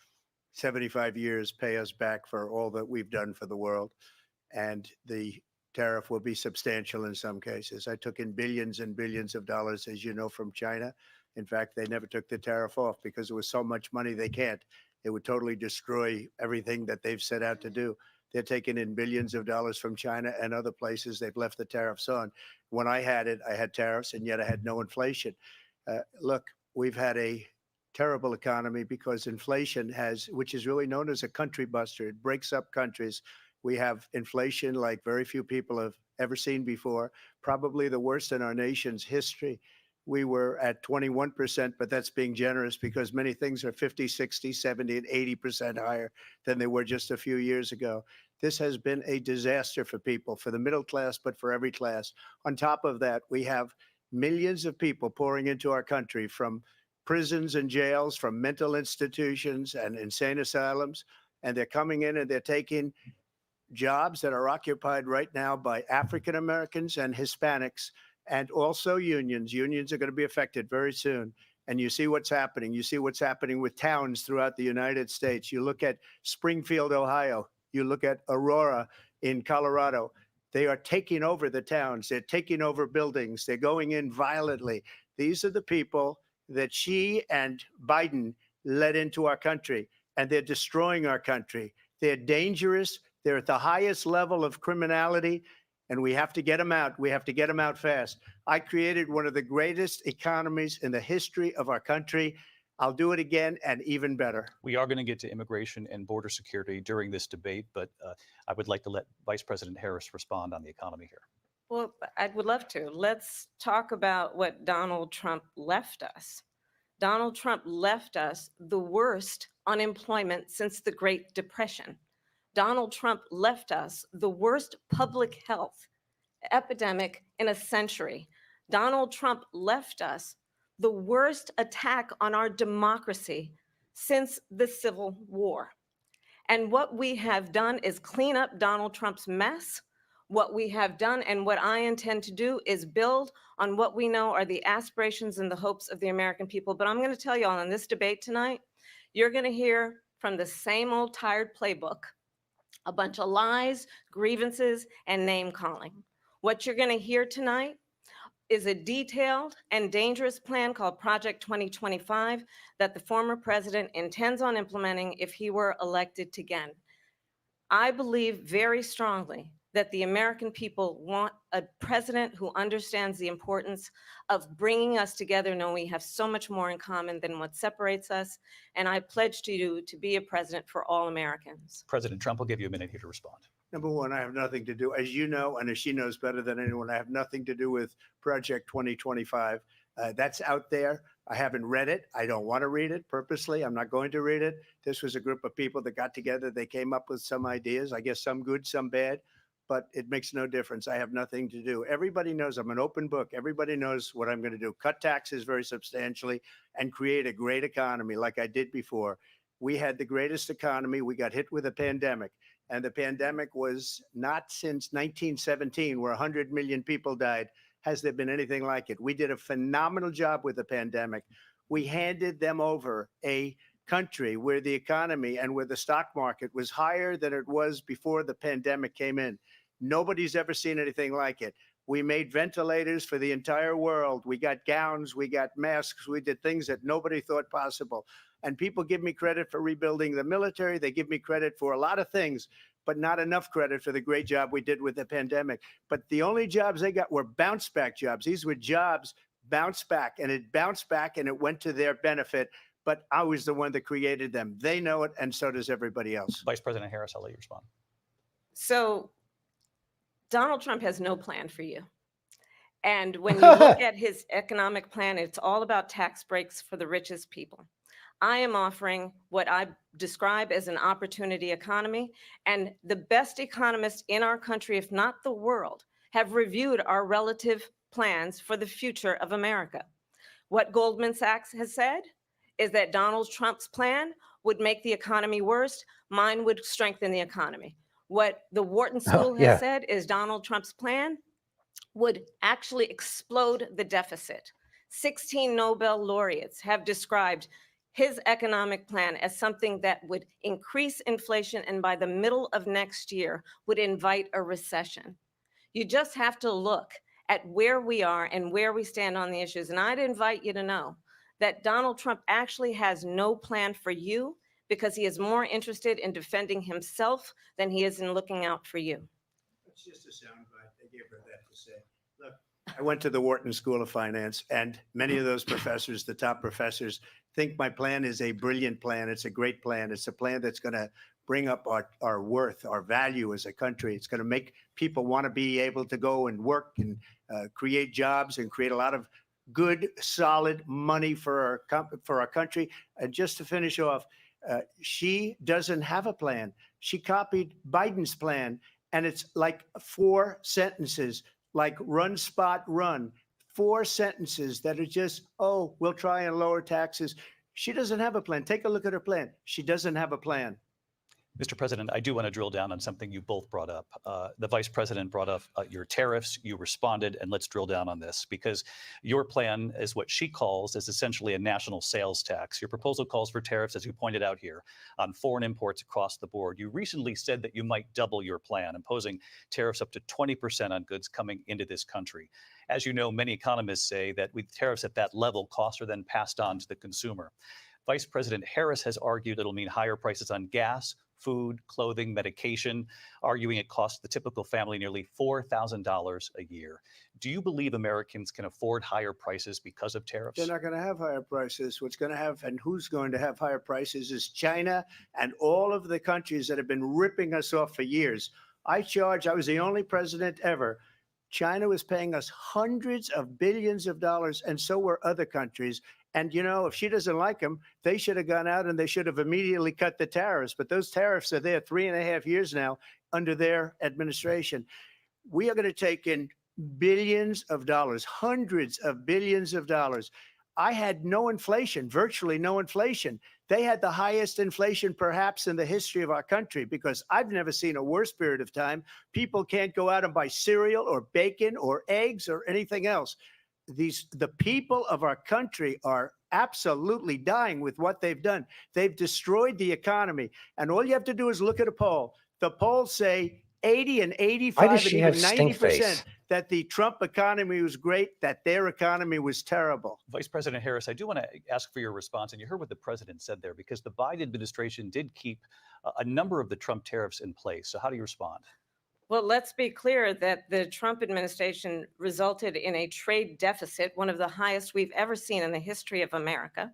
75 years, pay us back for all that we've done for the world. And the tariff will be substantial in some cases. I took in billions and billions of dollars, as you know, from China. In fact, they never took the tariff off because it was so much money they can't. It would totally destroy everything that they've set out to do. They're taking in billions of dollars from China and other places. They've left the tariffs on. When I had it, I had tariffs, and yet I had no inflation. Look, we've had a terrible economy because inflation which is really known as a country buster. It breaks up countries. We have inflation like very few people have ever seen before, probably the worst in our nation's history. We were at 21%, but that's being generous because many things are 50, 60, 70, and 80% higher than they were just a few years ago. This has been a disaster for people, for the middle class, but for every class. On top of that, we have millions of people pouring into our country from prisons and jails, from mental institutions and insane asylums, and they're coming in and they're taking jobs that are occupied right now by African Americans and Hispanics, and also unions. Unions are going to be affected very soon. And you see what's happening. You see what's happening with towns throughout the United States. You look at Springfield, Ohio. You look at Aurora in Colorado. They are taking over the towns. They're taking over buildings. They're going in violently. These are the people that Xi and Biden led into our country, and they're destroying our country. They're dangerous. They're at the highest level of criminality, and we have to get them out. We have to get them out fast. I created one of the greatest economies in the history of our country. I'll do it again and even better. We are going to get to immigration and border security during this debate, but I would like to let Vice President Harris respond on the economy here. Well, I would love to. Let's talk about what Donald Trump left us. Donald Trump left us the worst unemployment since the Great Depression. Donald Trump left us the worst public health epidemic in a century. Donald Trump left us the worst attack on our democracy since the Civil War. And what we have done is clean up Donald Trump's mess What we have done and what I intend to do is build on what we know are the aspirations and the hopes of the American people. But I'm going to tell you all in this debate tonight, you're going to hear from the same old tired playbook, a bunch of lies, grievances, and name calling. What you're going to hear tonight is a detailed and dangerous plan called Project 2025 that the former president intends on implementing if he were elected again. I believe very strongly that the American people want a president who understands the importance of bringing us together, knowing we have so much more in common than what separates us. And I pledge to you to be a president for all Americans. President Trump will give you a minute here to respond. Number one, I have nothing to do, as you know, and as she knows better than anyone, I have nothing to do with Project 2025. That's out there. I haven't read it. I don't want to read it purposely. I'm not going to read it. This was a group of people that got together. They came up with some ideas, I guess some good, some bad, but it makes no difference. I have nothing to do. Everybody knows I'm an open book. Everybody knows what I'm going to do. Cut taxes very substantially and create a great economy like I did before. We had the greatest economy. We got hit with a pandemic. And the pandemic was not since 1917, where 100 million people died, has there been anything like it. We did a phenomenal job with the pandemic. We handed them over a country where the economy and where the stock market was higher than it was before the pandemic came in. Nobody's ever seen anything like it. We made ventilators for the entire world. We got gowns, we got masks, we did things that nobody thought possible. And people give me credit for rebuilding the military. They give me credit for a lot of things, but not enough credit for the great job we did with the pandemic. But the only jobs they got were bounce back jobs. These were jobs bounce back, and it bounced back and it went to their benefit. But I was the one that created them. They know it, and so does everybody else. Vice President Harris, I'll let you respond. So Donald Trump has no plan for you. And when you look at his economic plan, it's all about tax breaks for the richest people. I am offering what I describe as an opportunity economy, and the best economists in our country, if not the world, have reviewed our relative plans for the future of America. What Goldman Sachs has said is that Donald Trump's plan would make the economy worse. Mine would strengthen the economy. What the Wharton School has said is Donald Trump's plan would actually explode the deficit. 16 Nobel laureates have described his economic plan as something that would increase inflation and by the middle of next year would invite a recession. You just have to look at where we are and where we stand on the issues. And I'd invite you to know that Donald Trump actually has no plan for you because he is more interested in defending himself than he is in looking out for you. It's just a soundbite. They gave her that to say. Look, I went to the Wharton School of Finance, and many of those professors, the top professors, think my plan is a brilliant plan. It's a great plan. It's a plan that's going to bring up our worth, our value as a country. It's going to make people want to be able to go and work and create jobs and create a lot of good, solid money for our country. And just to finish off, she doesn't have a plan. She copied Biden's plan, and it's like 4 sentences, like run, spot, run. 4 sentences that are just, oh, we'll try and lower taxes. She doesn't have a plan. Take a look at her plan. She doesn't have a plan. Mr. President, I do want to drill down on something you both brought up. The Vice President brought up your tariffs. You responded, and let's drill down on this because your plan is what she calls is essentially a national sales tax. Your proposal calls for tariffs, as you pointed out here, on foreign imports across the board. You recently said that you might double your plan, imposing tariffs up to 20% on goods coming into this country. As you know, many economists say that with tariffs at that level, costs are then passed on to the consumer. Vice President Harris has argued it'll mean higher prices on gas, food, clothing, medication, arguing it costs the typical family nearly $4,000 a year. Do you believe Americans can afford higher prices because of tariffs? They're not going to have higher prices. What's going to have and who's going to have higher prices is China and all of the countries that have been ripping us off for years. I was the only president ever. China was paying us hundreds of billions of dollars, and so were other countries. And, you know, if she doesn't like them, they should have gone out and they should have immediately cut the tariffs. But those tariffs are there 3.5 years now under their administration. We are going to take in billions of dollars, hundreds of billions of dollars. I had no inflation, virtually no inflation. They had the highest inflation perhaps in the history of our country, because I've never seen a worse period of time. People can't go out and buy cereal or bacon or eggs or anything else. The people of our country are absolutely dying with what they've done. They've destroyed the economy. And all you have to do is look at a poll. The polls say 80 and 85 Why does and she even have stink 90% face? that the Trump economy was great, that their economy was terrible. Vice President Harris, I do want to ask for your response. And you heard what the president said there, because the Biden administration did keep a number of the Trump tariffs in place. So how do you respond? Well, let's be clear that the Trump administration resulted in a trade deficit, one of the highest we've ever seen in the history of America.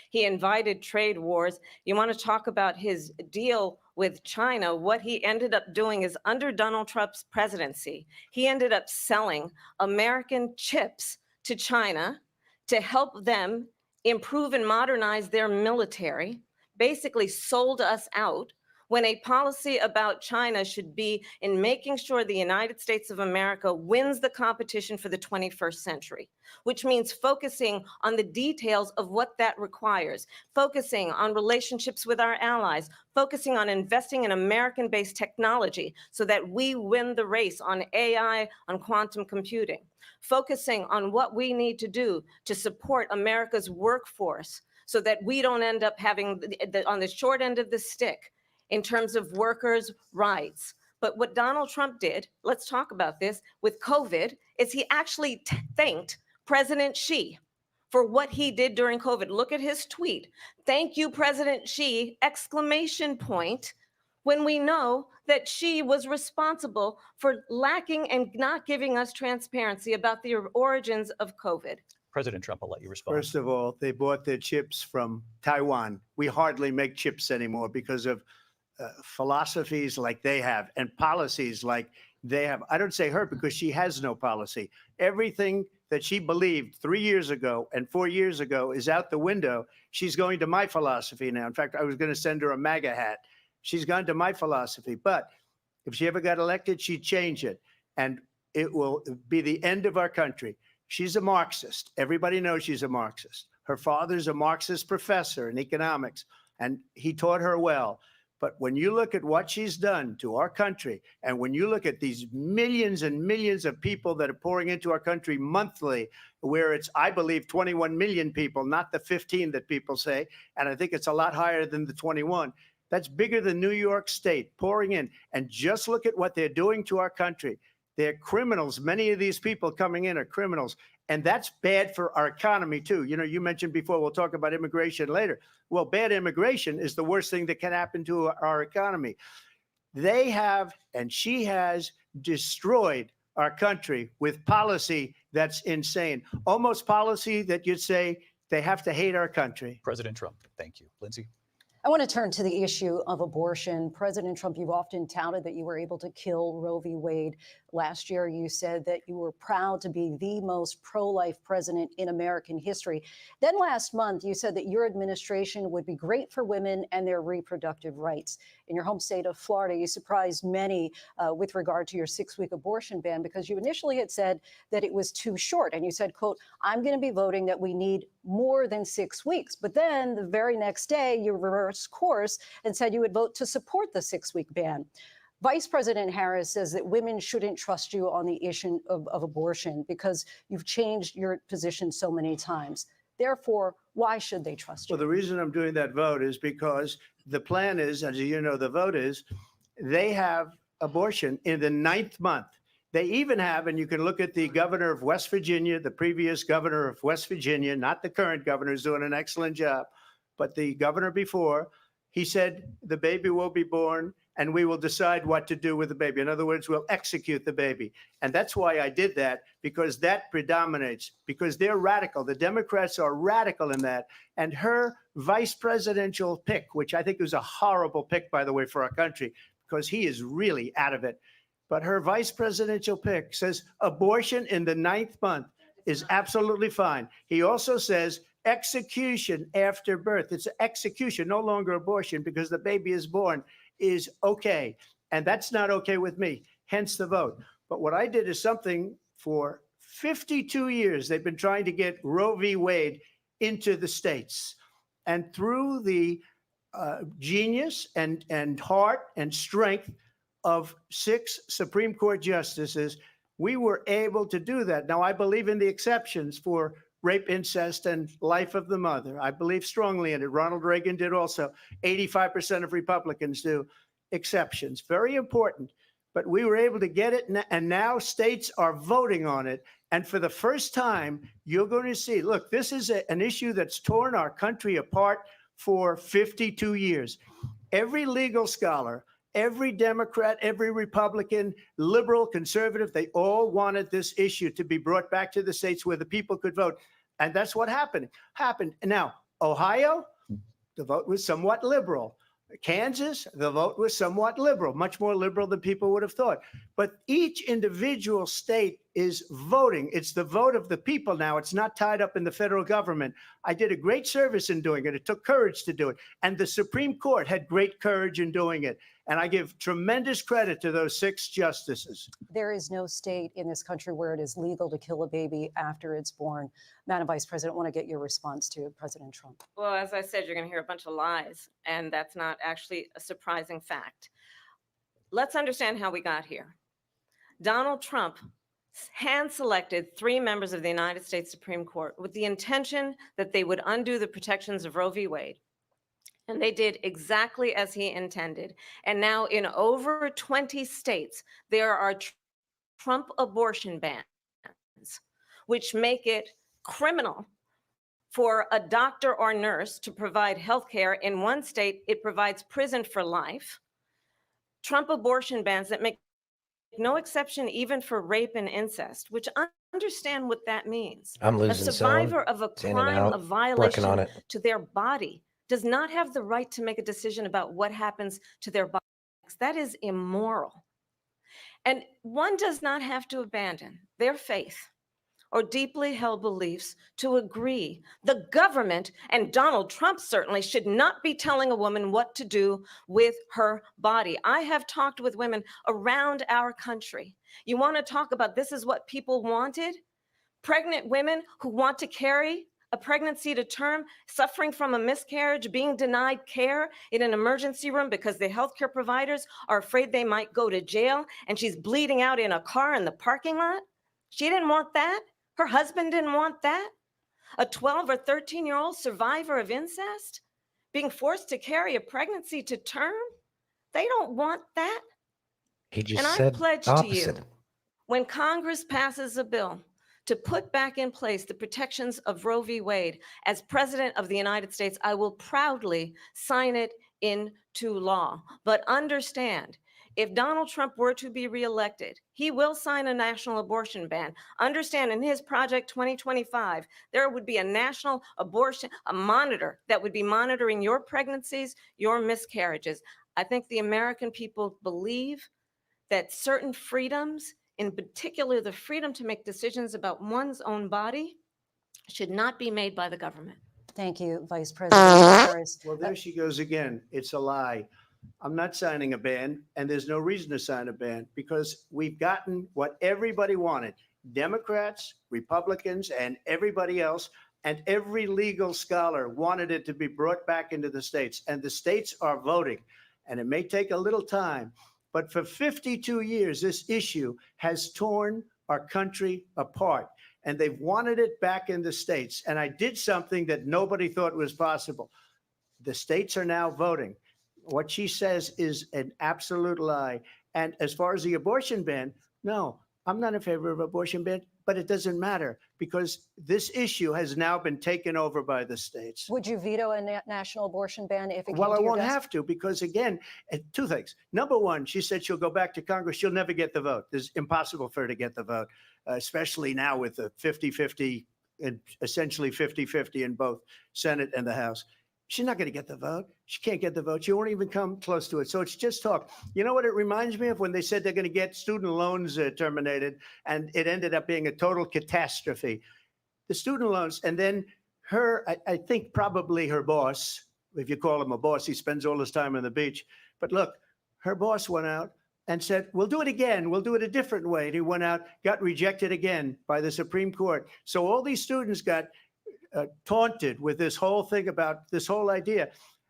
He invited trade wars. You want to talk about his deal with China? What he ended up doing is, under Donald Trump's presidency, he ended up selling American chips to China to help them improve and modernize their military, basically sold us out, when a policy about China should be in making sure the United States of America wins the competition for the 21st century, which means focusing on the details of what that requires, focusing on relationships with our allies, focusing on investing in American-based technology so that we win the race on AI, on quantum computing, focusing on what we need to do to support America's workforce so that we don't end up having on the short end of the stick in terms of workers' rights. But what Donald Trump did, let's talk about this, with COVID, is he actually thanked President Xi for what he did during COVID. Look at his tweet. Thank you, President Xi, exclamation point, when we know that Xi was responsible for lacking and not giving us transparency about the origins of COVID. President Trump, I'll let you respond. First of all, they bought their chips from Taiwan. We hardly make chips anymore because of philosophies like they have and policies like they have. I don't say her because she has no policy. Everything that she believed 3 years ago and 4 years ago is out the window. She's going to my philosophy now. In fact, I was going to send her a MAGA hat. She's gone to my philosophy. But if she ever got elected, she'd change it. And it will be the end of our country. She's a Marxist. Everybody knows she's a Marxist. Her father's a Marxist professor in economics, and he taught her well. But when you look at what she's done to our country, and when you look at these millions and millions of people that are pouring into our country monthly, where it's, I believe, 21 million people, not the 15 that people say, and I think it's a lot higher than the 21. That's bigger than New York State pouring in. And just look at what they're doing to our country. They're criminals. Many of these people coming in are criminals. And that's bad for our economy, too. You know, you mentioned before, we'll talk about immigration later. Well, bad immigration is the worst thing that can happen to our economy. They have, and she has, destroyed our country with policy that's insane. Almost policy that you'd say they have to hate our country. President Trump, thank you. Lindsay? I want to turn to the issue of abortion. President Trump, you've often touted that you were able to kill Roe v. Wade. Last year, you said that you were proud to be the most pro-life president in American history. Then last month, you said that your administration would be great for women and their reproductive rights. In your home state of Florida, you surprised many with regard to your 6-week abortion ban, because you initially had said that it was too short. And you said, quote, I'm going to be voting that we need more than 6 weeks. But then the very next day, you reversed course and said you would vote to support the 6-week ban. Vice President Harris says that women shouldn't trust you on the issue of abortion because you've changed your position so many times. Therefore, why should they trust you? Well, the reason I'm doing that vote is because the plan is, as you know, the vote is, they have abortion in the 9th month. They even have, and you can look at the governor of West Virginia, the previous governor of West Virginia, not the current governor, who's doing an excellent job, but the governor before, he said the baby will be born and we will decide what to do with the baby. In other words, we'll execute the baby. And that's why I did that, because that predominates, because they're radical. The Democrats are radical in that. And her vice presidential pick, which I think was a horrible pick, by the way, for our country, because he is really out of it. But her vice presidential pick says abortion in the 9th month is absolutely fine. He also says execution after birth. It's execution, no longer abortion, because the baby is born, is okay. And that's not okay with me, hence the vote. But what I did is something for 52 years. They've been trying to get Roe v. Wade into the states. And through the genius and heart and strength of 6 Supreme Court justices, we were able to do that. Now, I believe in the exceptions for rape, incest, and life of the mother. I believe strongly in it. Ronald Reagan did also. 85% of Republicans do. Exceptions, very important. But we were able to get it, and now states are voting on it. And for the first time, you're going to see, look, this is an issue that's torn our country apart for 52 years. Every legal scholar, every Democrat, every Republican, liberal, conservative, they all wanted this issue to be brought back to the states where the people could vote. And that's what happened. Now, Ohio, the vote was somewhat liberal. Kansas, the vote was somewhat liberal, much more liberal than people would have thought. But each individual state is voting. It's the vote of the people now. It's not tied up in the federal government. I did a great service in doing it. It took courage to do it. And the Supreme Court had great courage in doing it. And I give tremendous credit to those 6 justices. There is no state in this country where it is legal to kill a baby after it's born. Madam Vice President, I want to get your response to President Trump. Well, as I said, you're going to hear a bunch of lies, and that's not actually a surprising fact. Let's understand how we got here. Donald Trump hand-selected 3 members of the United States Supreme Court with the intention that they would undo the protections of Roe v. Wade. And they did exactly as he intended. And now in over 20 states, there are Trump abortion bans, which make it criminal for a doctor or nurse to provide health care. In one state, it provides prison for life. Trump abortion bans that make no exception even for rape and incest, which understand what that means. I'm A losing survivor some. of a It's in and crime out. of Working on violation it. to their body does not have the right to make a decision about what happens to their body. That is immoral. And one does not have to abandon their faith or deeply held beliefs to agree. The government, and Donald Trump certainly, should not be telling a woman what to do with her body. I have talked with women around our country. You want to talk about this is what people wanted? Pregnant women who want to carry a pregnancy to term, suffering from a miscarriage, being denied care in an emergency room because the healthcare providers are afraid they might go to jail, and she's bleeding out in a car in the parking lot. She didn't want that. Her husband didn't want that. A 12 or 13-year-old survivor of incest being forced to carry a pregnancy to term. They don't want that. He just And I said pledge opposite. to you, when Congress passes a bill to put back in place the protections of Roe v. Wade, as President of the United States, I will proudly sign it into law. But understand, if Donald Trump were to be reelected, he will sign a national abortion ban. Understand, in his Project 2025, there would be a national abortion, a monitor that would be monitoring your pregnancies, your miscarriages. I think the American people believe that certain freedoms, in particular the freedom to make decisions about one's own body, should not be made by the government. Thank you, Vice President Harris. Well, there she goes again. It's a lie. I'm not signing a ban, and there's no reason to sign a ban because we've gotten what everybody wanted. Democrats, Republicans, and everybody else, and every legal scholar wanted it to be brought back into the states, and the states are voting. And it may take a little time, but for 52 years, this issue has torn our country apart, and they've wanted it back in the states. And I did something that nobody thought was possible. The states are now voting. What she says is an absolute lie. And as far as the abortion ban, no, I'm not in favor of abortion ban, but it doesn't matter because this issue has now been taken over by the states. Would you veto a national abortion ban if it Well, came I to your won't desk? have to because, again, 2 things. Number one, she said she'll go back to Congress. She'll never get the vote. It's impossible for her to get the vote, especially now with the 50-50, and essentially 50-50 in both Senate and the House. She's not going to get the vote. She can't get the vote. She won't even come close to it. So it's just talk. You know what it reminds me of? When they said they're going to get student loans terminated, and it ended up being a total catastrophe. The student loans, and then I think probably her boss, if you call him a boss, he spends all his time on the beach. But look, her boss went out and said, we'll do it again. We'll do it a different way. And he went out, got rejected again by the Supreme Court. So all these students got taunted with this whole thing about this whole idea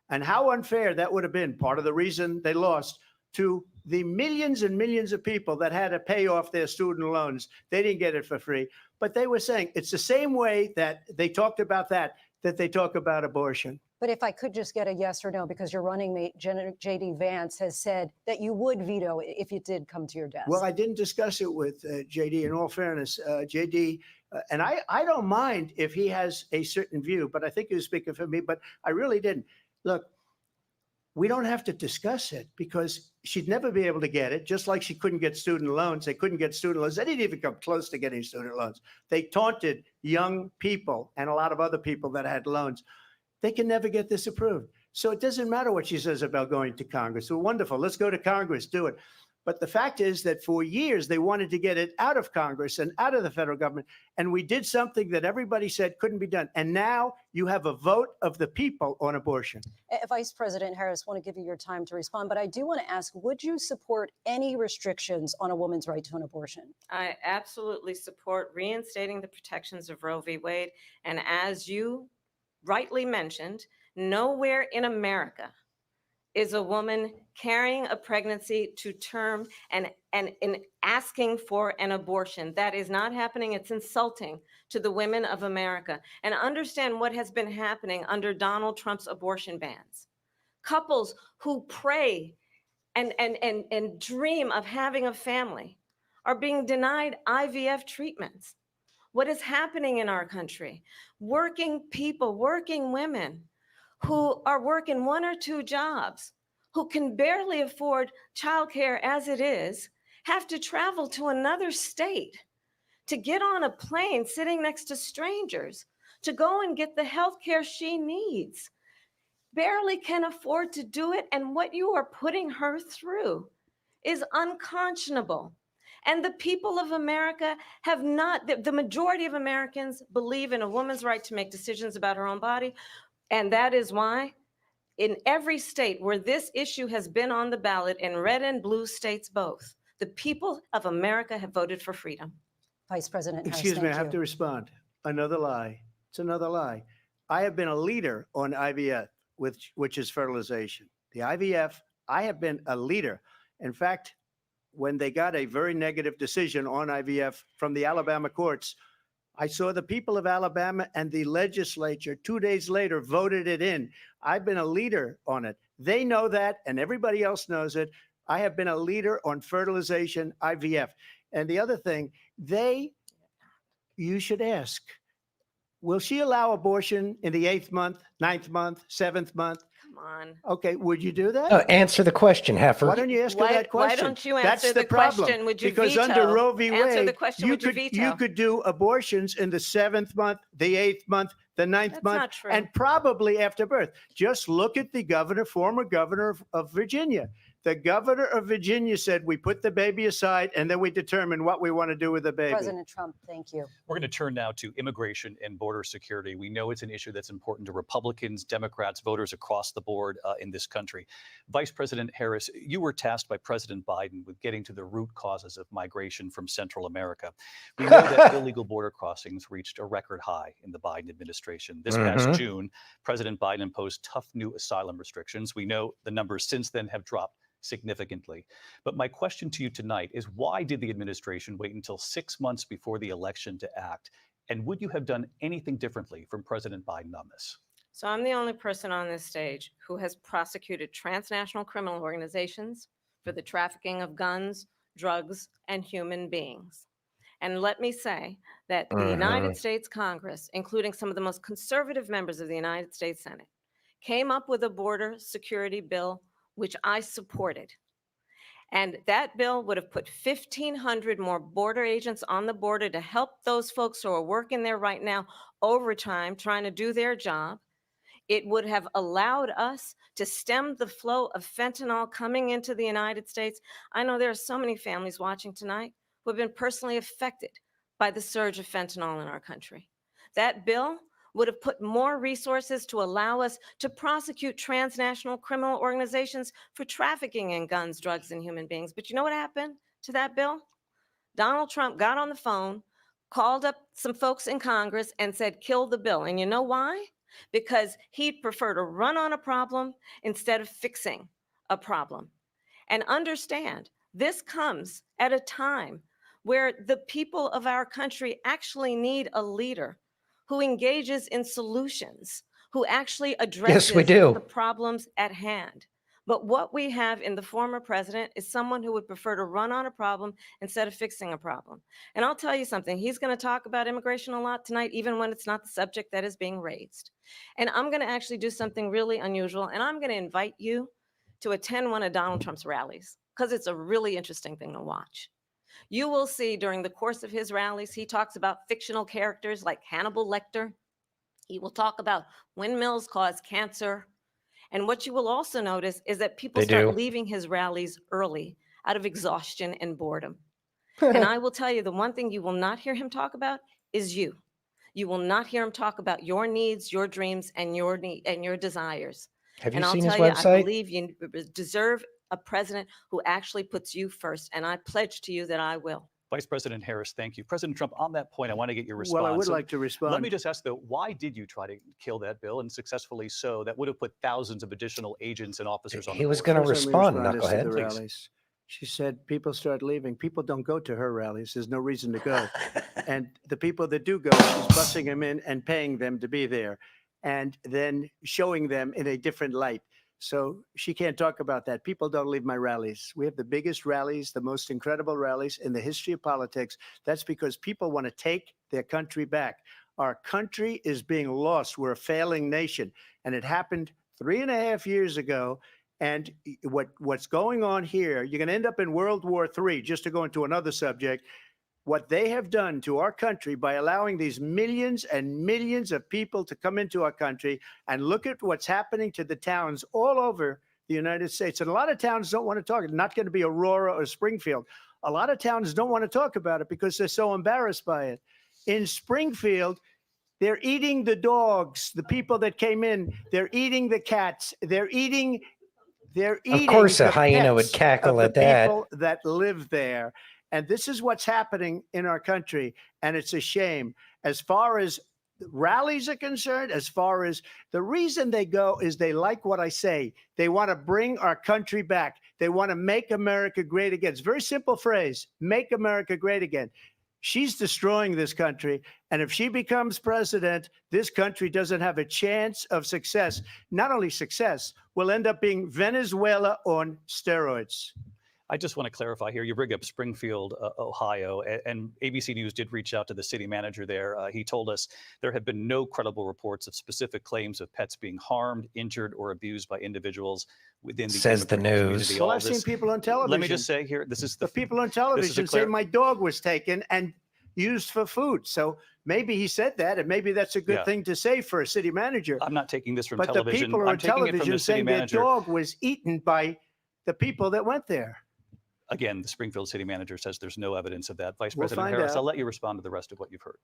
and how unfair that would have been. Part of the reason they lost to the millions and millions of people that had to pay off their student loans. They didn't get it for free, but they were saying it's the same way that they talked about that they talk about abortion. But if I could just get a yes or no, because your running mate, J.D. Vance, has said that you would veto it if it did come to your desk. Well, I didn't discuss it with J.D. In all fairness, J.D. And I don't mind if he has a certain view, but I think he was speaking for me, but I really didn't. Look, we don't have to discuss it because she'd never be able to get it, just like she couldn't get student loans. They couldn't get student loans. They didn't even come close to getting student loans. They taunted young people and a lot of other people that had loans. They can never get this approved. So it doesn't matter what she says about going to Congress. Well, wonderful. Let's go to Congress, do it. But the fact is that for years, they wanted to get it out of Congress and out of the federal government. And we did something that everybody said couldn't be done. And now you have a vote of the people on abortion. Vice President Harris, want to give you your time to respond, but I do want to ask, would you support any restrictions on a woman's right to an abortion? I absolutely support reinstating the protections of Roe v. Wade. And as you rightly mentioned, nowhere in America is a woman carrying a pregnancy to term and asking for an abortion. That is not happening. It's insulting to the women of America. And understand what has been happening under Donald Trump's abortion bans. Couples who pray and dream of having a family are being denied IVF treatments. What is happening in our country? Working people, working women who are working 1 or 2 jobs, who can barely afford childcare as it is, have to travel to another state to get on a plane sitting next to strangers to go and get the health care she needs. Barely can afford to do it, and what you are putting her through is unconscionable. And the people of America have not, the majority of Americans believe in a woman's right to make decisions about her own body. And that is why in every state where this issue has been on the ballot, in red and blue states both, the people of America have voted for freedom. Vice President Harris, Excuse me, I thank have you. to respond. Another lie. It's another lie. I have been a leader on IVF, which is fertilization. The IVF, I have been a leader. In fact, when they got a very negative decision on IVF from the Alabama courts, I saw the people of Alabama and the legislature 2 days later voted it in. I've been a leader on it. They know that, and everybody else knows it. I have been a leader on fertilization, IVF. And the other thing, you should ask, will she allow abortion in the 8th month, 9th month, 7th month? Come on. Okay, would you do that? Oh, answer the question, Heifer. Why don't you ask her that question? Why don't you That's answer the problem. question? Would you Because veto? under Roe v. Answer Wade, the question, would you veto? you could do abortions in the 7th month, the 8th month, the 9th That's month, not true. and probably after birth. Just look at the governor, former governor of Virginia. The governor of Virginia said, we put the baby aside and then we determine what we want to do with the baby. President Trump, thank you. We're going to turn now to immigration and border security. We know it's an issue that's important to Republicans, Democrats, voters across the board in this country. Vice President Harris, you were tasked by President Biden with getting to the root causes of migration from Central America. We know that illegal border crossings reached a record high in the Biden administration. This past June, President Biden imposed tough new asylum restrictions. We know the numbers since then have dropped significantly. But my question to you tonight is, why did the administration wait until 6 months before the election to act? And would you have done anything differently from President Biden on this? So I'm the only person on this stage who has prosecuted transnational criminal organizations for the trafficking of guns, drugs, and human beings. And let me say that the United States Congress, including some of the most conservative members of the United States Senate, came up with a border security bill which I supported. And that bill would have put 1,500 more border agents on the border to help those folks who are working there right now overtime, trying to do their job. It would have allowed us to stem the flow of fentanyl coming into the United States. I know there are so many families watching tonight who have been personally affected by the surge of fentanyl in our country. That bill would have put more resources to allow us to prosecute transnational criminal organizations for trafficking in guns, drugs, and human beings. But you know what happened to that bill? Donald Trump got on the phone, called up some folks in Congress and said, kill the bill. And you know why? Because he'd prefer to run on a problem instead of fixing a problem. And understand, this comes at a time where the people of our country actually need a leader who engages in solutions, who actually addresses we do. the problems at hand. But what we have in the former president is someone who would prefer to run on a problem instead of fixing a problem. And I'll tell you something, he's going to talk about immigration a lot tonight, even when it's not the subject that is being raised. And I'm going to actually do something really unusual, and I'm going to invite you to attend one of Donald Trump's rallies, because it's a really interesting thing to watch. You will see during the course of his rallies, he talks about fictional characters like Hannibal Lecter. He will talk about windmills cause cancer. And what you will also notice is that people start leaving his rallies early out of exhaustion and boredom. And I will tell you, the one thing you will not hear him talk about is you. You will not hear him talk about your needs, your dreams, and your desires. Have you and I'll seen his tell you, website? I believe you deserve a president who actually puts you first. And I pledge to you that I will. Vice President Harris, thank you. President Trump, on that point, I want to get your response. Well, I would So like to respond. Let me just ask, though, why did you try to kill that bill, and successfully so? That would have put thousands of additional agents and officers on the He was force. going to First, let me respond. respond as to Knucklehead. the Please. rallies. She said people start leaving. People don't go to her rallies. There's no reason to go. And the people that do go, she's bussing them in and paying them to be there, and then showing them in a different light. So she can't talk about that. People don't leave my rallies. We have the biggest rallies, the most incredible rallies in the history of politics. That's because people want to take their country back. Our country is being lost. We're a failing nation. And it happened 3.5 years ago. And what's going on here, you're going to end up in World War III, just to go into another subject. What they have done to our country by allowing these millions and millions of people to come into our country, and look at what's happening to the towns all over the United States. And a lot of towns don't want to talk. It's not going to be Aurora or Springfield. A lot of towns don't want to talk about it because they're so embarrassed by it. In Springfield, they're eating the dogs, the people that came in. They're eating the cats. They're eating. Of course, a the hyena would pets cackle of at the that. people that live there. And this is what's happening in our country. And it's a shame. As far as rallies are concerned, as far as the reason they go is they like what I say. They want to bring our country back. They want to make America great again. It's a very simple phrase, make America great again. She's destroying this country. And if she becomes president, this country doesn't have a chance of success. Not only success, we'll end up being Venezuela on steroids. I just want to clarify here. You bring up Springfield, Ohio, and ABC News did reach out to the city manager there. He told us there have been no credible reports of specific claims of pets being harmed, injured, or abused by individuals within the Says the immigrant news. community. Well, All I've this- seen people on television. Let me just say here, this is The people on television say my dog was taken and used for food. So maybe he said that, and maybe that's a good Yeah. thing to say for a city manager. I'm not taking this from But the television. people are I'm on taking it from television the city saying their manager. dog was eaten by the people that went there. Again, the Springfield city manager says there's no evidence of that. Vice We'll President find Harris, out. I'll let you respond to the rest of what you've heard.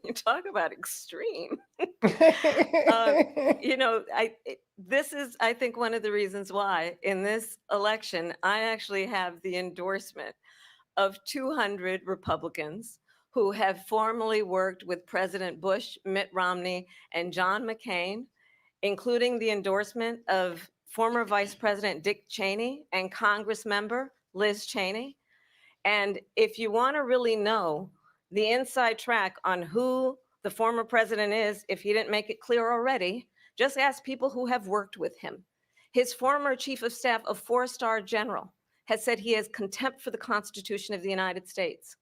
You talk about extreme. This is, I think, one of the reasons why in this election, I actually have the endorsement of 200 Republicans who have formerly worked with President Bush, Mitt Romney, and John McCain, including the endorsement of former Vice President Dick Cheney and Congress member Liz Cheney. And if you want to really know the inside track on who the former president is, if he didn't make it clear already, just ask people who have worked with him. His former chief of staff, a 4-star general, has said he has contempt for the Constitution of the United States.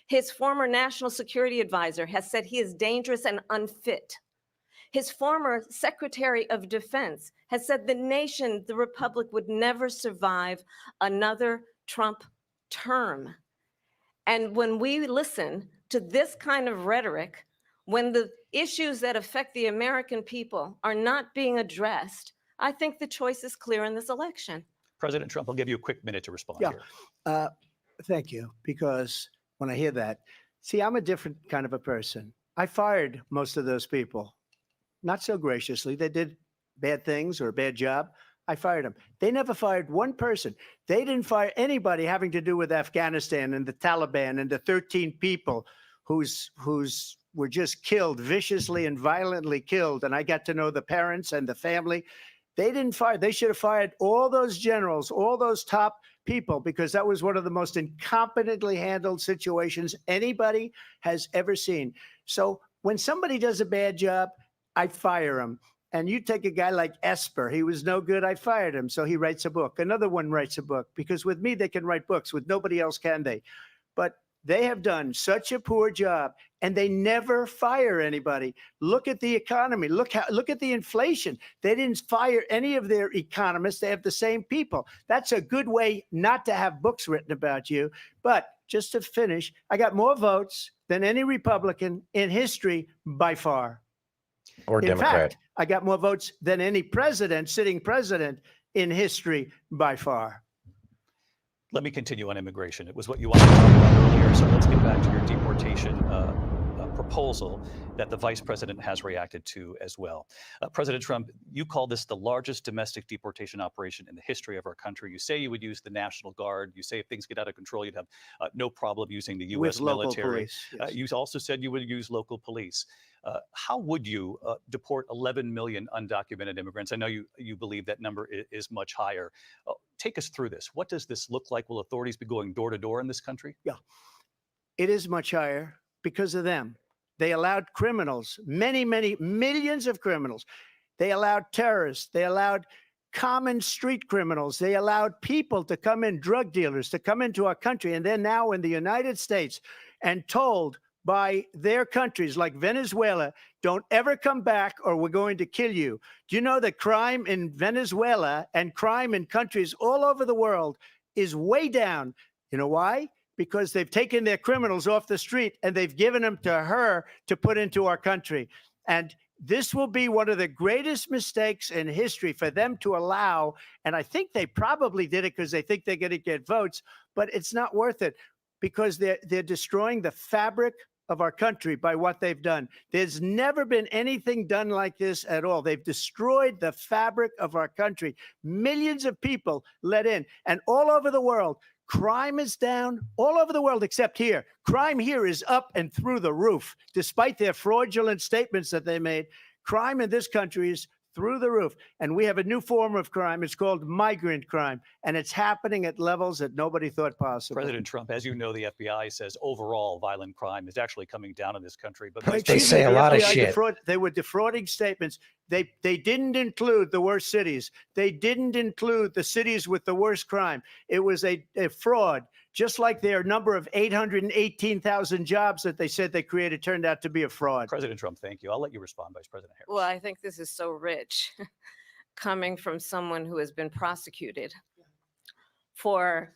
His former national security advisor has said he is dangerous and unfit. His former Secretary of Defense has said the nation, the republic, would never survive another Trump term. And when we listen to this kind of rhetoric, when the issues that affect the American people are not being addressed, I think the choice is clear in this election. President Trump, I'll give you a quick minute to respond Yeah. here. Thank you. Because when I hear that, see, I'm a different kind of a person. I fired most of those people. Not so graciously. They did bad things or a bad job. I fired them. They never fired one person. They didn't fire anybody having to do with Afghanistan and the Taliban and the 13 people who's were just killed, viciously and violently killed. And I got to know the parents and the family. They didn't fire. They should have fired all those generals, all those top people, because that was one of the most incompetently handled situations anybody has ever seen. So when somebody does a bad job, I fire him. And you take a guy like Esper, he was no good, I fired him. So he writes a book. Another one writes a book, because with me, they can write books. With nobody else can they? But they have done such a poor job, and they never fire anybody. Look at the economy. Look at the inflation. They didn't fire any of their economists. They have the same people. That's a good way not to have books written about you. But just to finish, I got more votes than any Republican in history by far. Or In Democrat. fact, I got more votes than any sitting president in history by far. Let me continue on immigration. It was what you wanted to talk about earlier, so let's get back to your deportation proposal that the vice president has reacted to as well. President Trump, you call this the largest domestic deportation operation in the history of our country. You say you would use the National Guard. You say if things get out of control, you'd have no problem using the U.S. With local military. police, yes. You also said you would use local police. How would you deport 11 million undocumented immigrants? I know you believe that number is much higher. Take us through this. What does this look like? Will authorities be going door to door in this country? Yeah, it is much higher because of them. They allowed criminals, many millions of criminals. They allowed terrorists. They allowed common street criminals. They allowed people to come in, drug dealers, to come into our country. And they're now in the United States and told by their countries like Venezuela, don't ever come back or we're going to kill you. Do you know that crime in Venezuela and crime in countries all over the world is way down? You know why? Because they've taken their criminals off the street and they've given them to her to put into our country. And this will be one of the greatest mistakes in history for them to allow. And I think they probably did it because they think they're going to get votes, but it's not worth it because they're destroying the fabric of our country by what they've done. There's never been anything done like this at all. They've destroyed the fabric of our country. Millions of people let in, and all over the world, crime is down all over the world except here. Crime here is up and through the roof. Despite their fraudulent statements that they made, crime in this country is through the roof. And we have a new form of crime. It's called migrant crime. And it's happening at levels that nobody thought possible. President Trump, as you know, the FBI says overall violent crime is actually coming down in this country. But They say a lot of shit. They were defrauding statements. They didn't include the worst cities. They didn't include the cities with the worst crime. It was a fraud. Just like their number of 818,000 jobs that they said they created turned out to be a fraud. President Trump, thank you. I'll let you respond, Vice President Harris. Well, I think this is so rich coming from someone who has been prosecuted for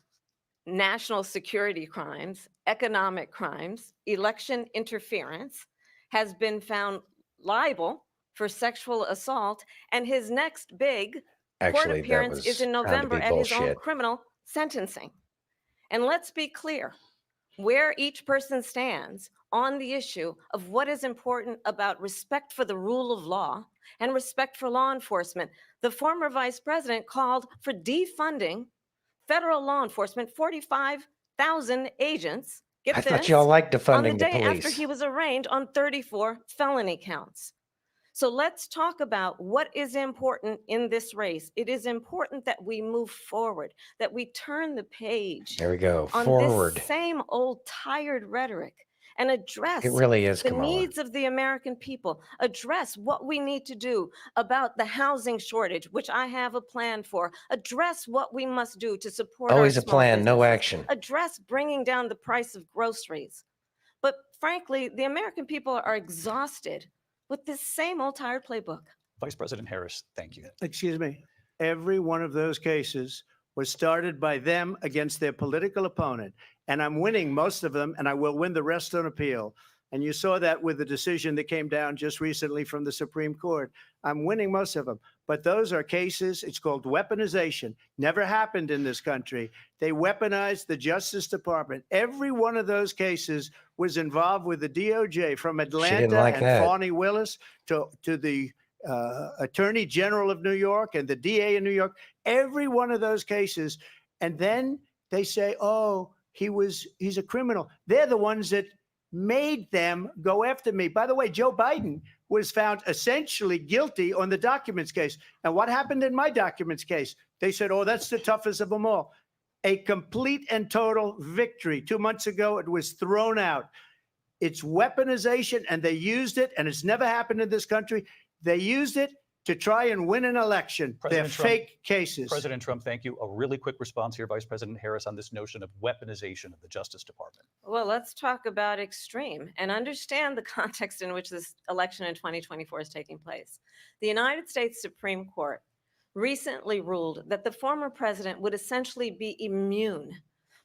national security crimes, economic crimes, election interference, has been found liable for sexual assault, and his next big court Actually, that appearance was is in found to November be at his own bullshit. criminal sentencing. And let's be clear where each person stands on the issue of what is important about respect for the rule of law and respect for law enforcement. The former vice president called for defunding federal law enforcement, 45,000 agents. Get I this, thought y'all liked on defunding the the day after police. he was arraigned on 34 felony counts. So let's talk about what is important in this race. It is important that we move forward, that we turn the page There we go. on Forward. this same old tired rhetoric and address It really is, the Kamala. needs of the American people, address what we need to do about the housing shortage, which I have a plan for, address what we must do to support our Always a small plan, no businesses, action. address bringing down the price of groceries. But frankly, the American people are exhausted with this same old tired playbook. Vice President Harris, thank you. Excuse me. Every one of those cases was started by them against their political opponent. And I'm winning most of them, and I will win the rest on appeal. And you saw that with the decision that came down just recently from the Supreme Court. I'm winning most of them. But those are cases, it's called weaponization. Never happened in this country. They weaponized the Justice Department. Every one of those cases was involved with the DOJ, from Atlanta like and that. Fani Willis to the Attorney General of New York and the DA in New York. Every one of those cases. And then they say, oh, he's a criminal. They're the ones that made them go after me. By the way, Joe Biden was found essentially guilty on the documents case. And what happened in my documents case? They said, oh, that's the toughest of them all. A complete and total victory. 2 months ago, it was thrown out. It's weaponization, and they used it, and it's never happened in this country. They used it to try and win an election. They're fake cases. President Trump, thank you. A really quick response here, Vice President Harris, on this notion of weaponization of the Justice Department. Well, let's talk about extreme and understand the context in which this election in 2024 is taking place. The United States Supreme Court recently ruled that the former president would essentially be immune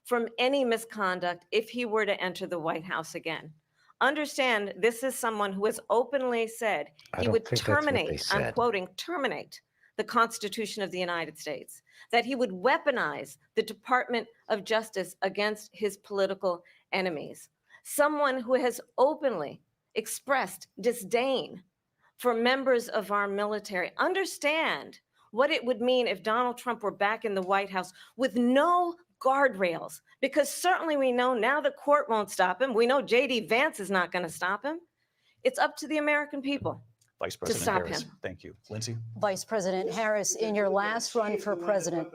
from any misconduct if he were to enter the White House again. Understand, this is someone who has openly said I he don't would think that's what they terminate, said. I'm quoting, terminate the Constitution of the United States, that he would weaponize the Department of Justice against his political enemies. Someone who has openly expressed disdain for members of our military. Understand what it would mean if Donald Trump were back in the White House with no guardrails, because certainly we know now the court won't stop him. We know J.D. Vance is not going to stop him. It's up to the American people Vice to President stop Harris, him. thank you. Lindsay? Vice President Harris, in your last run for president,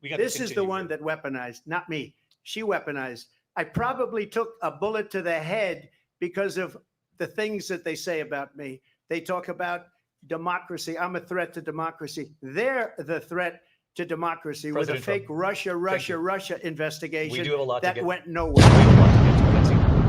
This is the one that weaponized, not me. She weaponized. I probably took a bullet to the head because of the things that they say about me. They talk about democracy. I'm a threat to democracy. They're the threat to democracy with a President fake Trump, Russia investigation We do have a lot to that get- went nowhere.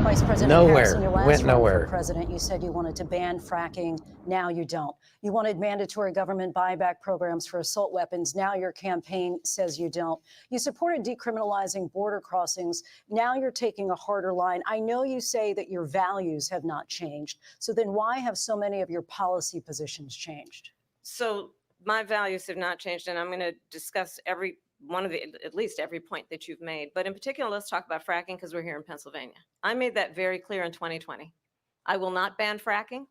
Vice President Nowhere. Harris, in your last Went run nowhere. for president, you said you wanted to ban fracking. Now you don't. You wanted mandatory government buyback programs for assault weapons. Now your campaign says you don't. You supported decriminalizing border crossings. Now you're taking a harder line. I know you say that your values have not changed. So then why have so many of your policy positions changed? So my values have not changed, and I'm going to discuss every one of the, at least every point that you've made. But in particular, let's talk about fracking because we're here in Pennsylvania. I made that very clear in 2020. I will not ban fracking.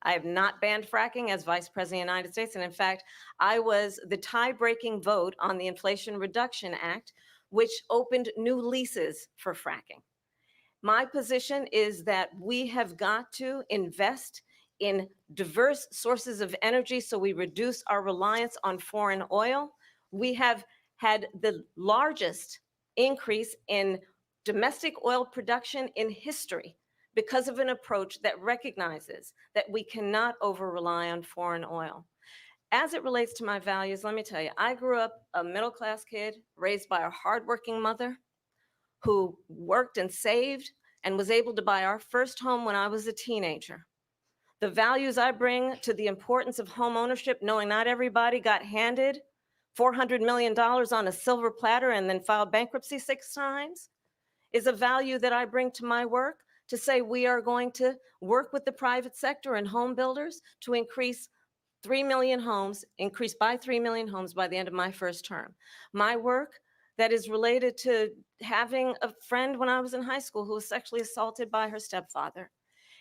I have not banned fracking as Vice President of the United States. And in fact, I was the tie-breaking vote on the Inflation Reduction Act, which opened new leases for fracking. My position is that we have got to invest in diverse sources of energy so we reduce our reliance on foreign oil. We have had the largest increase in domestic oil production in history because of an approach that recognizes that we cannot over-rely on foreign oil. As it relates to my values, let me tell you, I grew up a middle-class kid raised by a hardworking mother who worked and saved and was able to buy our first home when I was a teenager. The values I bring to the importance of home ownership, knowing not everybody got handed $400 million on a silver platter and then filed bankruptcy 6 times, is a value that I bring to my work to say we are going to work with the private sector and home builders to increase 3 million homes, increase by 3 million homes by the end of my first term. My work that is related to having a friend when I was in high school who was sexually assaulted by her stepfather.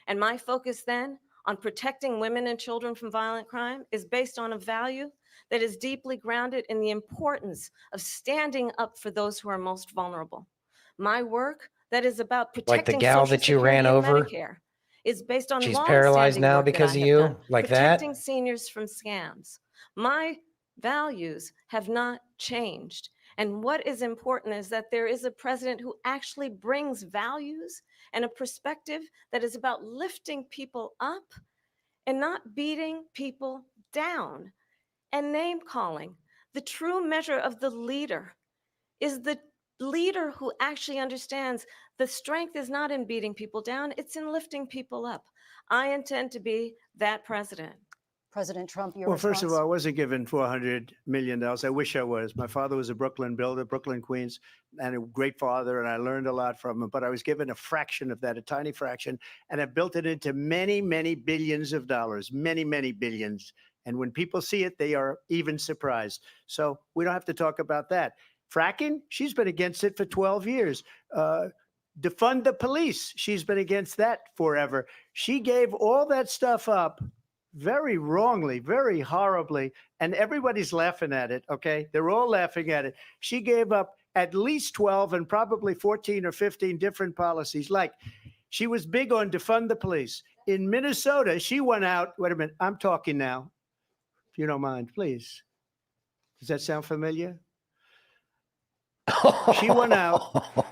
And my focus then on protecting women and children from violent crime is based on a value that is deeply grounded in the importance of standing up for those who are most vulnerable. My work that is about protecting Like the gal Social that you ran Security and over? Medicare is based on She's long-standing paralyzed now work that because I of have you? done, Like that? protecting seniors from scams. My values have not changed. And what is important is that there is a president who actually brings values and a perspective that is about lifting people up and not beating people down and name calling. The true measure of the leader is the leader who actually understands the strength is not in beating people down, it's in lifting people up. I intend to be that president. President Trump, your Well, first of response? all, I wasn't given $400 million. I wish I was. My father was a Brooklyn builder, Brooklyn, Queens, and a great father, and I learned a lot from him. But I was given a fraction of that, a tiny fraction, and I built it into many, many billions of dollars, many, many billions. And when people see it, they are even surprised. So we don't have to talk about that. Fracking, she's been against it for 12 years. Defund the police, she's been against that forever. She gave all that stuff up very wrongly, very horribly, and everybody's laughing at it, okay? They're all laughing at it. She gave up at least 12 and probably 14 or 15 different policies, like She was big on defund the police. In Minnesota, she went out. Wait a minute. I'm talking now. If you don't mind, please. Does that sound familiar? She went out.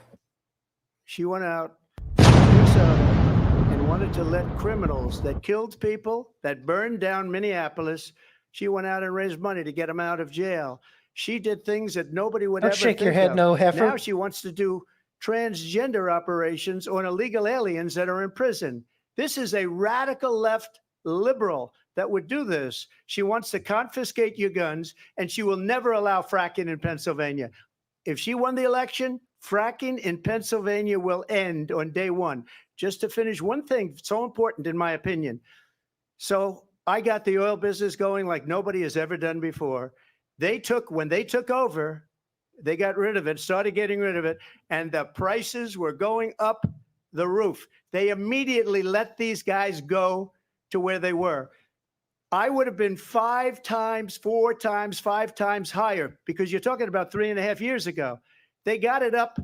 She went out to Minnesota and wanted to let criminals that killed people, that burned down Minneapolis, she went out and raised money to get them out of jail. She did things that nobody would Don't ever shake your think head, of. no heifer. Now she wants to do transgender operations on illegal aliens that are in prison. This is a radical left liberal that would do this. She wants to confiscate your guns, and she will never allow fracking in Pennsylvania. If she won the election, fracking in Pennsylvania will end on day one. Just to finish one thing, so important in my opinion. So I got the oil business going like nobody has ever done before. When they took over, they got rid of it, started getting rid of it, and the prices were going up the roof. They immediately let these guys go to where they were. I would have been 5 times, 4 times, 5 times higher, because you're talking about 3.5 years ago. They got it up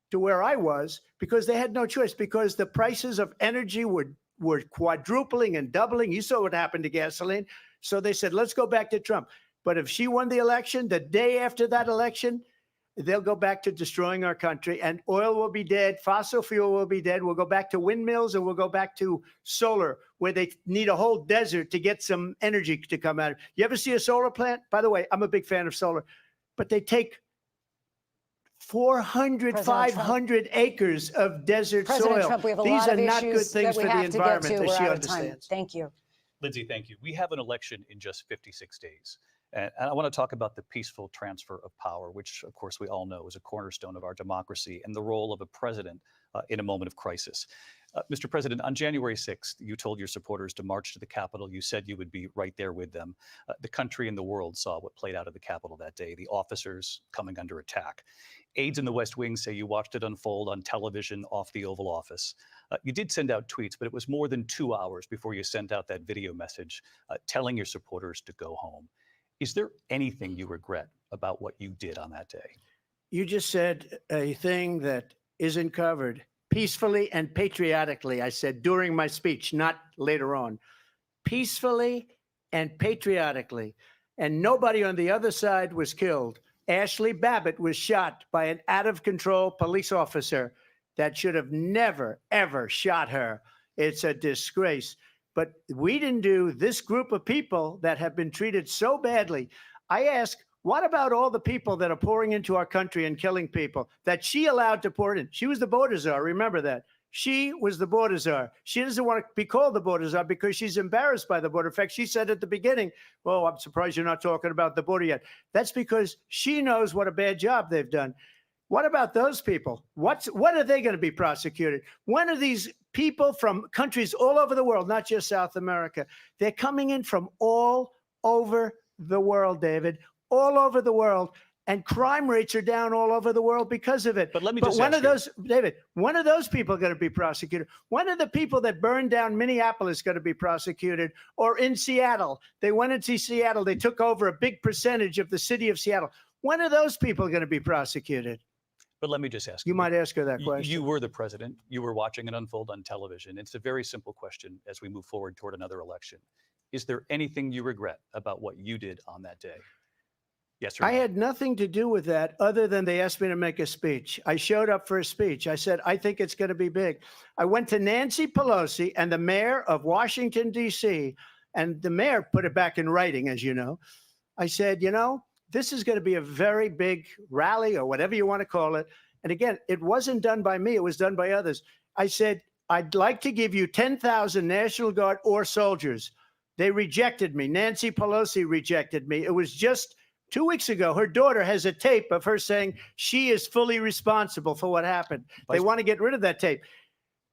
to where I was because they had no choice, because the prices of energy were quadrupling and doubling. You saw what happened to gasoline. So they said, let's go back to Trump. But if she won the election, the day after that election, they'll go back to destroying our country, and oil will be dead. Fossil fuel will be dead. We'll go back to windmills, and we'll go back to solar, where they need a whole desert to get some energy to come out. You ever see a solar plant? By the way, I'm a big fan of solar, but they take 400, President 500 acres of desert President soil. Trump, we have a These lot are of not good issues things that we for the have to get environment, to. as We're she out of time. understands. Thank you. Lindsay, thank you. We have an election in just 56 days. And I want to talk about the peaceful transfer of power, which, of course, we all know is a cornerstone of our democracy, and the role of a president in a moment of crisis. Mr. President, on January 6th, you told your supporters to march to the Capitol. You said you would be right there with them. The country and the world saw what played out at the Capitol that day, the officers coming under attack. Aides in the West Wing say you watched it unfold on television off the Oval Office. You did send out tweets, but it was more than 2 hours before you sent out that video message telling your supporters to go home. Is there anything you regret about what you did on that day? You just said a thing that isn't covered. Peacefully and patriotically, I said during my speech, not later on. Peacefully and patriotically. And nobody on the other side was killed. Ashley Babbitt was shot by an out-of-control police officer that should have never, ever shot her. It's a disgrace. But we didn't do this group of people that have been treated so badly. I ask, what about all the people that are pouring into our country and killing people that she allowed to pour in? She was the border czar. Remember that. She was the border czar. She doesn't want to be called the border czar because she's embarrassed by the border. In fact, she said at the beginning, well, I'm surprised you're not talking about the border yet. That's because she knows what a bad job they've done. What about those people? When are they going to be prosecuted? When are these people from countries all over the world, not just South America? They're coming in from all over the world, David, all over the world. And crime rates are down all over the world because of it. But let me But just when ask are those, David, when are those people going to be prosecuted? When are the people that burned down Minneapolis going to be prosecuted? Or in Seattle? They went into Seattle. They took over a big percentage of the city of Seattle. When are those people going to be prosecuted? But let me just ask You might ask her that question. You were the president. You were watching it unfold on television. It's a very simple question as we move forward toward another election. Is there anything you regret about what you did on that day? Yes or no? I had nothing to do with that other than they asked me to make a speech. I showed up for a speech. I said, I think it's going to be big. I went to Nancy Pelosi and the mayor of Washington, D.C., and the mayor put it back in writing, as you know. I said, this is going to be a very big rally or whatever you want to call it. And again, it wasn't done by me. It was done by others. I said, I'd like to give you 10,000 National Guard or soldiers. They rejected me. Nancy Pelosi rejected me. It was just 2 weeks ago. Her daughter has a tape of her saying she is fully responsible for what happened. They want to get rid of that tape.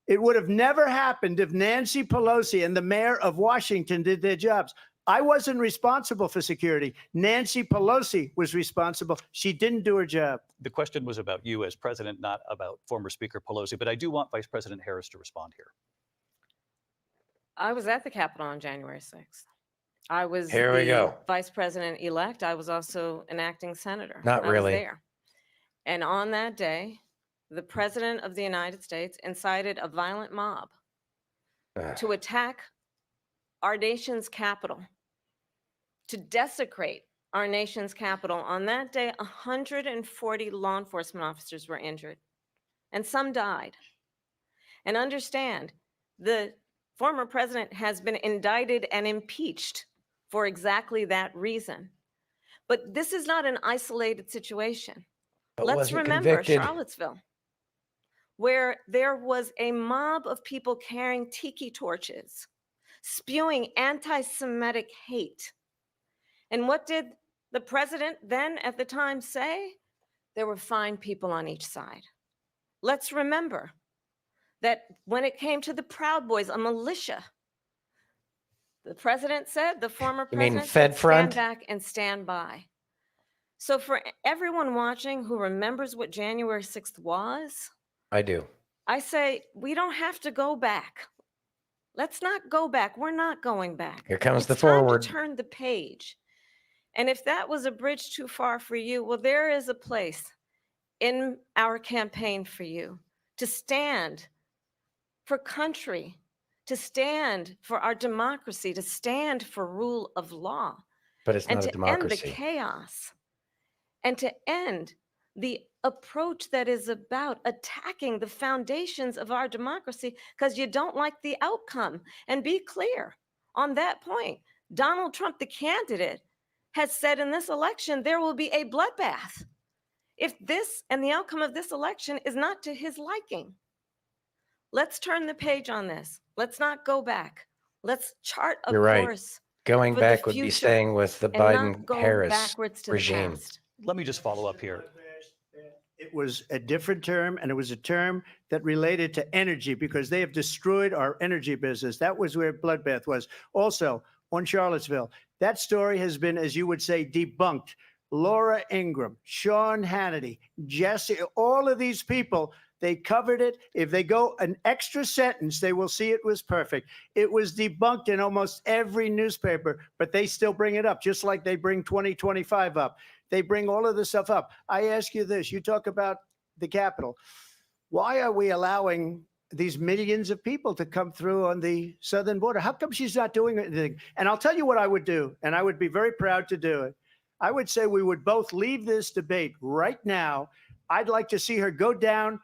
It would have never happened if Nancy Pelosi and the mayor of Washington did their jobs. I wasn't responsible for security. Nancy Pelosi was responsible. She didn't do her job. The question was about you as president, not about former Speaker Pelosi, but I do want Vice President Harris to respond here. I was at the Capitol on January 6th. I was Here we the go. vice president-elect. I was also an acting senator. Not I was really. there. And on that day, the President of the United States incited a violent mob to attack our nation's capital, to desecrate our nation's capital. On that day, 140 law enforcement officers were injured, and some died. And understand, the former president has been indicted and impeached for exactly that reason. But this is not an isolated situation. But Let's was he remember convicted? Charlottesville, where there was a mob of people carrying tiki torches, spewing anti-Semitic hate. And what did the president then at the time say? There were fine people on each side. Let's remember that when it came to the Proud Boys, a militia, the president said, the former You mean president Fed said, Front? stand back and stand by. So for everyone watching who remembers what January 6th was, I do. I say, we don't have to go back. Let's not go back. We're not going back. Here comes It's the time forward. to turn the page. And if that was a bridge too far for you, well, there is a place in our campaign for you to stand for country, to stand for our democracy, to stand for rule of law. But it's and not a to end the democracy. chaos, and to end the approach that is about attacking the foundations of our democracy because you don't like the outcome. And be clear on that point. Donald Trump, the candidate, has said in this election there will be a bloodbath if this and the outcome of this election is not to his liking. Let's turn the page on this. Let's not go back. Let's chart a You're right. course. Going for the back would be future staying with the and not go Biden-Harris backwards to the regime. past. Let me just follow up here. It was a different term, and it was a term that related to energy because they have destroyed our energy business. That was where bloodbath was. Also, on Charlottesville, that story has been, as you would say, debunked. Laura Ingraham, Sean Hannity, Jesse, all of these people, they covered it. If they go an extra sentence, they will see it was perfect. It was debunked in almost every newspaper, but they still bring it up, just like they bring 2025 up. They bring all of this stuff up. I ask you this, you talk about the Capitol. Why are we allowing these millions of people to come through on the southern border? How come she's not doing anything? And I'll tell you what I would do, and I would be very proud to do it. I would say we would both leave this debate right now. I'd like to see her go down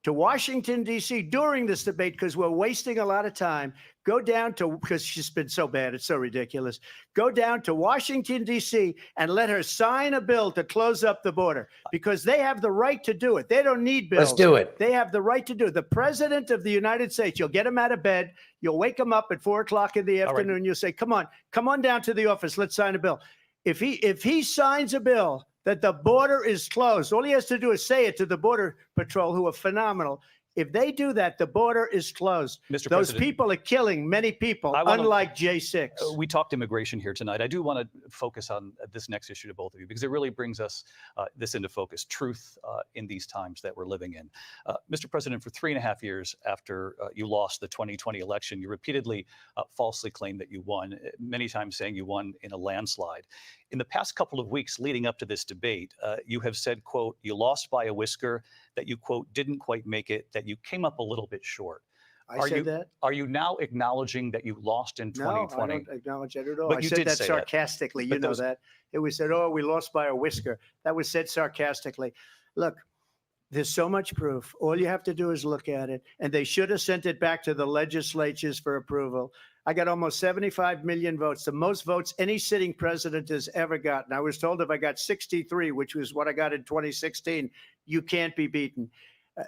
to Washington, D.C. during this debate because we're wasting a lot of time. Go down to, because she's been so bad, it's so ridiculous. Go down to Washington, D.C. and let her sign a bill to close up the border because they have the right to do it. They don't need bills. Let's do it. They have the right to do it. The president of the United States, you'll get him out of bed. You'll wake him up at 4 o'clock in the afternoon. You'll say, come on down to the office. Let's sign a bill. If he signs a bill that the border is closed, all he has to do is say it to the Border Patrol, who are phenomenal. If they do that, the border is closed. Mr. Those President, people are killing many people, unlike J6. We talked immigration here tonight. I do want to focus on this next issue to both of you because it really brings us this into focus, truth in these times that we're living in. Mr. President, for 3.5 years after you lost the 2020 election, you repeatedly falsely claimed that you won, many times saying you won in a landslide. In the past couple of weeks leading up to this debate, you have said, quote, you lost by a whisker, that you, quote, didn't quite make it, that you came up a little bit short. I said that? Are you now acknowledging that you lost in 2020? No, I don't acknowledge that at all. But I you said did that say sarcastically. But You know those- that. It was said, oh, we lost by a whisker. That was said sarcastically. Look, there's so much proof. All you have to do is look at it. And they should have sent it back to the legislatures for approval. I got almost 75 million votes, the most votes any sitting president has ever gotten. I was told if I got 63, which was what I got in 2016, you can't be beaten.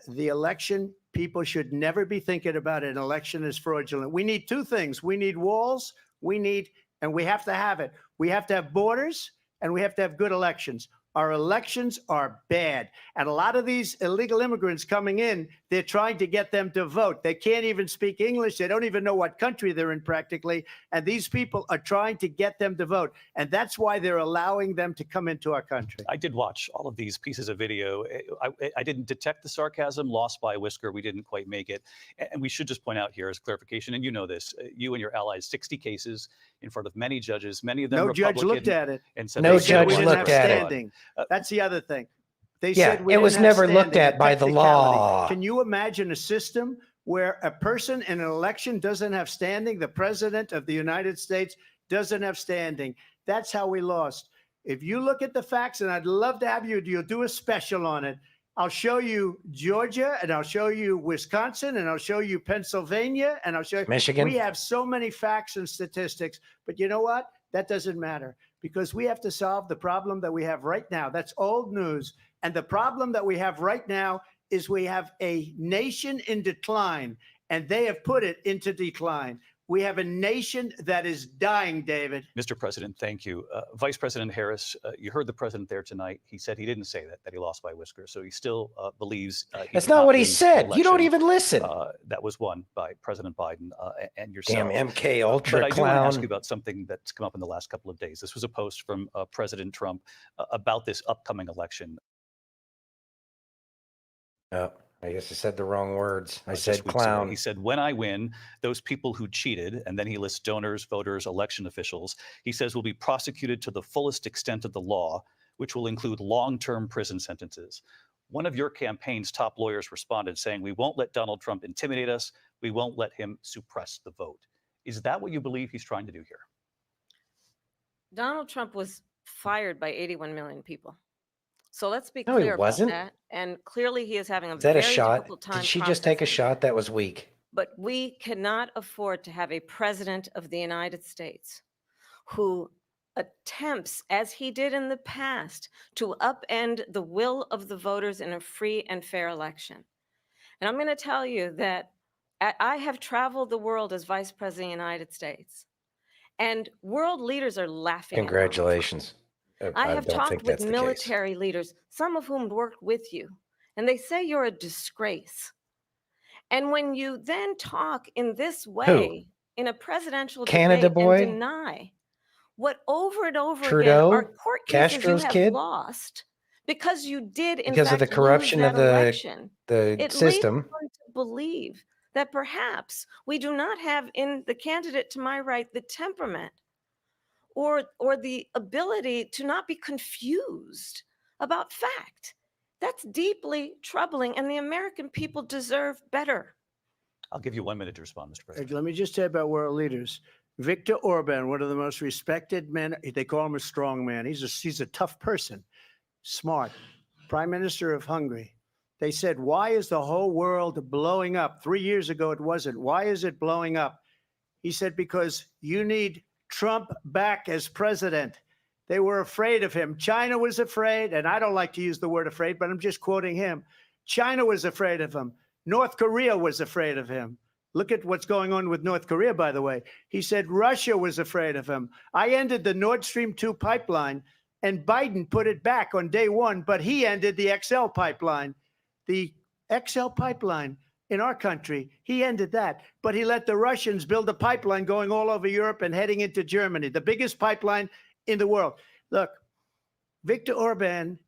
The election, people should never be thinking about an election as fraudulent. We need two things. We need walls, and we have to have it. We have to have borders, and we have to have good elections. Our elections are bad. And a lot of these illegal immigrants coming in, they're trying to get them to vote. They can't even speak English. They don't even know what country they're in practically. And these people are trying to get them to vote. And that's why they're allowing them to come into our country. I did watch all of these pieces of video. I didn't detect the sarcasm, lost by a whisker. We didn't quite make it. And we should just point out here as clarification, and you know this, you and your allies, 60 cases in front of many judges, many of them No judge Republican, looked at it. and said No they said judge we didn't looked have at it. Standing. That's the other thing. They Yeah, said we it didn't was have never looked standing, at a by the technicality. law. Can you imagine a system where a person in an election doesn't have standing? The president of the United States doesn't have standing. That's how we lost. If you look at the facts, and I'd love to have you'll do a special on it. I'll show you Georgia, and I'll show you Wisconsin, and I'll show you Pennsylvania, and I'll show you Michigan. We have so many facts and statistics, but you know what? That doesn't matter because we have to solve the problem that we have right now. That's old news. And the problem that we have right now is we have a nation in decline, and they have put it into decline. We have a nation that is dying, David. Mr. President, thank you. Vice President Harris, you heard the president there tonight. He said he didn't say that he lost by a whisker. So he still believes he That's did not what he lose the said. You don't election, even listen. That was won by President Biden and yourself. Damn MK Ultra But I do want to ask clown. you about something that's come up in the last couple of days. This was a post from President Trump about this upcoming election. Oh, I guess I said the wrong words. I Just said weeks ago. clown. He said, when I win, those people who cheated, and then he lists donors, voters, election officials, he says will be prosecuted to the fullest extent of the law, which will include long-term prison sentences. One of your campaign's top lawyers responded saying, we won't let Donald Trump intimidate us. We won't let him suppress the vote. Is that what you believe he's trying to do here? Donald Trump was fired by 81 million people. So let's be No, he clear about wasn't. that. And clearly he is having a Is that a very shot? difficult time. Did she just take a processing. shot? That was weak. But we cannot afford to have a president of the United States who attempts, as he did in the past, to upend the will of the voters in a free and fair election. And I'm going to tell you that I have traveled the world as vice president of the United States, and world leaders are laughing at Donald Trump. Congratulations. I have don't talked think with that's the case. military leaders, some of whom worked with you, and they say you're a disgrace. And when you then talk in this way, in a presidential Canada debate boy? and deny what over and over Trudeau? again are court cases Castro's you have kid? lost because you did in Because of fact the corruption lose of that election. the It system. leads one to believe that perhaps we do not have in the candidate to my right the temperament or the ability to not be confused about fact. That's deeply troubling, and the American people deserve better. I'll give you 1 minute to respond, Mr. President. Let me just say about world leaders. Viktor Orban, one of the most respected men, they call him a strong man. He's a tough person, smart. Prime Minister of Hungary. They said, why is the whole world blowing up? 3 years ago, it wasn't. Why is it blowing up? He said, because you need Trump back as president. They were afraid of him. China was afraid, and I don't like to use the word afraid, but I'm just quoting him. China was afraid of him. North Korea was afraid of him. Look at what's going on with North Korea, by the way. He said Russia was afraid of him. I ended the Nord Stream 2 pipeline, and Biden put it back on day one, but he ended the XL pipeline. The XL pipeline in our country, he ended that, but he let the Russians build a pipeline going all over Europe and heading into Germany, the biggest pipeline in the world. Look, Viktor Orban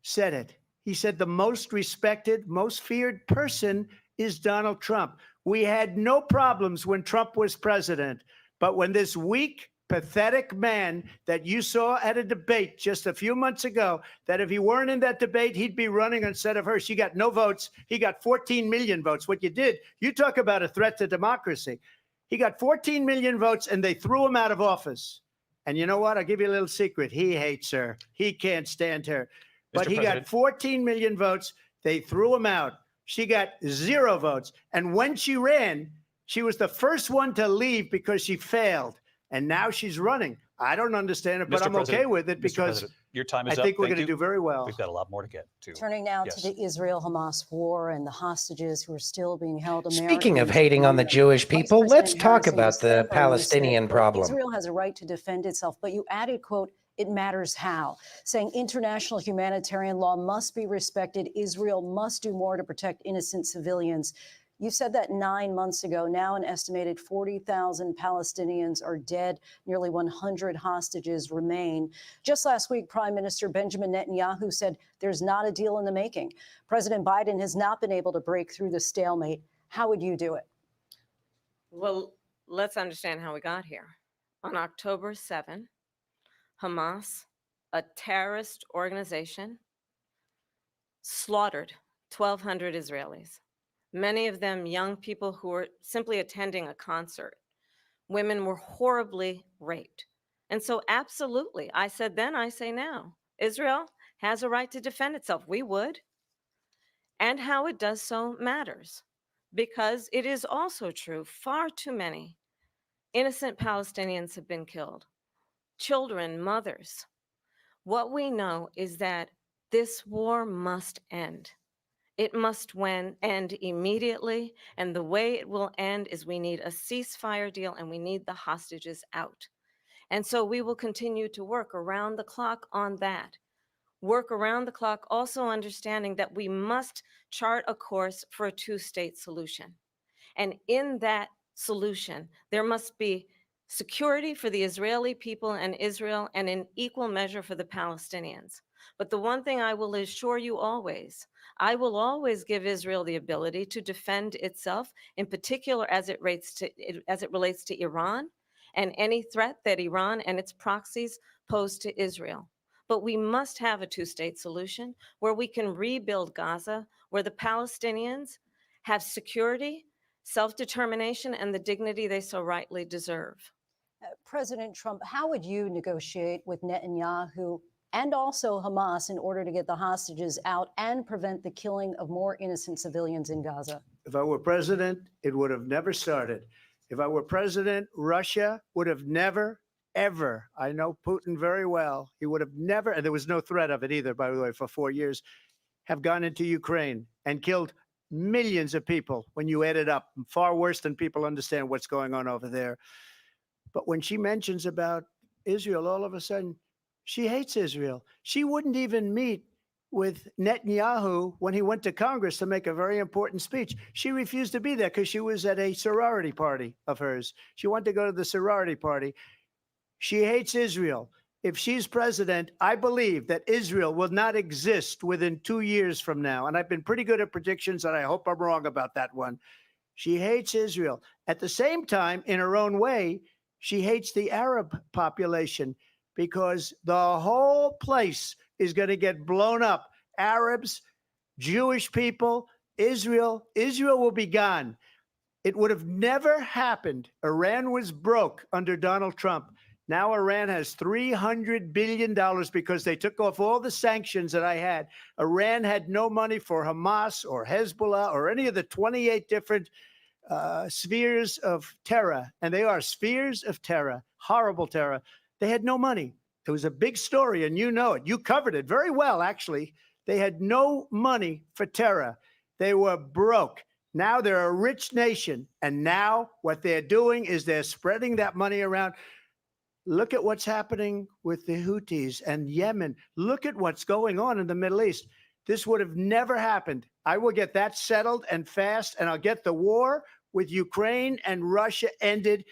said it. He said the most respected, most feared person is Donald Trump. We had no problems when Trump was president, but when this weak, pathetic man that you saw at a debate just a few months ago, that if he weren't in that debate, he'd be running instead of her. She got no votes. He got 14 million votes. What you did, you talk about a threat to democracy. He got 14 million votes and they threw him out of office. And you know what? I'll give you a little secret. He hates her. He can't stand her. But he got 14 million votes. They threw him out. She got 0 votes. And when she ran, she was the first one to leave because she failed. And now she's running. I don't understand it, but Mr. I'm okay President, with it Mr. because President, your time is I up. think we're Thank going to you. do very well. We've got a lot more to get to. Turning now Yes. to the Israel-Hamas war and the hostages who are still being held. Speaking of Americans hating on the among them. Jewish Vice people, let's President talk Harrison about just the said, though, you Palestinian said, quote, problem. Israel has a right to defend itself, but you added, quote, it matters how, saying international humanitarian law must be respected. Israel must do more to protect innocent civilians. You said that 9 months ago. Now an estimated 40,000 Palestinians are dead. Nearly 100 hostages remain. Just last week, Prime Minister Benjamin Netanyahu said there's not a deal in the making. President Biden has not been able to break through the stalemate. How would you do it? Well, let's understand how we got here. On October 7, Hamas, a terrorist organization, slaughtered 1,200 Israelis, many of them young people who were simply attending a concert. Women were horribly raped. And so, absolutely, I said then, I say now, Israel has a right to defend itself. We would. And how it does so matters, because it is also true far too many innocent Palestinians have been killed, children, mothers. What we know is that this war must end. It must end immediately, and the way it will end is we need a ceasefire deal and we need the hostages out. And so we will continue to work around the clock on that. Work around the clock, also understanding that we must chart a course for a two-state solution. And in that solution, there must be security for the Israeli people and Israel, and in equal measure for the Palestinians. But the one thing I will assure you always, I will always give Israel the ability to defend itself, in particular as it relates to Iran and any threat that Iran and its proxies pose to Israel. But we must have a two-state solution where we can rebuild Gaza, where the Palestinians have security, self-determination, and the dignity they so rightly deserve. President Trump, how would you negotiate with Netanyahu and also Hamas in order to get the hostages out and prevent the killing of more innocent civilians in Gaza? If I were president, it would have never started. If I were president, Russia would have never, ever, I know Putin very well, he would have never, and there was no threat of it either, by the way, for 4 years, have gone into Ukraine and killed millions of people when you add it up, far worse than people understand what's going on over there. But when she mentions about Israel, all of a sudden, she hates Israel. She wouldn't even meet with Netanyahu when he went to Congress to make a very important speech. She refused to be there because she was at a sorority party of hers. She wanted to go to the sorority party. She hates Israel. If she's president, I believe that Israel will not exist within 2 years from now. And I've been pretty good at predictions, and I hope I'm wrong about that one. She hates Israel. At the same time, in her own way, she hates the Arab population because the whole place is going to get blown up. Arabs, Jewish people, Israel will be gone. It would have never happened. Iran was broke under Donald Trump. Now Iran has $300 billion because they took off all the sanctions that I had. Iran had no money for Hamas or Hezbollah or any of the 28 different spheres of terror. And they are spheres of terror, horrible terror. They had no money. It was a big story, and you know it. You covered it very well, actually. They had no money for terror. They were broke. Now they're a rich nation, and now what they're doing is they're spreading that money around. Look at what's happening with the Houthis and Yemen. Look at what's going on in the Middle East. This would have never happened. I will get that settled and fast, and I'll get the war with Ukraine and Russia ended.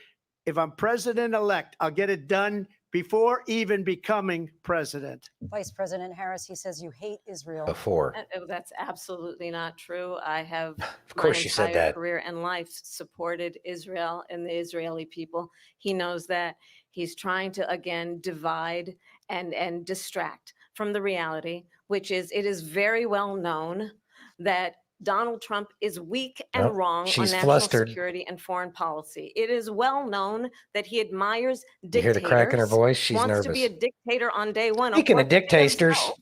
If I'm president-elect, I'll get it done before even becoming president. Vice President Harris, he says you hate Israel. Before. That's absolutely not true. I have Of course my you said entire that. career and life supported Israel and the Israeli people. He knows that. He's trying to, again, divide and distract from the reality, which is it is very well known that Donald Trump is weak and Well, wrong on she's national flustered. security and foreign policy. It is well known that he admires You dictators. hear the crack in her voice? She's wants nervous. to be a dictator on day one. Speaking of working for dictators. himself.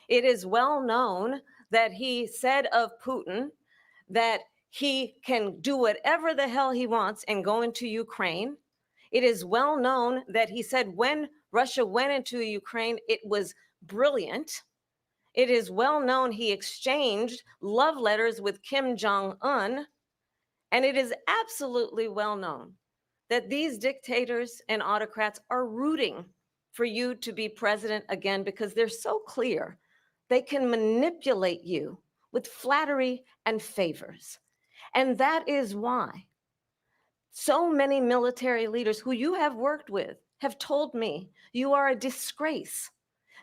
It is well known that he said of Putin that he can do whatever the hell he wants and go into Ukraine. It is well known that he said when Russia went into Ukraine, it was brilliant. It is well known he exchanged love letters with Kim Jong-un. And it is absolutely well known that these dictators and autocrats are rooting for you to be president again because they're so clear they can manipulate you with flattery and favors. And that is why so many military leaders who you have worked with have told me you are a disgrace.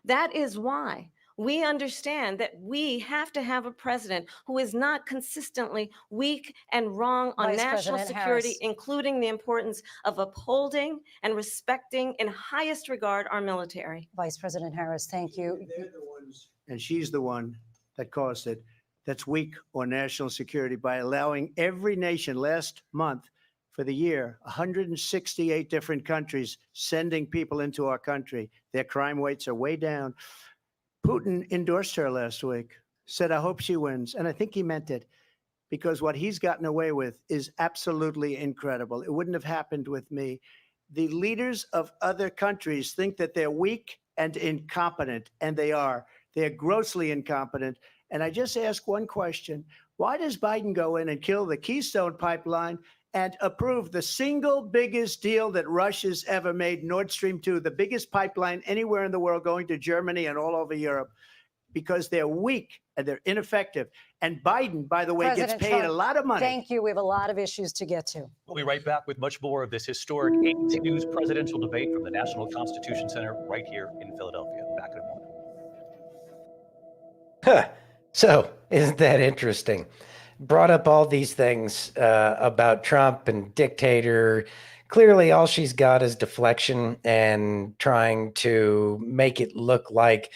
That is why we understand that we have to have a president who is not consistently weak and wrong on Vice national President security, Harris. including the importance of upholding and respecting in highest regard our military. Vice President Harris, thank you. And she's the one that caused it. That's weak on national security by allowing every nation last month for the year, 168 different countries sending people into our country. Their crime rates are way down. Putin endorsed her last week, said, I hope she wins. And I think he meant it, because what he's gotten away with is absolutely incredible. It wouldn't have happened with me. The leaders of other countries think that they're weak and incompetent, and they are. They're grossly incompetent. And I just ask one question. Why does Biden go in and kill the Keystone Pipeline and approve the single biggest deal that Russia's ever made, Nord Stream 2, the biggest pipeline anywhere in the world going to Germany and all over Europe? Because they're weak and they're ineffective. And Biden, by the way, President gets paid Trump, a lot of money. Thank you. We have a lot of issues to get to. We'll be right back with much more of this historic ABC News presidential debate from the National Constitution Center right here in Philadelphia. Back in a moment. Huh. So, isn't that interesting? Brought up all these things about Trump and dictator. Clearly, all she's got is deflection and trying to make it look like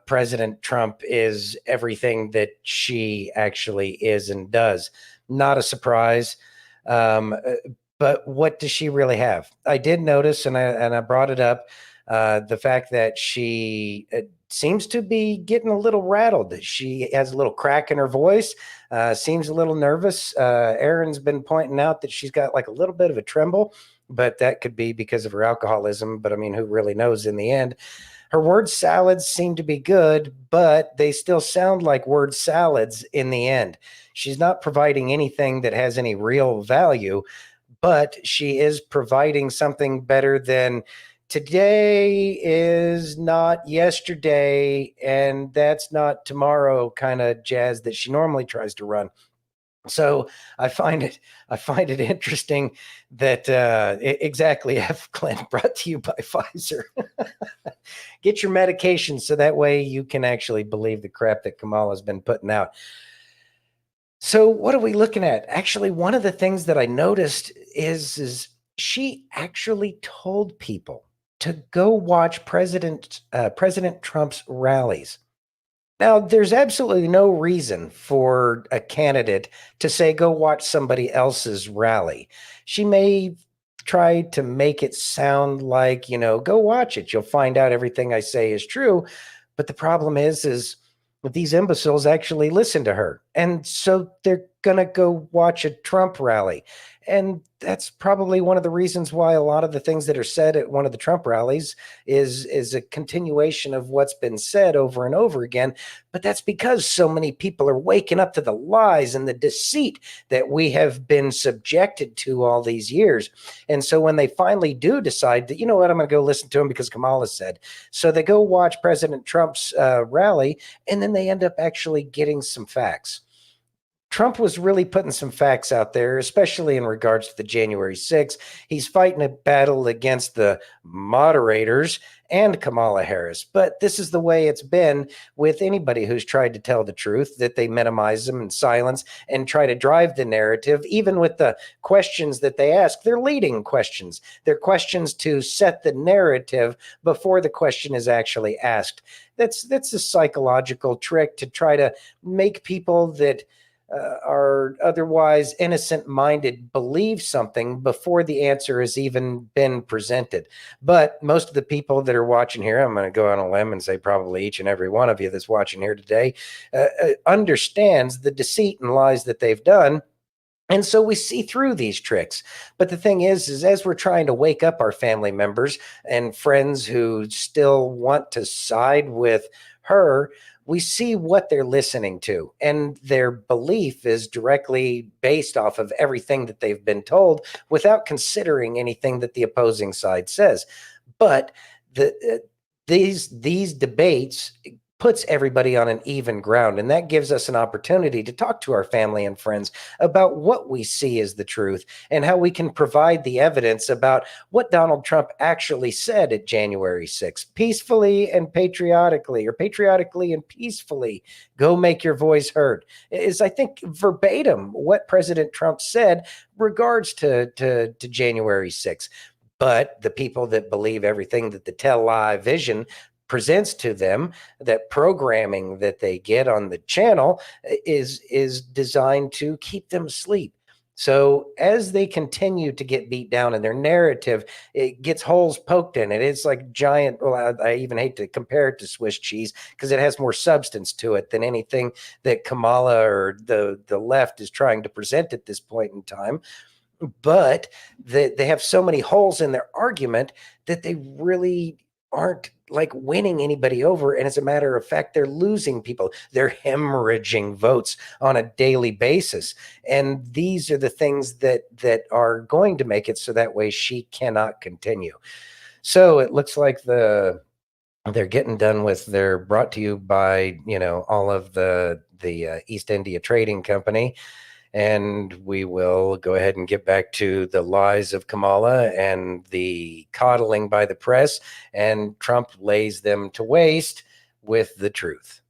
President Trump is everything that she actually is and does. Not a surprise. But what does she really have? I did notice, and I brought it up, the fact that she seems to be getting a little rattled. She has a little crack in her voice, seems a little nervous. Aaron's been pointing out that she's got like a little bit of a tremble, but that could be because of her alcoholism. But I mean, who really knows in the end? Her word salads seem to be good, but they still sound like word salads in the end. She's not providing anything that has any real value, but she is providing something better than today is not yesterday, and that's not tomorrow kind of jazz that she normally tries to run. So I find it interesting that exactly, F. Glenn, brought to you by Pfizer. Get your medication so that way you can actually believe the crap that Kamala's been putting out. So what are we looking at? Actually, one of the things that I noticed is she actually told people to go watch President Trump's rallies. Now, there's absolutely no reason for a candidate to say, go watch somebody else's rally. She may try to make it sound like, go watch it. You'll find out everything I say is true. But the problem is that these imbeciles actually listen to her. And so they're going to go watch a Trump rally. And that's probably one of the reasons why a lot of the things that are said at one of the Trump rallies is a continuation of what's been said over and over again. But that's because so many people are waking up to the lies and the deceit that we have been subjected to all these years. And so when they finally do decide that, you know what, I'm going to go listen to him because Kamala said, so they go watch President Trump's rally, and then they end up actually getting some facts. Trump was really putting some facts out there, especially in regards to the January 6th. He's fighting a battle against the moderators and Kamala Harris. But this is the way it's been with anybody who's tried to tell the truth, that they minimize them and silence and try to drive the narrative, even with the questions that they ask. They're leading questions. They're questions to set the narrative before the question is actually asked. That's a psychological trick to try to make people that are otherwise innocent-minded believe something before the answer has even been presented. But most of the people that are watching here, I'm going to go on a limb and say probably each and every one of you that's watching here today, understands the deceit and lies that they've done. And so we see through these tricks. But the thing is as we're trying to wake up our family members and friends who still want to side with her, we see what they're listening to, and their belief is directly based off of everything that they've been told without considering anything that the opposing side says. But these debates puts everybody on an even ground, and that gives us an opportunity to talk to our family and friends about what we see as the truth and how we can provide the evidence about what Donald Trump actually said at January 6th, peacefully and patriotically, or patriotically and peacefully. Go make your voice heard is, I think, verbatim what President Trump said regards to January 6th. But the people that believe everything that the tell-lie vision presents to them, that programming that they get on the channel is designed to keep them asleep. So as they continue to get beat down in their narrative, it gets holes poked in it. It's like giant. Well, I even hate to compare it to Swiss cheese because it has more substance to it than anything that Kamala or the left is trying to present at this point in time. But they have so many holes in their argument that they really aren't like winning anybody over. And as a matter of fact, they're losing people. They're hemorrhaging votes on a daily basis. And these are the things that are going to make it so that way she cannot continue. So it looks like they're getting done with, they're brought to you by, all of the East India Trading Company. And we will go ahead and get back to the lies of Kamala and the coddling by the press, and Trump lays them to waste with the truth.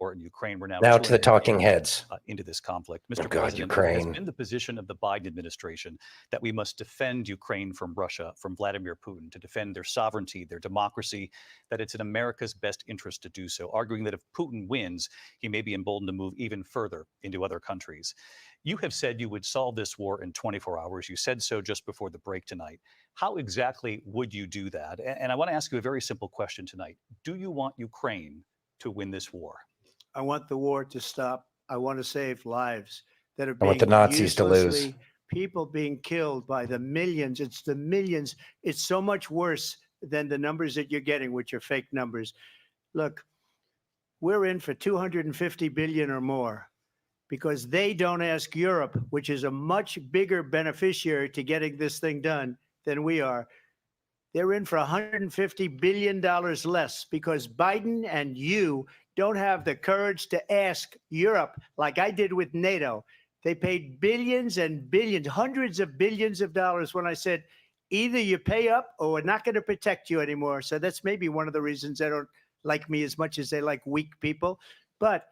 Or in Ukraine, we're now to the talking heads into this conflict. Mr. Oh God, President, it Ukraine. has been the position of the Biden administration that we must defend Ukraine from Russia, from Vladimir Putin, to defend their sovereignty, their democracy, that it's in America's best interest to do so, arguing that if Putin wins, he may be emboldened to move even further into other countries. You have said you would solve this war in 24 hours. You said so just before the break tonight. How exactly would you do that? And I want to ask you a very simple question tonight. Do you want Ukraine to win this war? I want the war to stop. I want to save lives that are I being want the Nazis to lose. uselessly- people being killed by the millions. It's the millions. It's so much worse than the numbers that you're getting, which are fake numbers. Look, we're in for 250 billion or more because they don't ask Europe, which is a much bigger beneficiary to getting this thing done than we are. They're in for $150 billion less because Biden and you don't have the courage to ask Europe like I did with NATO. They paid billions and billions, hundreds of billions of dollars when I said, either you pay up or we're not going to protect you anymore. So that's maybe one of the reasons they don't like me as much as they like weak people. But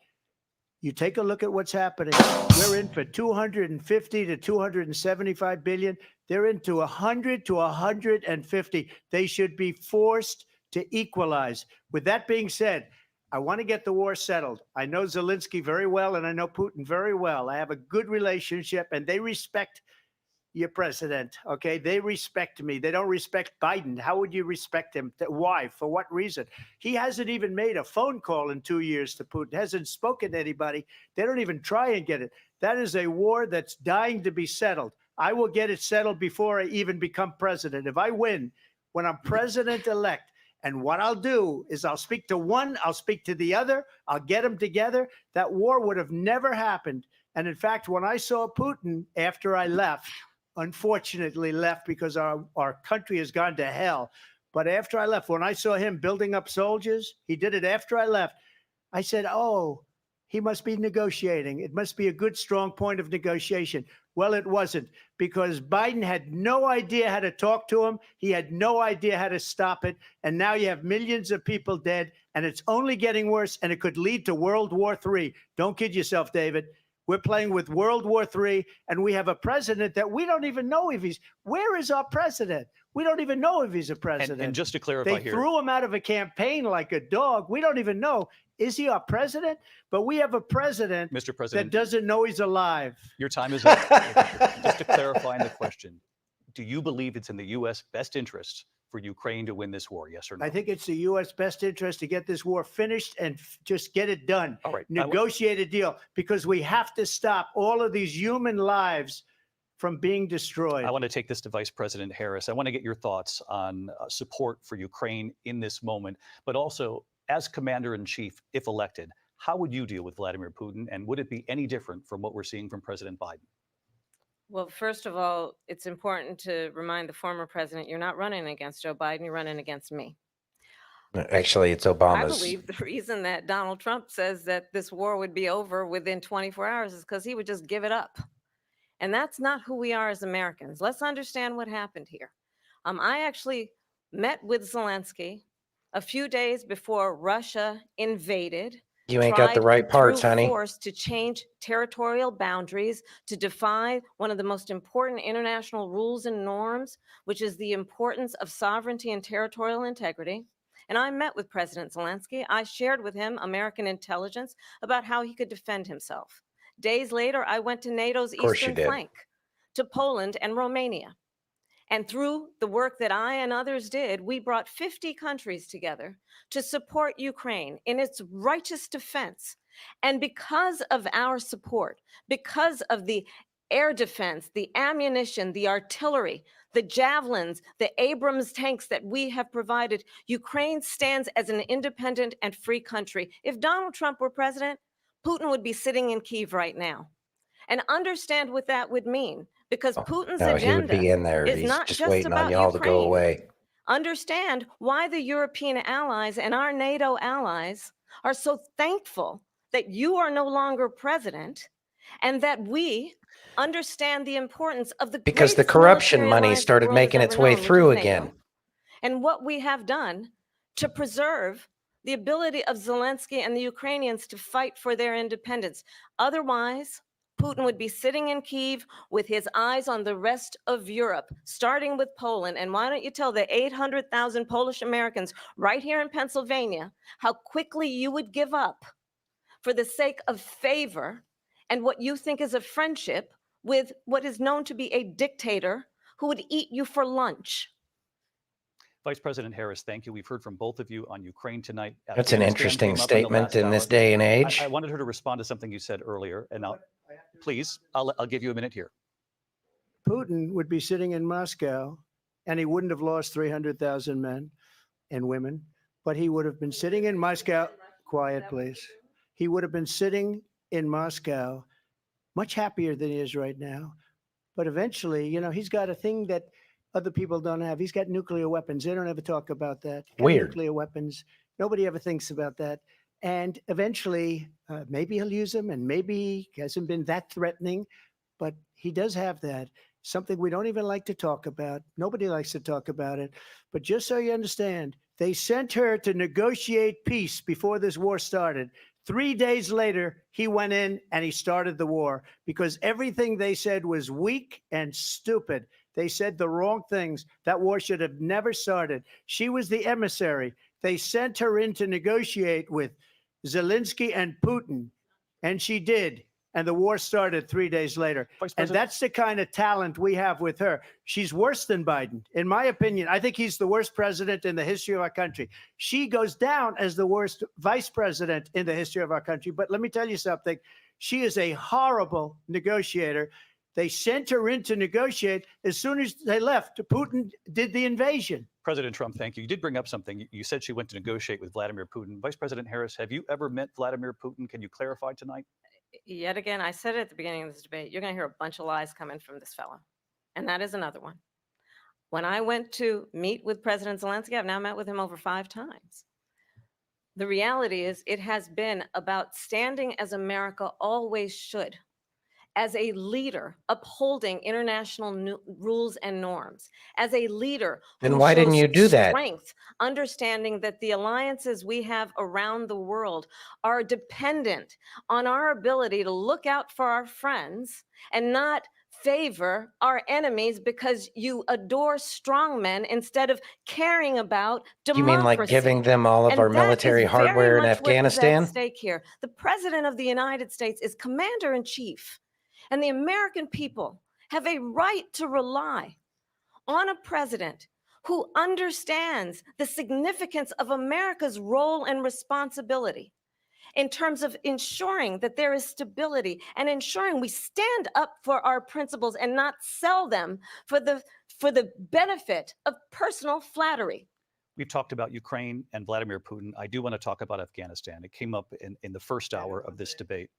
you take a look at what's happening. We're in for 250 to 275 billion. They're into 100 to 150. They should be forced to equalize. With that being said, I want to get the war settled. I know Zelensky very well, and I know Putin very well. I have a good relationship, and they respect your president, okay? They respect me. They don't respect Biden. How would you respect him? Why? For what reason? He hasn't even made a phone call in 2 years to Putin, hasn't spoken to anybody. They don't even try and get it. That is a war that's dying to be settled. I will get it settled before I even become president. If I win, when I'm president-elect, and what I'll do is I'll speak to one, I'll speak to the other, I'll get them together. That war would have never happened. And in fact, when I saw Putin after I left, unfortunately left because our country has gone to hell. But after I left, when I saw him building up soldiers, he did it after I left. I said, oh, he must be negotiating. It must be a good, strong point of negotiation. Well, it wasn't, because Biden had no idea how to talk to him. He had no idea how to stop it. And now you have millions of people dead, and it's only getting worse, and it could lead to World War III. Don't kid yourself, David. We're playing with World War III, and we have a president that we don't even know if where is our president? We don't even know if he's a president. And just to clarify they here, threw him out of a campaign like a dog. We don't even know. Is he our president? But we have a president, Mr. President, that doesn't know he's alive. your time is up. Just to clarify the question, do you believe it's in the U.S. best interest for Ukraine to win this war? Yes or no? I think it's the U.S. best interest to get this war finished and just get it done. All right. Negotiate a deal, because we have to stop all of these human lives from being destroyed. I want to take this to Vice President Harris. I want to get your thoughts on support for Ukraine in this moment, but also as Commander-in-Chief, if elected, how would you deal with Vladimir Putin, and would it be any different from what we're seeing from President Biden? Well, first of all, it's important to remind the former president, you're not running against Joe Biden, you're running against me. Actually, it's I Obama's. believe the reason that Donald Trump says that this war would be over within 24 hours is because he would just give it up. And that's not who we are as Americans. Let's understand what happened here. I actually met with Zelensky a few days before Russia invaded. You ain't got the right parts, through honey. force to change territorial boundaries, to defy one of the most important international rules and norms, which is the importance of sovereignty and territorial integrity. And I met with President Zelensky. I shared with him American intelligence about how he could defend himself. Days later, I went to NATO's course you eastern did. flank, to Poland and Romania. And through the work that I and others did, we brought 50 countries together to support Ukraine in its righteous defense. And because of our support, because of the air defense, the ammunition, the artillery, the javelins, the Abrams tanks that we have provided, Ukraine stands as an independent and free country. If Donald Trump were president, Putin would be sitting in Kyiv right now. And understand what that would mean, because Putin's No, he would agenda be in there. is He's not just just waiting on about y'all to go Ukraine. away. Understand why the European allies and our NATO allies are so thankful that you are no longer president, and that we understand the importance of the Because the greatest corruption military money alliance the started world has making ever its way known, which through is NATO. again. And what we have done to preserve the ability of Zelensky and the Ukrainians to fight for their independence. Otherwise, Putin would be sitting in Kyiv with his eyes on the rest of Europe, starting with Poland. And why don't you tell the 800,000 Polish Americans right here in Pennsylvania how quickly you would give up for the sake of favor and what you think is a friendship with what is known to be a dictator who would eat you for lunch. Vice President Harris, thank you. We've heard from both of you on Ukraine tonight. That's an Afghanistan interesting came up statement last in this hour. day and age. I wanted her to respond to something you said earlier, and I'll give you a minute here. Putin would be sitting in Moscow, and he wouldn't have lost 300,000 men and women, but he would have been sitting in Moscow. Quiet, please. He would have been sitting in Moscow, much happier than he is right now. But eventually, you know, he's got a thing that other people don't have. He's got nuclear weapons. They don't ever talk about that. He's got Weird. Nuclear weapons. Nobody ever thinks about that. And eventually, maybe he'll use them, and maybe he hasn't been that threatening, but he does have that. Something we don't even like to talk about. Nobody likes to talk about it. But just so you understand, they sent her to negotiate peace before this war started. 3 days later, he went in and he started the war because everything they said was weak and stupid. They said the wrong things. That war should have never started. She was the emissary. They sent her in to negotiate with Zelensky and Putin, and she did. And the war started 3 days later. And that's the kind of talent we have with her. She's worse than Biden. In my opinion, I think he's the worst president in the history of our country. She goes down as the worst vice president in the history of our country. But let me tell you something. She is a horrible negotiator. They sent her in to negotiate. As soon as they left, Putin did the invasion. President Trump, thank you. You did bring up something. You said she went to negotiate with Vladimir Putin. Vice President Harris, have you ever met Vladimir Putin? Can you clarify tonight? Yet again, I said it at the beginning of this debate, you're going to hear a bunch of lies coming from this fellow. And that is another one. When I went to meet with President Zelensky, I've now met with him over 5 times. The reality is it has been about standing as America always should, as a leader upholding international rules and norms, as a leader Then who why didn't shows you do that? strength, understanding that the alliances we have around the world are dependent on our ability to look out for our friends and not favor our enemies because you adore strongmen instead of caring about You democracy. mean like giving them all of And our that is military very hardware in much what is Afghanistan? at stake here. The President of the United States is commander in chief. And the American people have a right to rely on a president who understands the significance of America's role and responsibility in terms of ensuring that there is stability and ensuring we stand up for our principles and not sell them for the benefit of personal flattery. We've talked about Ukraine and Vladimir Putin. I do want to talk about Afghanistan. It came up in the first hour of this debate.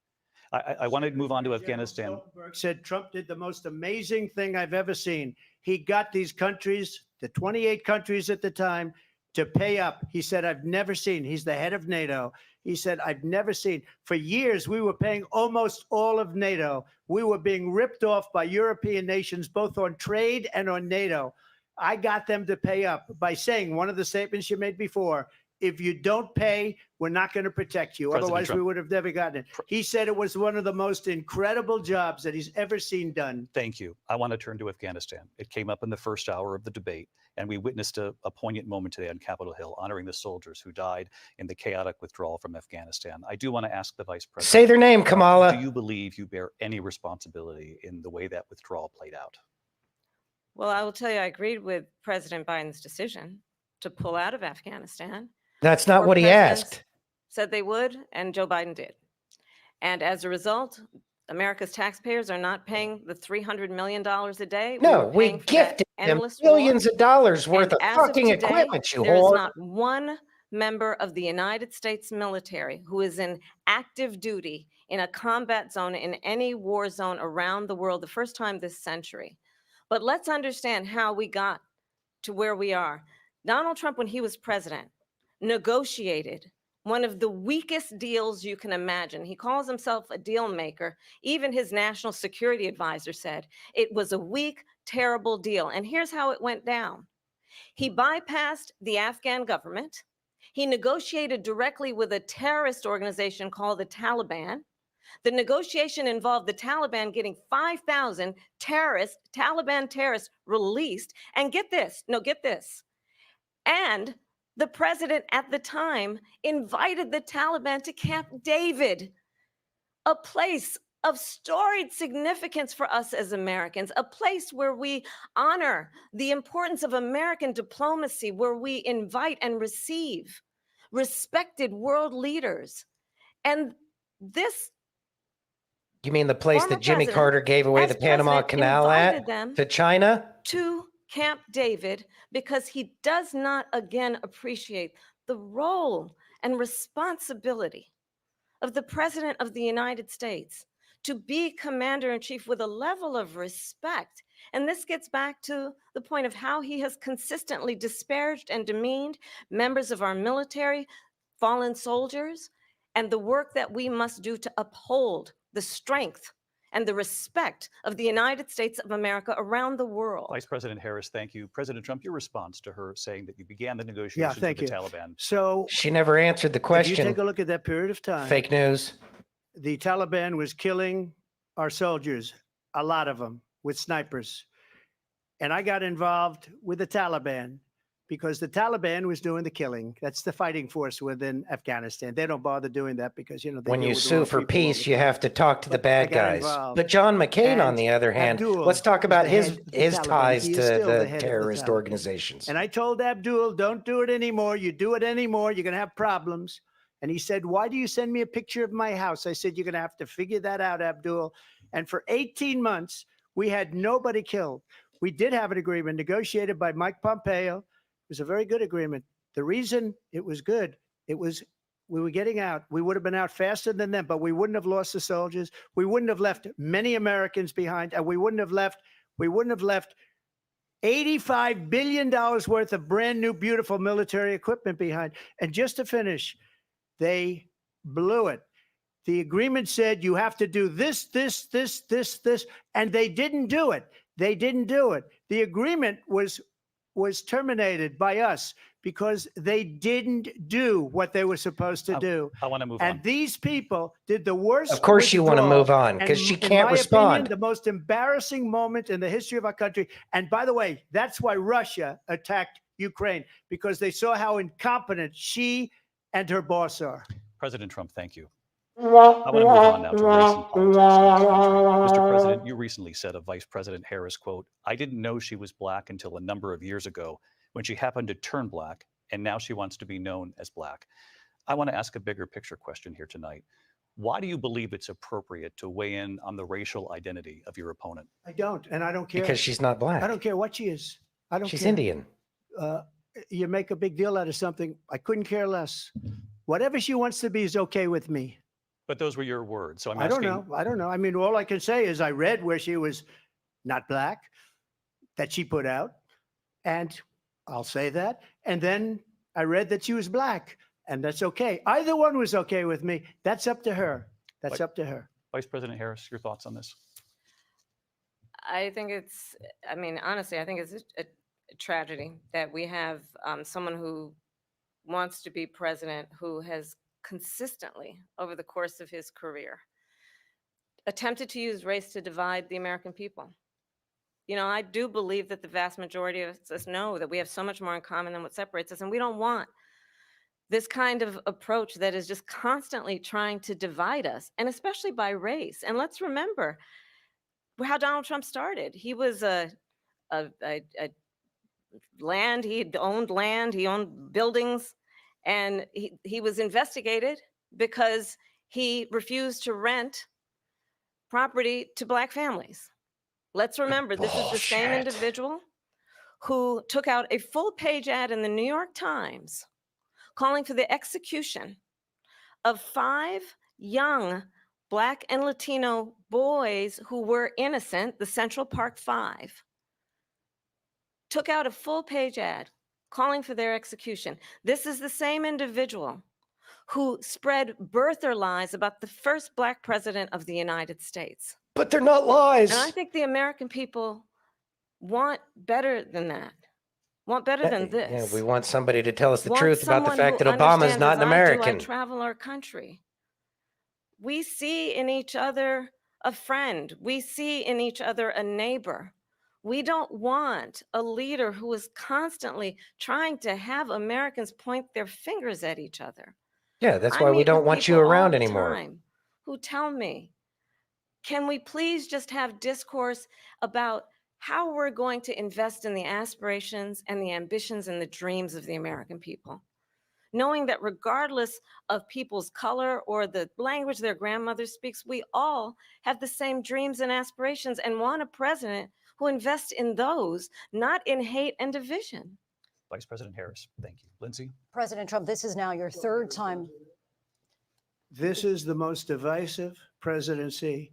I want to move on to Afghanistan. Stoltenberg said Trump did the most amazing thing I've ever seen. He got these countries, the 28 countries at the time, to pay up. He said, I've never seen, he's the head of NATO. He said, I've never seen. For years, we were paying almost all of NATO. We were being ripped off by European nations, both on trade and on NATO. I got them to pay up by saying one of the statements you made before, if you don't pay, we're not going to protect you. President Otherwise, we Trump. would have never gotten it. He said it was one of the most incredible jobs that he's ever seen done. Thank you. I want to turn to Afghanistan. It came up in the first hour of the debate, and we witnessed a poignant moment today on Capitol Hill, honoring the soldiers who died in the chaotic withdrawal from Afghanistan. I do want to ask the Vice President. Say their name, Kamala. Do you believe you bear any responsibility in the way that withdrawal played out? Well, I will tell you, I agreed with President Biden's decision to pull out of Afghanistan. That's not Four what he presidents asked. Said they would, and Joe Biden did. And as a result, America's taxpayers are not paying the $300 million a day. No, were we paying for that gifted them endless war. billions of dollars worth And of as of fucking today, equipment, you there is whore. not one member of the United States military who is in active duty in a combat zone in any war zone around the world, the first time this century. But let's understand how we got to where we are. Donald Trump, when he was president, negotiated one of the weakest deals you can imagine. He calls himself a deal maker. Even his national security advisor said it was a weak, terrible deal. And here's how it went down. He bypassed the Afghan government. He negotiated directly with a terrorist organization called the Taliban. The negotiation involved the Taliban getting 5,000 Taliban terrorists released. And get this, and the president at the time invited the Taliban to Camp David, a place of storied significance for us as Americans, a place where we honor the importance of American diplomacy, where we invite and receive respected world leaders. And this You mean the place former that Jimmy president, Carter gave away as the Panama president, Canal invited at them to China? to Camp David because he does not again appreciate the role and responsibility of the President of the United States to be commander in chief with a level of respect. And this gets back to the point of how he has consistently disparaged and demeaned members of our military, fallen soldiers, and the work that we must do to uphold the strength and the respect of the United States of America around the world. Vice President Harris, thank you. President Trump, your response to her saying that you began the negotiations thank with the you. Taliban. So She never answered the if you question. take a look at that period of time, Fake news. the Taliban was killing our soldiers, a lot of them, with snipers. And I got involved with the Taliban because the Taliban was doing the killing. That's the fighting force within Afghanistan. They don't bother doing that because, you know, they When deal you with the sue wrong for people all peace, the you time. have to talk to the But I bad got guys. involved. But John McCain, on And the other hand, Abdul let's talk was about the his head of the his Taliban. ties He to is still the the head of the terrorist Taliban. organizations. And I told Abdul, don't do it anymore. You do it anymore, you're going to have problems. And he said, why do you send me a picture of my house? I said, you're going to have to figure that out, Abdul. And for 18 months, we had nobody killed. We did have an agreement negotiated by Mike Pompeo. It was a very good agreement. The reason it was good, it was we were getting out. We would have been out faster than them, but we wouldn't have lost the soldiers. We wouldn't have left many Americans behind, and we wouldn't have left $85 billion worth of brand new, beautiful military equipment behind. And just to finish, they blew it. The agreement said you have to do this, and they didn't do it. They didn't do it. The agreement was terminated by us because they didn't do what they were supposed to do. I want to move And on. these people did the worst. Of course you wanna withdrawal. move on, And 'cause she in can't my respond. opinion, the most embarrassing moment in the history of our country. And by the way, that's why Russia attacked Ukraine, because they saw how incompetent she and her boss are. President Trump, thank you. I want to move on now to recent politics in this country. Mr. President, you recently said of Vice President Harris, quote, I didn't know she was black until a number of years ago when she happened to turn black, and now she wants to be known as black. I want to ask a bigger picture question here tonight. Why do you believe it's appropriate to weigh in on the racial identity of your opponent? I don't, and I don't care. Because she's not black. I don't care what she is. I don't She's care. Indian. You make a big deal out of something. I couldn't care less. Whatever she wants to be is okay with me. But those were your words. So I'm I asking. don't know. I don't know. I mean, all I can say is I read where she was not black, that she put out, and I'll say that. And then I read that she was black, and that's okay. Either one was okay with me. That's up to her. That's up to her. Vice President Harris, your thoughts on this? I think it's, I mean, honestly, I think it's a tragedy that we have someone who wants to be president who has consistently, over the course of his career, attempted to use race to divide the American people. You know, I do believe that the vast majority of us know that we have so much more in common than what separates us, and we don't want this kind of approach that is just constantly trying to divide us, and especially by race. And let's remember how Donald Trump started. He was land, he owned buildings, and he was investigated because he refused to rent property to Black families. Let's remember, this is the same individual who took out a full-page ad in the New York Times calling for the execution of 5 young Black and Latino boys who were innocent, the Central Park 5. Took out a full-page ad calling for their execution. This is the same individual who spread birther lies about the first Black president of the United States. But they're not lies. And I think the American people want better than that, want better than this. Yeah, we want somebody to tell us the Want truth about the someone fact who that Obama is understands, not as an I do, American. I travel our country. We see in each other a friend. We see in each other a neighbor. We don't want a leader who is constantly trying to have Americans point their fingers at each other. Yeah, that's I why we meet don't with want you people all around the anymore. time who tell me, can we please just have discourse about how we're going to invest in the aspirations and the ambitions and the dreams of the American people? Knowing that regardless of people's color or the language their grandmother speaks, we all have the same dreams and aspirations and want a president who invests in those, not in hate and division. Vice President Harris, thank you. Lindsay? President Trump, this is now your 3rd time. This is the most divisive presidency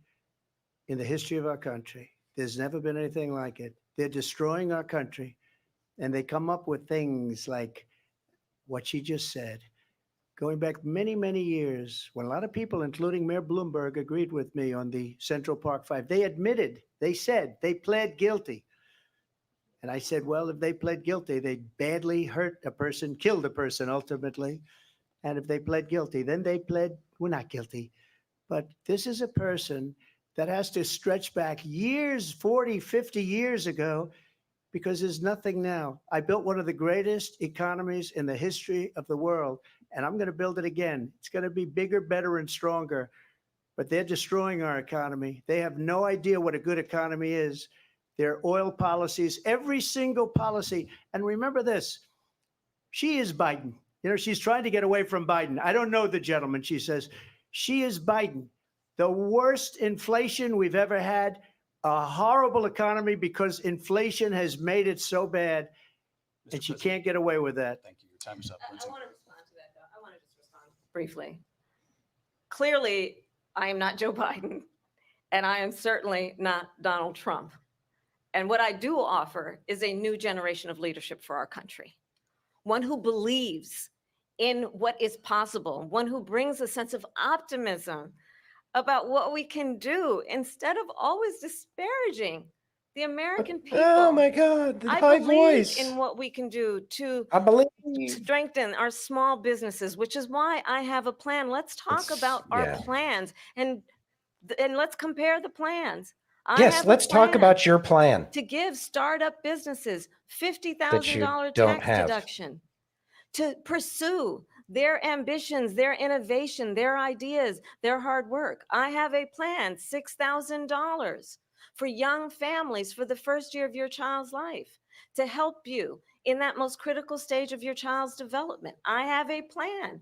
in the history of our country. There's never been anything like it. They're destroying our country, and they come up with things like what she just said. Going back many, many years, when a lot of people, including Mayor Bloomberg, agreed with me on the Central Park 5, they admitted, they said, they pled guilty. And I said, well, if they pled guilty, they badly hurt a person, killed a person ultimately. And if they pled guilty, then they pled, we're not guilty. But this is a person that has to stretch back years, 40, 50 years ago, because there's nothing now. I built one of the greatest economies in the history of the world, and I'm going to build it again. It's going to be bigger, better, and stronger. But they're destroying our economy. They have no idea what a good economy is. Their oil policies, every single policy. And remember this, she is Biden. You know, she's trying to get away from Biden. I don't know the gentleman, she says. She is Biden. The worst inflation we've ever had, a horrible economy because inflation has made it so bad, and she can't get away with that. Thank you. Your time is up. I want to respond to that, though. I want to just respond briefly. Clearly, I am not Joe Biden, and I am certainly not Donald Trump. And what I do offer is a new generation of leadership for our country, one who believes in what is possible, one who brings a sense of optimism about what we can do instead of always disparaging the American people. Oh my God, the I high believe voice. in what we can do to I believe. strengthen our small businesses, which is why I have a plan. Let's talk about our yeah. plans and let's compare the plans. I Yes, have a let's talk plan about your plan. to give startup businesses That you $50,000 don't tax have. deduction to pursue their ambitions, their innovation, their ideas, their hard work. I have a plan, $6,000 for young families for the first year of your child's life to help you in that most critical stage of your child's development. I have a plan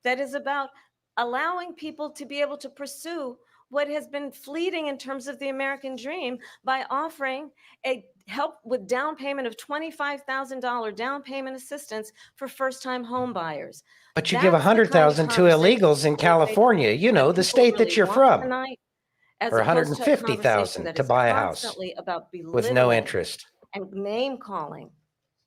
that is about allowing people to be able to pursue what has been fleeting in terms of the American dream by offering a help with down payment of $25,000 down payment assistance for first-time home buyers. But you give That's the kind of $100,000 to conversation illegals in California, you know, the state that really you're want from, tonight, as or opposed to a conversation $150,000 that to is buy a house constantly about with no belittling interest. and name calling.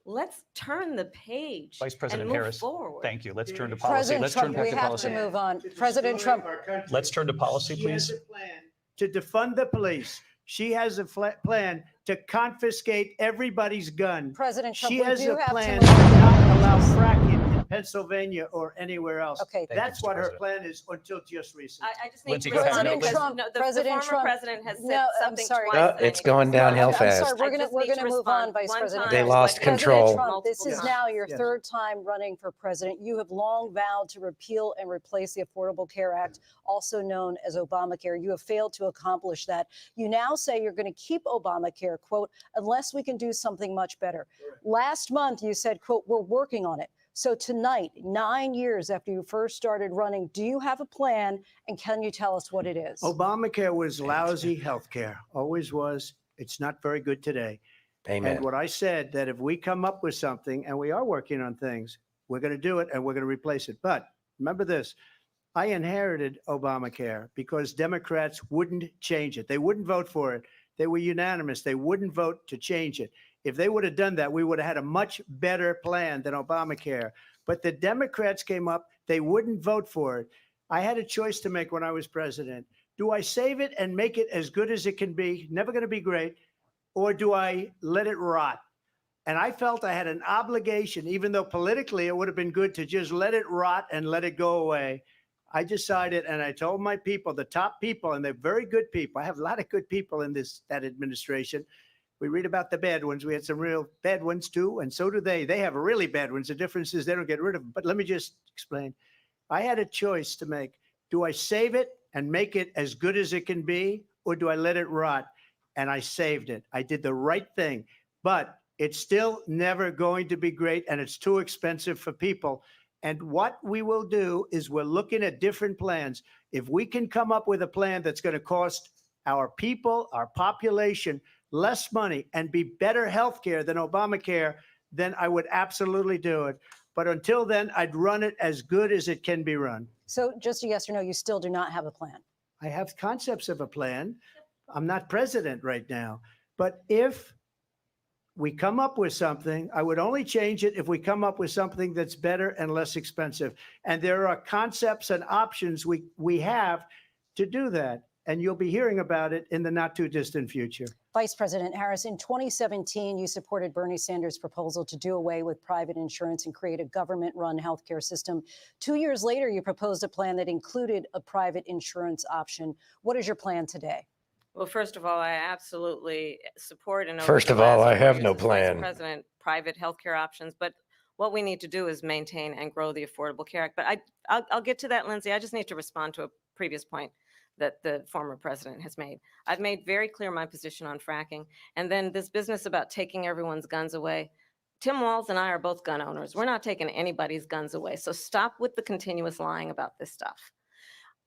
Let's turn the page Vice President and move Harris, forward. thank you. Let's turn to policy. President Let's Trump, turn back we to have policy. to move on. President Trump. Let's turn to policy, She has please. a plan to defund the police. She has a plan to confiscate everybody's gun. President Trump, She we has do a have to plan move to on. not allow fracking Pennsylvania or anywhere else. Okay. That's what her Mr. plan is until just recently. I just need Lindsay, to go ahead. respond President because Trump- no, the President former Trump- president has said No, I'm something sorry. twice. No, that I it's need to going respond. downhill I'm fast. sorry, we're I gonna just we're need to gonna move on, respond Vice one President. time They to lost what you control. said President Trump, this multiple is times. now your Yes. third time running for president. You have long vowed to repeal and replace the Affordable Care Act, also known as Obamacare. You have failed to accomplish that. You now say you're going to keep Obamacare, quote, unless we can do something much better. Last month, you said, quote, we're working on it. So tonight, 9 years after you first started running, do you have a plan, and can you tell us what it is? Obamacare was lousy health care, always was. It's not very good today. Amen. And what I said, that if we come up with something, and we are working on things, we're going to do it and we're going to replace it. But remember this, I inherited Obamacare because Democrats wouldn't change it. They wouldn't vote for it. They were unanimous. They wouldn't vote to change it. If they would have done that, we would have had a much better plan than Obamacare. But the Democrats came up, they wouldn't vote for it. I had a choice to make when I was president. Do I save it and make it as good as it can be, never going to be great, or do I let it rot? And I felt I had an obligation, even though politically it would have been good to just let it rot and let it go away. I decided, and I told my people, the top people, and they're very good people. I have a lot of good people in that administration. We read about the bad ones. We had some real bad ones too, and so do they. They have really bad ones. The difference is they don't get rid of them. But let me just explain. I had a choice to make. Do I save it and make it as good as it can be, or do I let it rot? And I saved it. I did the right thing. But it's still never going to be great, and it's too expensive for people. And what we will do is we're looking at different plans. If we can come up with a plan that's going to cost our people, our population, less money and be better health care than Obamacare, then I would absolutely do it. But until then, I'd run it as good as it can be run. So just a yes or no, you still do not have a plan. I have concepts of a plan. I'm not president right now. But if we come up with something, I would only change it if we come up with something that's better and less expensive. And there are concepts and options we have to do that. And you'll be hearing about it in the not too distant future. Vice President Harris, in 2017, you supported Bernie Sanders' proposal to do away with private insurance and create a government-run healthcare system. 2 years later, you proposed a plan that included a private insurance option. What is your plan today? Well, first of all, I absolutely support and over First the of all, last I 4 have years no as Vice plan. President, private healthcare options, but what we need to do is maintain and grow the Affordable Care Act. But I'll get to that, Lindsay. I just need to respond to a previous point that the former president has made. I've made very clear my position on fracking, and then this business about taking everyone's guns away. Tim Walz and I are both gun owners. We're not taking anybody's guns away. So stop with the continuous lying about this stuff.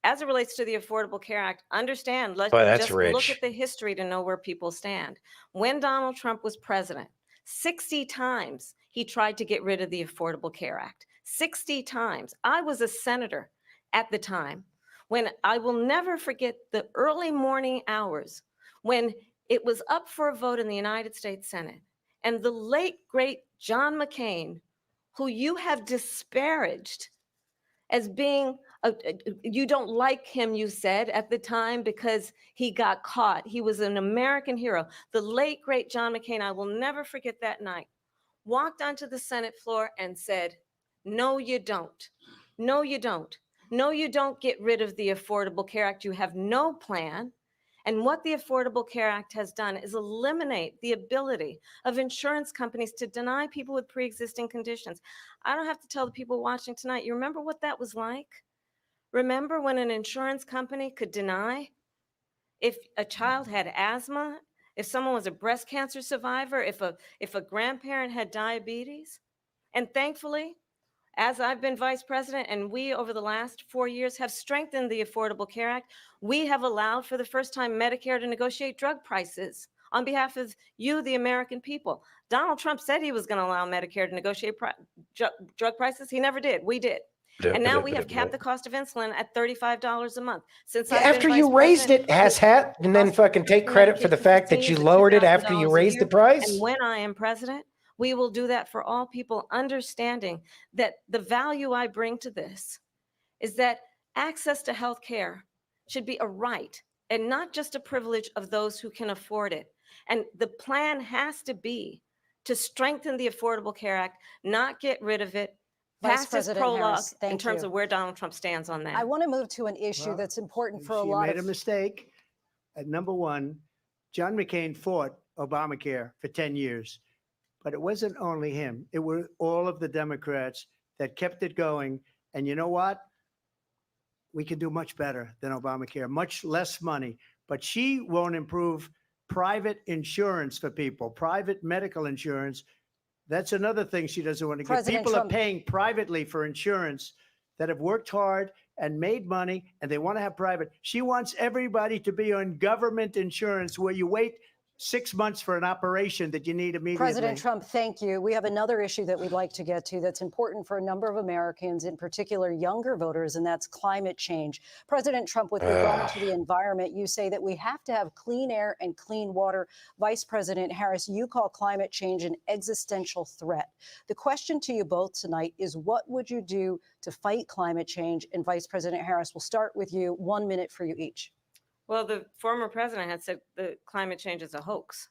As it relates to the Affordable Care Act, understand, let's Boy, that's just look rich. at the history to know where people stand. When Donald Trump was president, 60 times he tried to get rid of the Affordable Care Act. 60 times. I was a senator at the time when I will never forget the early morning hours when it was up for a vote in the United States Senate. And the late, great John McCain, who you have disparaged as being, you don't like him, you said at the time, because he got caught. He was an American hero. The late, great John McCain, I will never forget that night, walked onto the Senate floor and said, no, you don't. No, you don't. No, you don't get rid of the Affordable Care Act. You have no plan. And what the Affordable Care Act has done is eliminate the ability of insurance companies to deny people with pre-existing conditions. I don't have to tell the people watching tonight, you remember what that was like? Remember when an insurance company could deny if a child had asthma, if someone was a breast cancer survivor, if a grandparent had diabetes? And thankfully, as I've been vice president and we over the last 4 years have strengthened the Affordable Care Act, we have allowed for the first time Medicare to negotiate drug prices on behalf of you, the American people. Donald Trump said he was going to allow Medicare to negotiate drug prices. He never did. We did. And now we have capped the cost of insulin at $35 a month. Since I've been After vice you raised it, president, asshat, and then fucking take credit for the fact that you lowered it after you $2,000 a raised the year. price? And when I am president, we will do that for all people, understanding that the value I bring to this is that access to health care should be a right and not just a privilege of those who can afford it. And the plan has to be to strengthen the Affordable Care Act, not get rid of it, Vice Past is President prologue Harris, in thank terms you. of where Donald Trump stands on that. I want to move to an issue Well, that's important for a She lot made of a mistake. At number one, John McCain fought Obamacare for 10 years, but it wasn't only him. It were all of the Democrats that kept it going. And you know what? We can do much better than Obamacare, much less money. But she won't improve private insurance for people, private medical insurance. That's another thing she doesn't want to get. President People Trump- are paying privately for insurance that have worked hard and made money, and they want to have private. She wants everybody to be on government insurance where you wait 6 months for an operation that you need immediately. President Trump, thank you. We have another issue that we'd like to get to that's important for a number of Americans, in particular younger voters, and that's climate change. President Trump, with regard to the environment, you say that we have to have clean air and clean water. Vice President Harris, you call climate change an existential threat. The question to you both tonight is, what would you do to fight climate change? And Vice President Harris, we'll start with you. 1 minute for you each. Well, the former president had said that climate change is a hoax.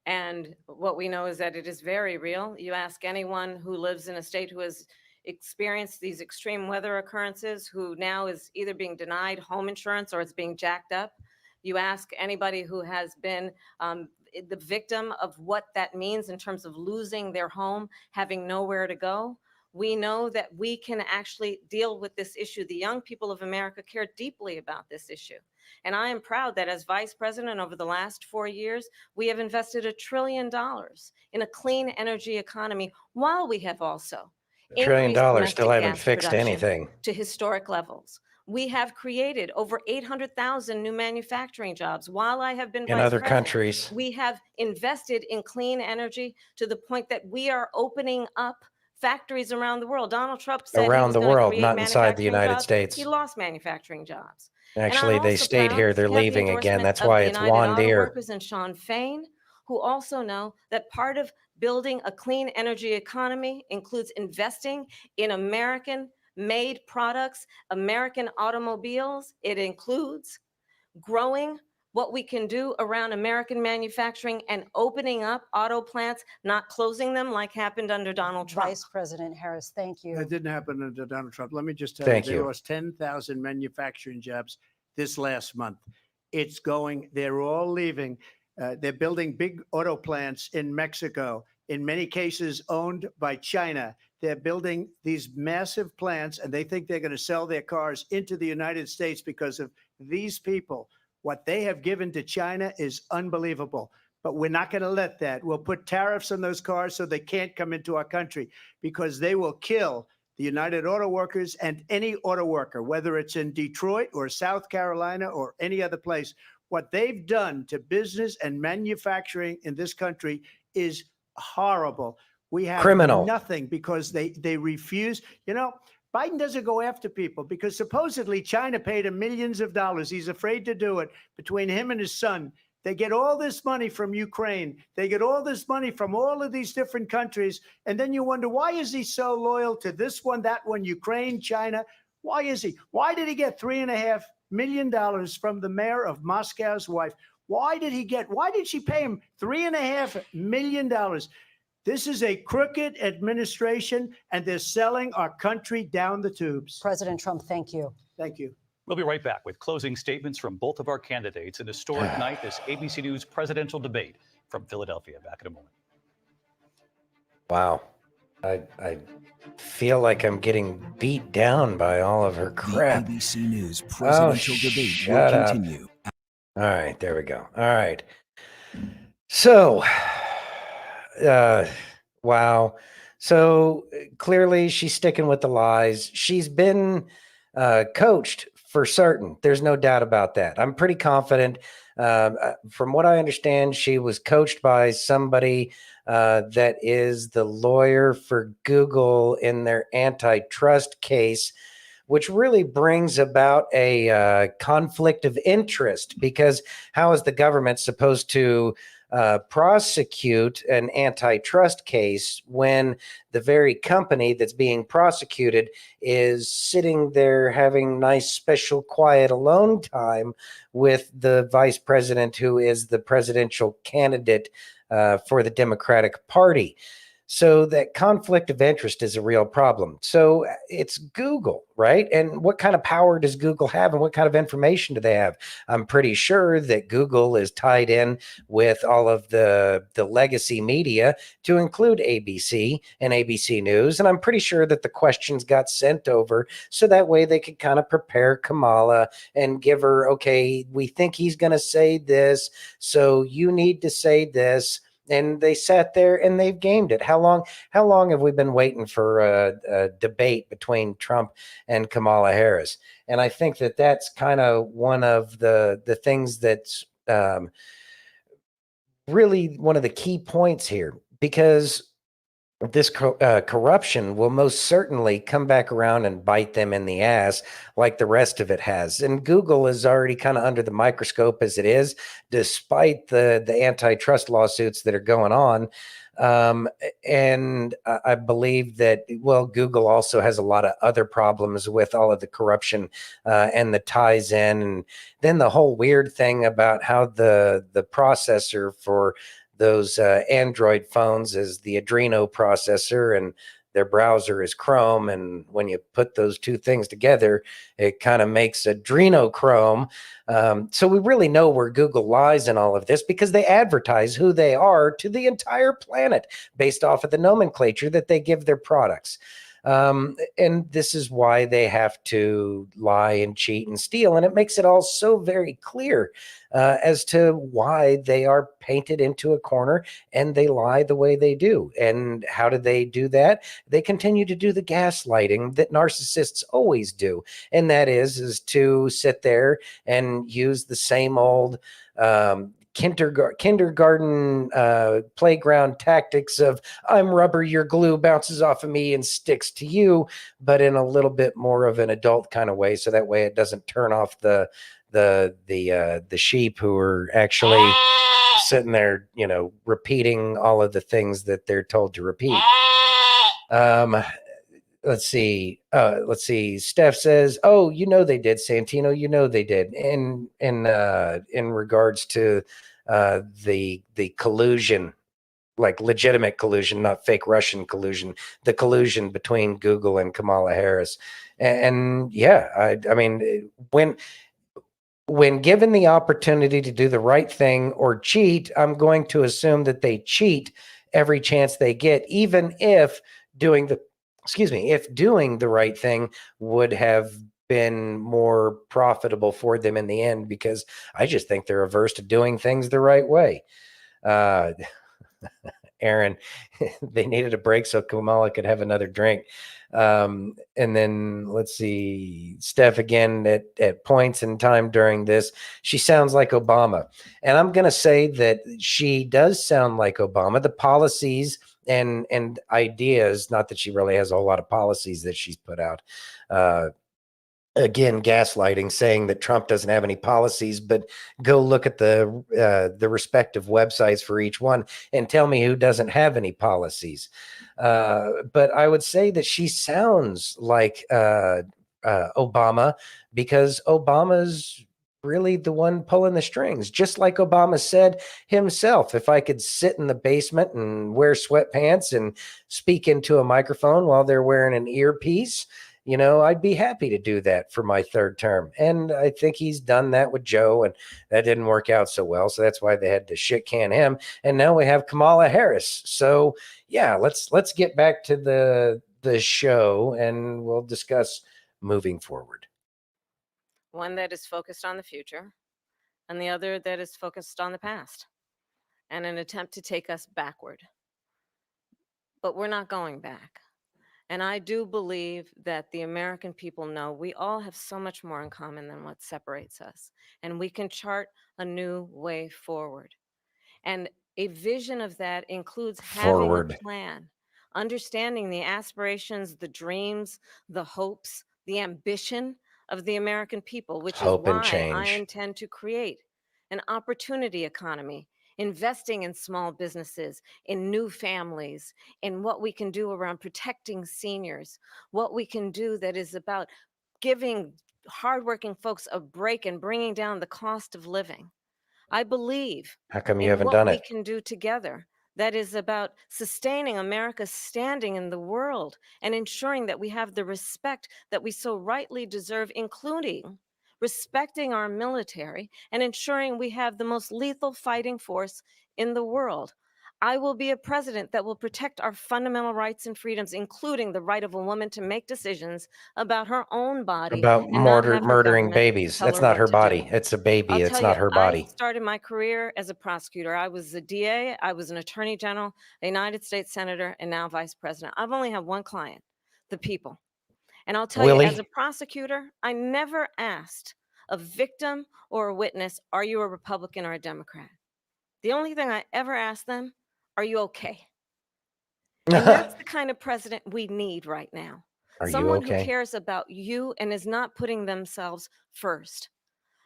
And what we know is that it is very real. You ask anyone who lives in a state who has experienced these extreme weather occurrences, who now is either being denied home insurance or it's being jacked up. You ask anybody who has been the victim of what that means in terms of losing their home, having nowhere to go. We know that we can actually deal with this issue. The young people of America care deeply about this issue. And I am proud that as vice president over the last 4 years, we have invested $1 trillion in a clean energy economy, while we have also $1 trillion increased still domestic haven't gas fixed production anything. to historic levels. We have created over 800,000 new manufacturing jobs while I have been In vice other president. countries. We have invested in clean energy to the point that we are opening up factories around the world. Donald Trump said he Around was the gonna world, create not inside the manufacturing United jobs. States. He lost manufacturing jobs. And I'm Actually, they also stayed proud here. to They're have the leaving again. endorsement That's of why the it's United Juan Auto Deere. Workers and Sean Fain, who also know that part of building a clean energy economy includes investing in American-made products, American automobiles. It includes growing what we can do around American manufacturing and opening up auto plants, not closing them like happened under Donald Trump. Vice President Harris, thank you. That didn't happen under Donald Trump. Let me just tell Thank you, they you. lost 10,000 manufacturing jobs this last month. It's going, they're all leaving. They're building big auto plants in Mexico, in many cases owned by China. They're building these massive plants, and they think they're going to sell their cars into the United States because of these people. What they have given to China is unbelievable. But we're not going to let that. We'll put tariffs on those cars so they can't come into our country, because they will kill the United Auto Workers and any auto worker, whether it's in Detroit or South Carolina or any other place. What they've done to business and manufacturing in this country is horrible. We have Criminal. nothing because they refuse. You know, Biden doesn't go after people because supposedly China paid him millions of dollars. He's afraid to do it. Between him and his son, they get all this money from Ukraine. They get all this money from all of these different countries. And then you wonder, why is he so loyal to this one, that one, Ukraine, China? Why is he? Why did he get $3.5 million from the mayor of Moscow's wife? Why did she pay him $3.5 million? This is a crooked administration, and they're selling our country down the tubes. President Trump, thank you. Thank you. We'll be right back with closing statements from both of our candidates. An historic night, this ABC News presidential debate from Philadelphia. Back in a moment. Wow. I feel like I'm getting beat down by all of her crap. The ABC News presidential debate shut will up. continue. All right, there we go. All right. So, wow. So clearly she's sticking with the lies. She's been coached for certain. There's no doubt about that. I'm pretty confident. From what I understand, she was coached by somebody that is the lawyer for Google in their antitrust case, which really brings about a conflict of interest, because how is the government supposed to prosecute an antitrust case when the very company that's being prosecuted is sitting there having nice, special, quiet, alone time with the vice president, who is the presidential candidate for the Democratic Party? So that conflict of interest is a real problem. So it's Google, right? And what kind of power does Google have and what kind of information do they have? I'm pretty sure that Google is tied in with all of the legacy media to include ABC and ABC News. And I'm pretty sure that the questions got sent over so that way they could kind of prepare Kamala and give her, okay, we think he's going to say this, so you need to say this. And they sat there and they've gamed it. How long have we been waiting for a debate between Trump and Kamala Harris? And I think that that's kind of one of the things that's really one of the key points here, because this corruption will most certainly come back around and bite them in the ass like the rest of it has. And Google is already kind of under the microscope as it is, despite the antitrust lawsuits that are going on. And I believe that, well, Google also has a lot of other problems with all of the corruption and the ties in. And then the whole weird thing about how the processor for those Android phones is the Adreno processor and their browser is Chrome. And when you put those two things together, it kind of makes adrenochrome. So we really know where Google lies in all of this because they advertise who they are to the entire planet based off of the nomenclature that they give their products. And this is why they have to lie and cheat and steal. And it makes it all so very clear as to why they are painted into a corner and they lie the way they do. And how do they do that? They continue to do the gaslighting that narcissists always do. And that is to sit there and use the same old kindergarten playground tactics of I'm rubber, your glue bounces off of me and sticks to you, but in a little bit more of an adult kind of way. So that way it doesn't turn off the sheep who are actually sitting there, repeating all of the things that they're told to repeat. Let's see. Steph says, "Oh, they did, Santino. They did." In regards to the collusion, like legitimate collusion, not fake Russian collusion, the collusion between Google and Kamala Harris, and yeah, I mean, when given the opportunity to do the right thing or cheat, I'm going to assume that they cheat every chance they get, even if doing the right thing would have been more profitable for them in the end, because I just think they're averse to doing things the right way. Aaron, they needed a break so Kamala could have another drink. And then let's see, Steph again at points in time during this, she sounds like Obama. And I'm going to say that she does sound like Obama. The policies and ideas, not that she really has a whole lot of policies that she's put out. Again, gaslighting, saying that Trump doesn't have any policies, but go look at the respective websites for each one and tell me who doesn't have any policies. But I would say that she sounds like Obama, because Obama's really the one pulling the strings, just like Obama said himself. If I could sit in the basement and wear sweatpants and speak into a microphone while they're wearing an earpiece, I'd be happy to do that for my third term. And I think he's done that with Joe, and that didn't work out so well. So that's why they had to shit can him. And now we have Kamala Harris. So yeah, let's get back to the show and we'll discuss moving forward. One that is focused on the future and the other that is focused on the past, and an attempt to take us backward. But we're not going back. And I do believe that the American people know we all have so much more in common than what separates us. And we can chart a new way forward. And a vision of that includes having a plan, understanding the aspirations, the dreams, the hopes, the ambition of the American people, which is why I intend to create an opportunity economy, investing in small businesses, in new families, in what we can do around protecting seniors, what we can do that is about giving hardworking folks a break and bringing down the cost of living. I believe How come you in haven't what done we it? can do together. that is about sustaining America's standing in the world and ensuring that we have the respect that we so rightly deserve, including respecting our military and ensuring we have the most lethal fighting force in the world. I will be a president that will protect our fundamental rights and freedoms, including the right of a woman to make decisions about her own body About and not have her murdering government babies. tell That's her not what her to do. body. It's a baby. I'll It's tell not you, her I body. started my career as a prosecutor. I was a DA, I was an attorney general, a United States senator, and now vice president. I've only had one client, the people. And I'll tell you, as a Willie, prosecutor, I never asked a victim or a witness, are you a Republican or a Democrat? The only thing I ever asked them, are you okay? And that's the kind of president we need right now. Are you Someone who okay? cares about you and is not putting themselves first.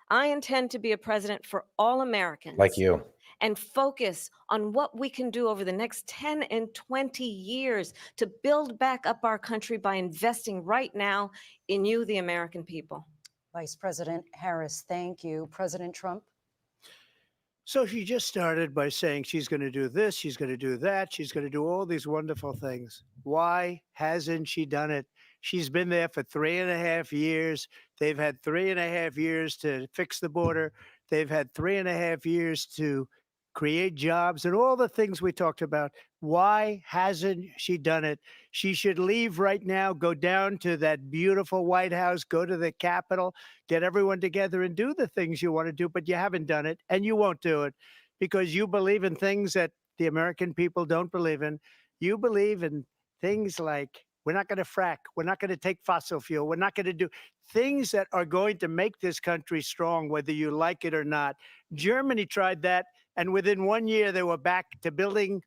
I intend to be a president for all Americans Like you. and focus on what we can do over the next 10 and 20 years to build back up our country by investing right now in you, the American people. Vice President Harris, thank you. President Trump? So she just started by saying she's going to do this, she's going to do that, she's going to do all these wonderful things. Why hasn't she done it? She's been there for 3.5 years. They've had 3.5 years to fix the border. They've had 3.5 years to create jobs and all the things we talked about. Why hasn't she done it? She should leave right now, go down to that beautiful White House, go to the Capitol, get everyone together and do the things you want to do, but you haven't done it and you won't do it because you believe in things that the American people don't believe in. You believe in things like we're not going to frack, we're not going to take fossil fuel, we're not going to do things that are going to make this country strong, whether you like it or not. Germany tried that, and within 1 year, they were back to building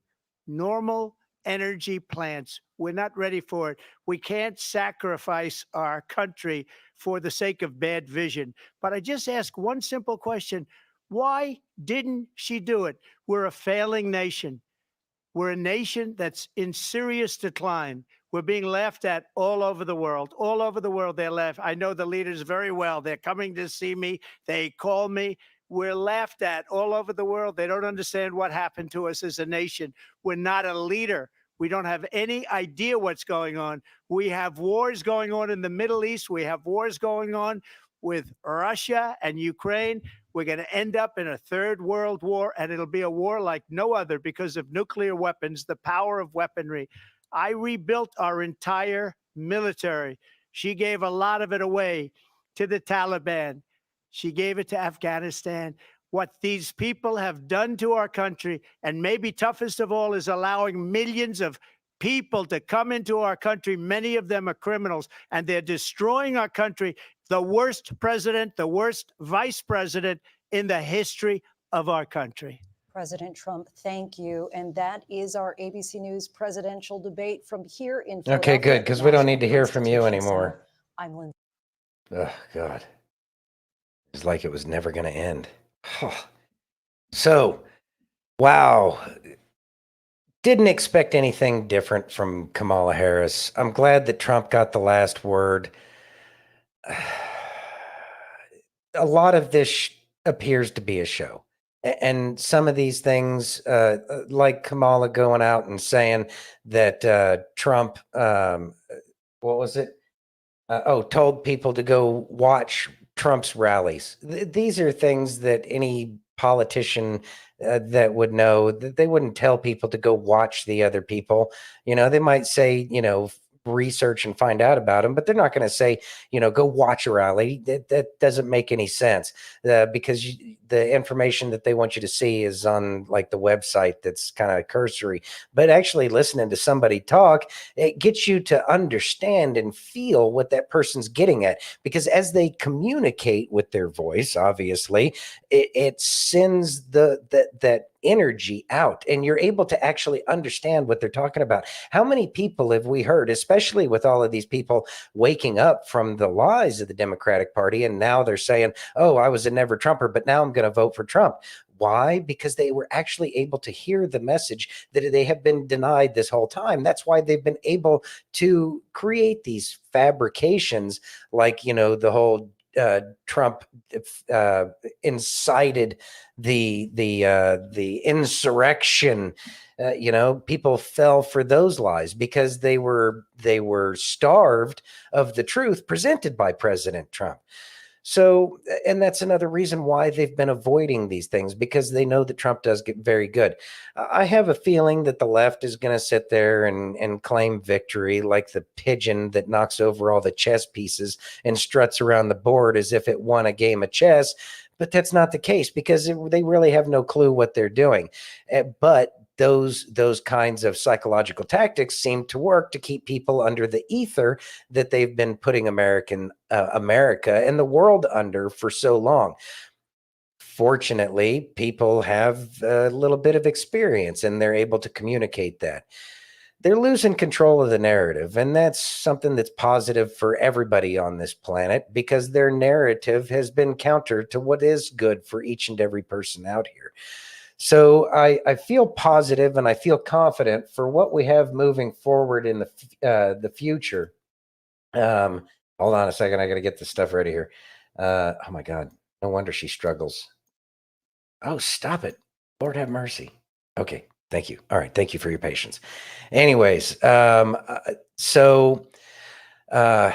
normal energy plants. We're not ready for it. We can't sacrifice our country for the sake of bad vision. But I just ask one simple question. Why didn't she do it? We're a failing nation. We're a nation that's in serious decline. We're being laughed at all over the world. All over the world, they're laughed. I know the leaders very well. They're coming to see me. They call me. We're laughed at all over the world. They don't understand what happened to us as a nation. We're not a leader. We don't have any idea what's going on. We have wars going on in the Middle East. We have wars going on with Russia and Ukraine. We're going to end up in a third world war, and it'll be a war like no other because of nuclear weapons, the power of weaponry. I rebuilt our entire military. She gave a lot of it away to the Taliban. She gave it to Afghanistan. What these people have done to our country, and maybe toughest of all, is allowing millions of people to come into our country. Many of them are criminals, and they're destroying our country. The worst president, the worst vice president in the history of our country. President Trump, thank you. And that is our ABC News presidential debate from here in Philadelphia. Okay, good, at the because we don't National need to hear from you Constitution Center. anymore. I'm Lindsay. Oh, God. It's like it was never going to end. So, wow. Didn't expect anything different from Kamala Harris. I'm glad that Trump got the last word. A lot of this appears to be a show. And some of these things, like Kamala going out and saying that Trump, what was it? Told people to go watch Trump's rallies. These are things that any politician that would know that they wouldn't tell people to go watch the other people. You know, they might say, research and find out about them, but they're not going to say, go watch a rally. That doesn't make any sense because the information that they want you to see is on like the website that's kind of cursory. But actually listening to somebody talk, it gets you to understand and feel what that person's getting at, because as they communicate with their voice, obviously, it sends that energy out, and you're able to actually understand what they're talking about. How many people have we heard, especially with all of these people waking up from the lies of the Democratic Party, and now they're saying, oh, I was a never Trumper, but now I'm going to vote for Trump. Why? Because they were actually able to hear the message that they have been denied this whole time. That's why they've been able to create these fabrications like, the whole Trump incited the insurrection. People fell for those lies because they were starved of the truth presented by President Trump. So, and that's another reason why they've been avoiding these things, because they know that Trump does get very good. I have a feeling that the left is going to sit there and claim victory like the pigeon that knocks over all the chess pieces and struts around the board as if it won a game of chess. But that's not the case, because they really have no clue what they're doing. But those kinds of psychological tactics seem to work to keep people under the ether that they've been putting America and the world under for so long. Fortunately, people have a little bit of experience and they're able to communicate that. They're losing control of the narrative, and that's something that's positive for everybody on this planet, because their narrative has been counter to what is good for each and every person out here. So I feel positive and I feel confident for what we have moving forward in the future. Hold on a second. I got to get this stuff ready here. Oh my God. No wonder she struggles. Oh, stop it. Lord have mercy. Okay. Thank you. All right. Thank you for your patience. Anyways, so have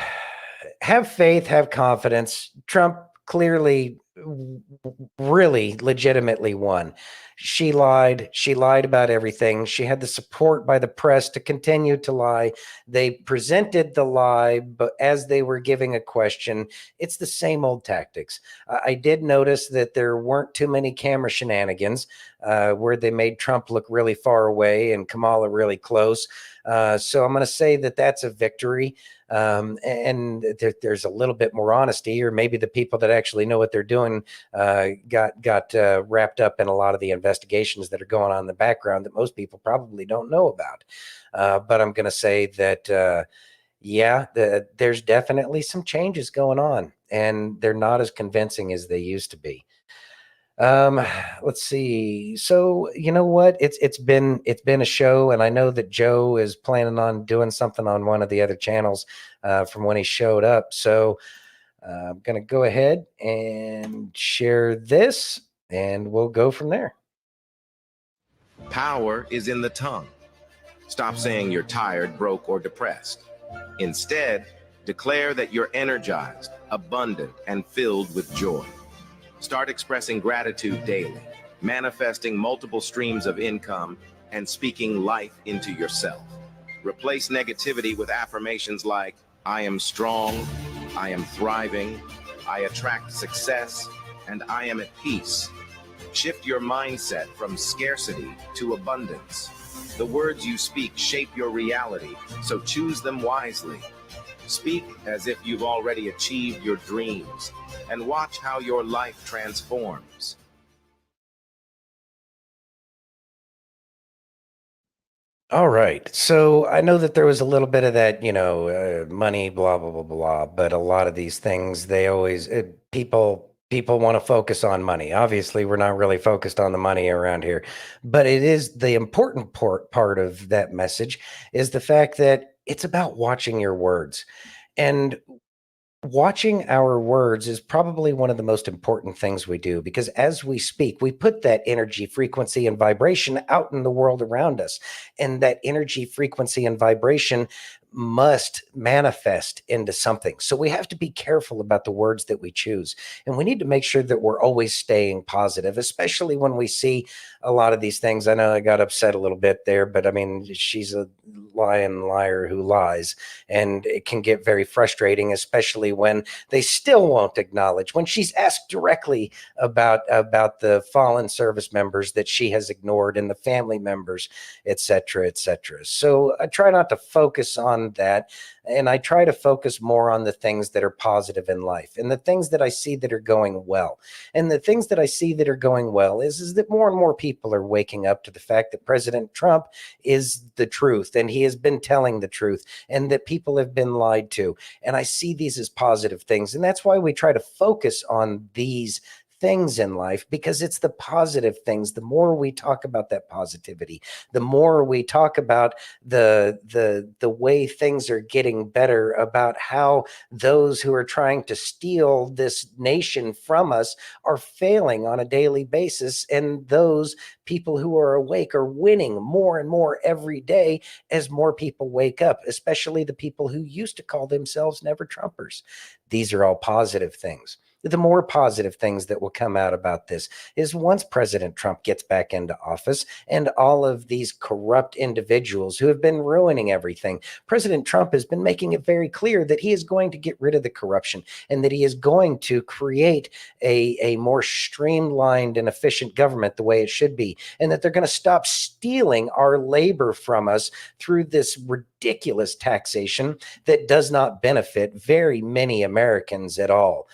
faith, have confidence. Trump clearly really legitimately won. She lied about everything. She had the support by the press to continue to lie. They presented the lie, but as they were giving a question, it's the same old tactics. I did notice that there weren't too many camera shenanigans where they made Trump look really far away and Kamala really close. So I'm going to say that that's a victory. And there's a little bit more honesty, or maybe the people that actually know what they're doing got wrapped up in a lot of the investigations that are going on in the background that most people probably don't know about. But I'm going to say that, there's definitely some changes going on, and they're not as convincing as they used to be. Let's see. So you know what? It's been a show, and I know that Joe is planning on doing something on one of the other channels from when he showed up. So I'm gonna go ahead and share this, and we'll go from there. Power is in the tongue. Stop saying you're tired, broke, or depressed. Instead, declare that you're energized, abundant, and filled with joy. Start expressing gratitude daily, manifesting multiple streams of income, and speaking life into yourself. Replace negativity with affirmations like, I am strong, I am thriving, I attract success, and I am at peace. Shift your mindset from scarcity to abundance. The words you speak shape your reality, so choose them wisely. Speak as if you've already achieved your dreams, and watch how your life transforms. All right. So I know that there was a little bit of that, money, blah, blah, blah, blah. But a lot of these things, they always, people want to focus on money. Obviously, we're not really focused on the money around here. But it is the important part of that message is the fact that it's about watching your words. And watching our words is probably one of the most important things we do, because as we speak, we put that energy, frequency, and vibration out in the world around us. And that energy, frequency, and vibration must manifest into something. So we have to be careful about the words that we choose. And we need to make sure that we're always staying positive, especially when we see a lot of these things. I know I got upset a little bit there, but I mean, she's a liar who lies. And it can get very frustrating, especially when they still won't acknowledge, when she's asked directly about the fallen service members that she has ignored and the family members, et cetera, et cetera. So I try not to focus on that. And I try to focus more on the things that are positive in life and the things that I see that are going well. And the things that I see that are going well is that more and more people are waking up to the fact that President Trump is the truth, and he has been telling the truth, and that people have been lied to. And I see these as positive things. And that's why we try to focus on these things in life, because it's the positive things. The more we talk about that positivity, the more we talk about the way things are getting better, about how those who are trying to steal this nation from us are failing on a daily basis, and those people who are awake are winning more and more every day as more people wake up, especially the people who used to call themselves never Trumpers. These are all positive things. The more positive things that will come out about this is once President Trump gets back into office and all of these corrupt individuals who have been ruining everything, President Trump has been making it very clear that he is going to get rid of the corruption and that he is going to create a more streamlined and efficient government the way it should be, and that they're going to stop stealing our labor from us through this ridiculous taxation that does not benefit very many Americans at all,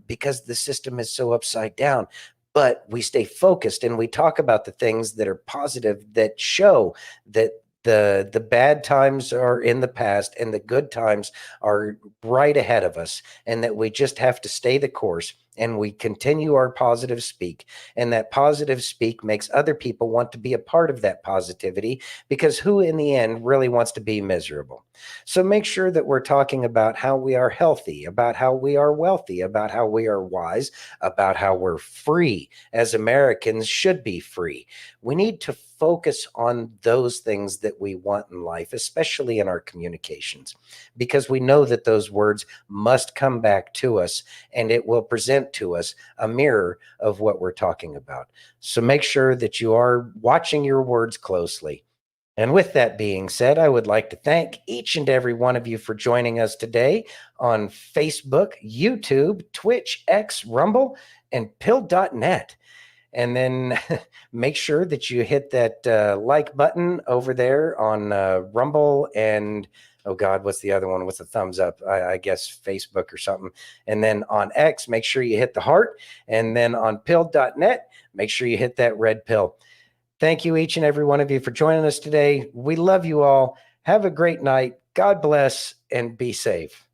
because the system is so upside down. But we stay focused and we talk about the things that are positive, that show that the bad times are in the past and the good times are right ahead of us, and that we just have to stay the course and we continue our positive speak. And that positive speak makes other people want to be a part of that positivity, because who in the end really wants to be miserable? So make sure that we're talking about how we are healthy, about how we are wealthy, about how we are wise, about how we're free as Americans should be free. We need to focus on those things that we want in life, especially in our communications, because we know that those words must come back to us and it will present to us a mirror of what we're talking about. So make sure that you are watching your words closely. And with that being said, I would like to thank each and every one of you for joining us today on Facebook, YouTube, Twitch, X, Rumble, and Pill.net. And then make sure that you hit that like button over there on Rumble and, oh God, what's the other one? What's the thumbs up? I guess Facebook or something. And then on X, make sure you hit the heart. And then on Pill.net, make sure you hit that red pill. Thank you, each and every one of you, for joining us today. We love you all. Have a great night. God bless and be safe.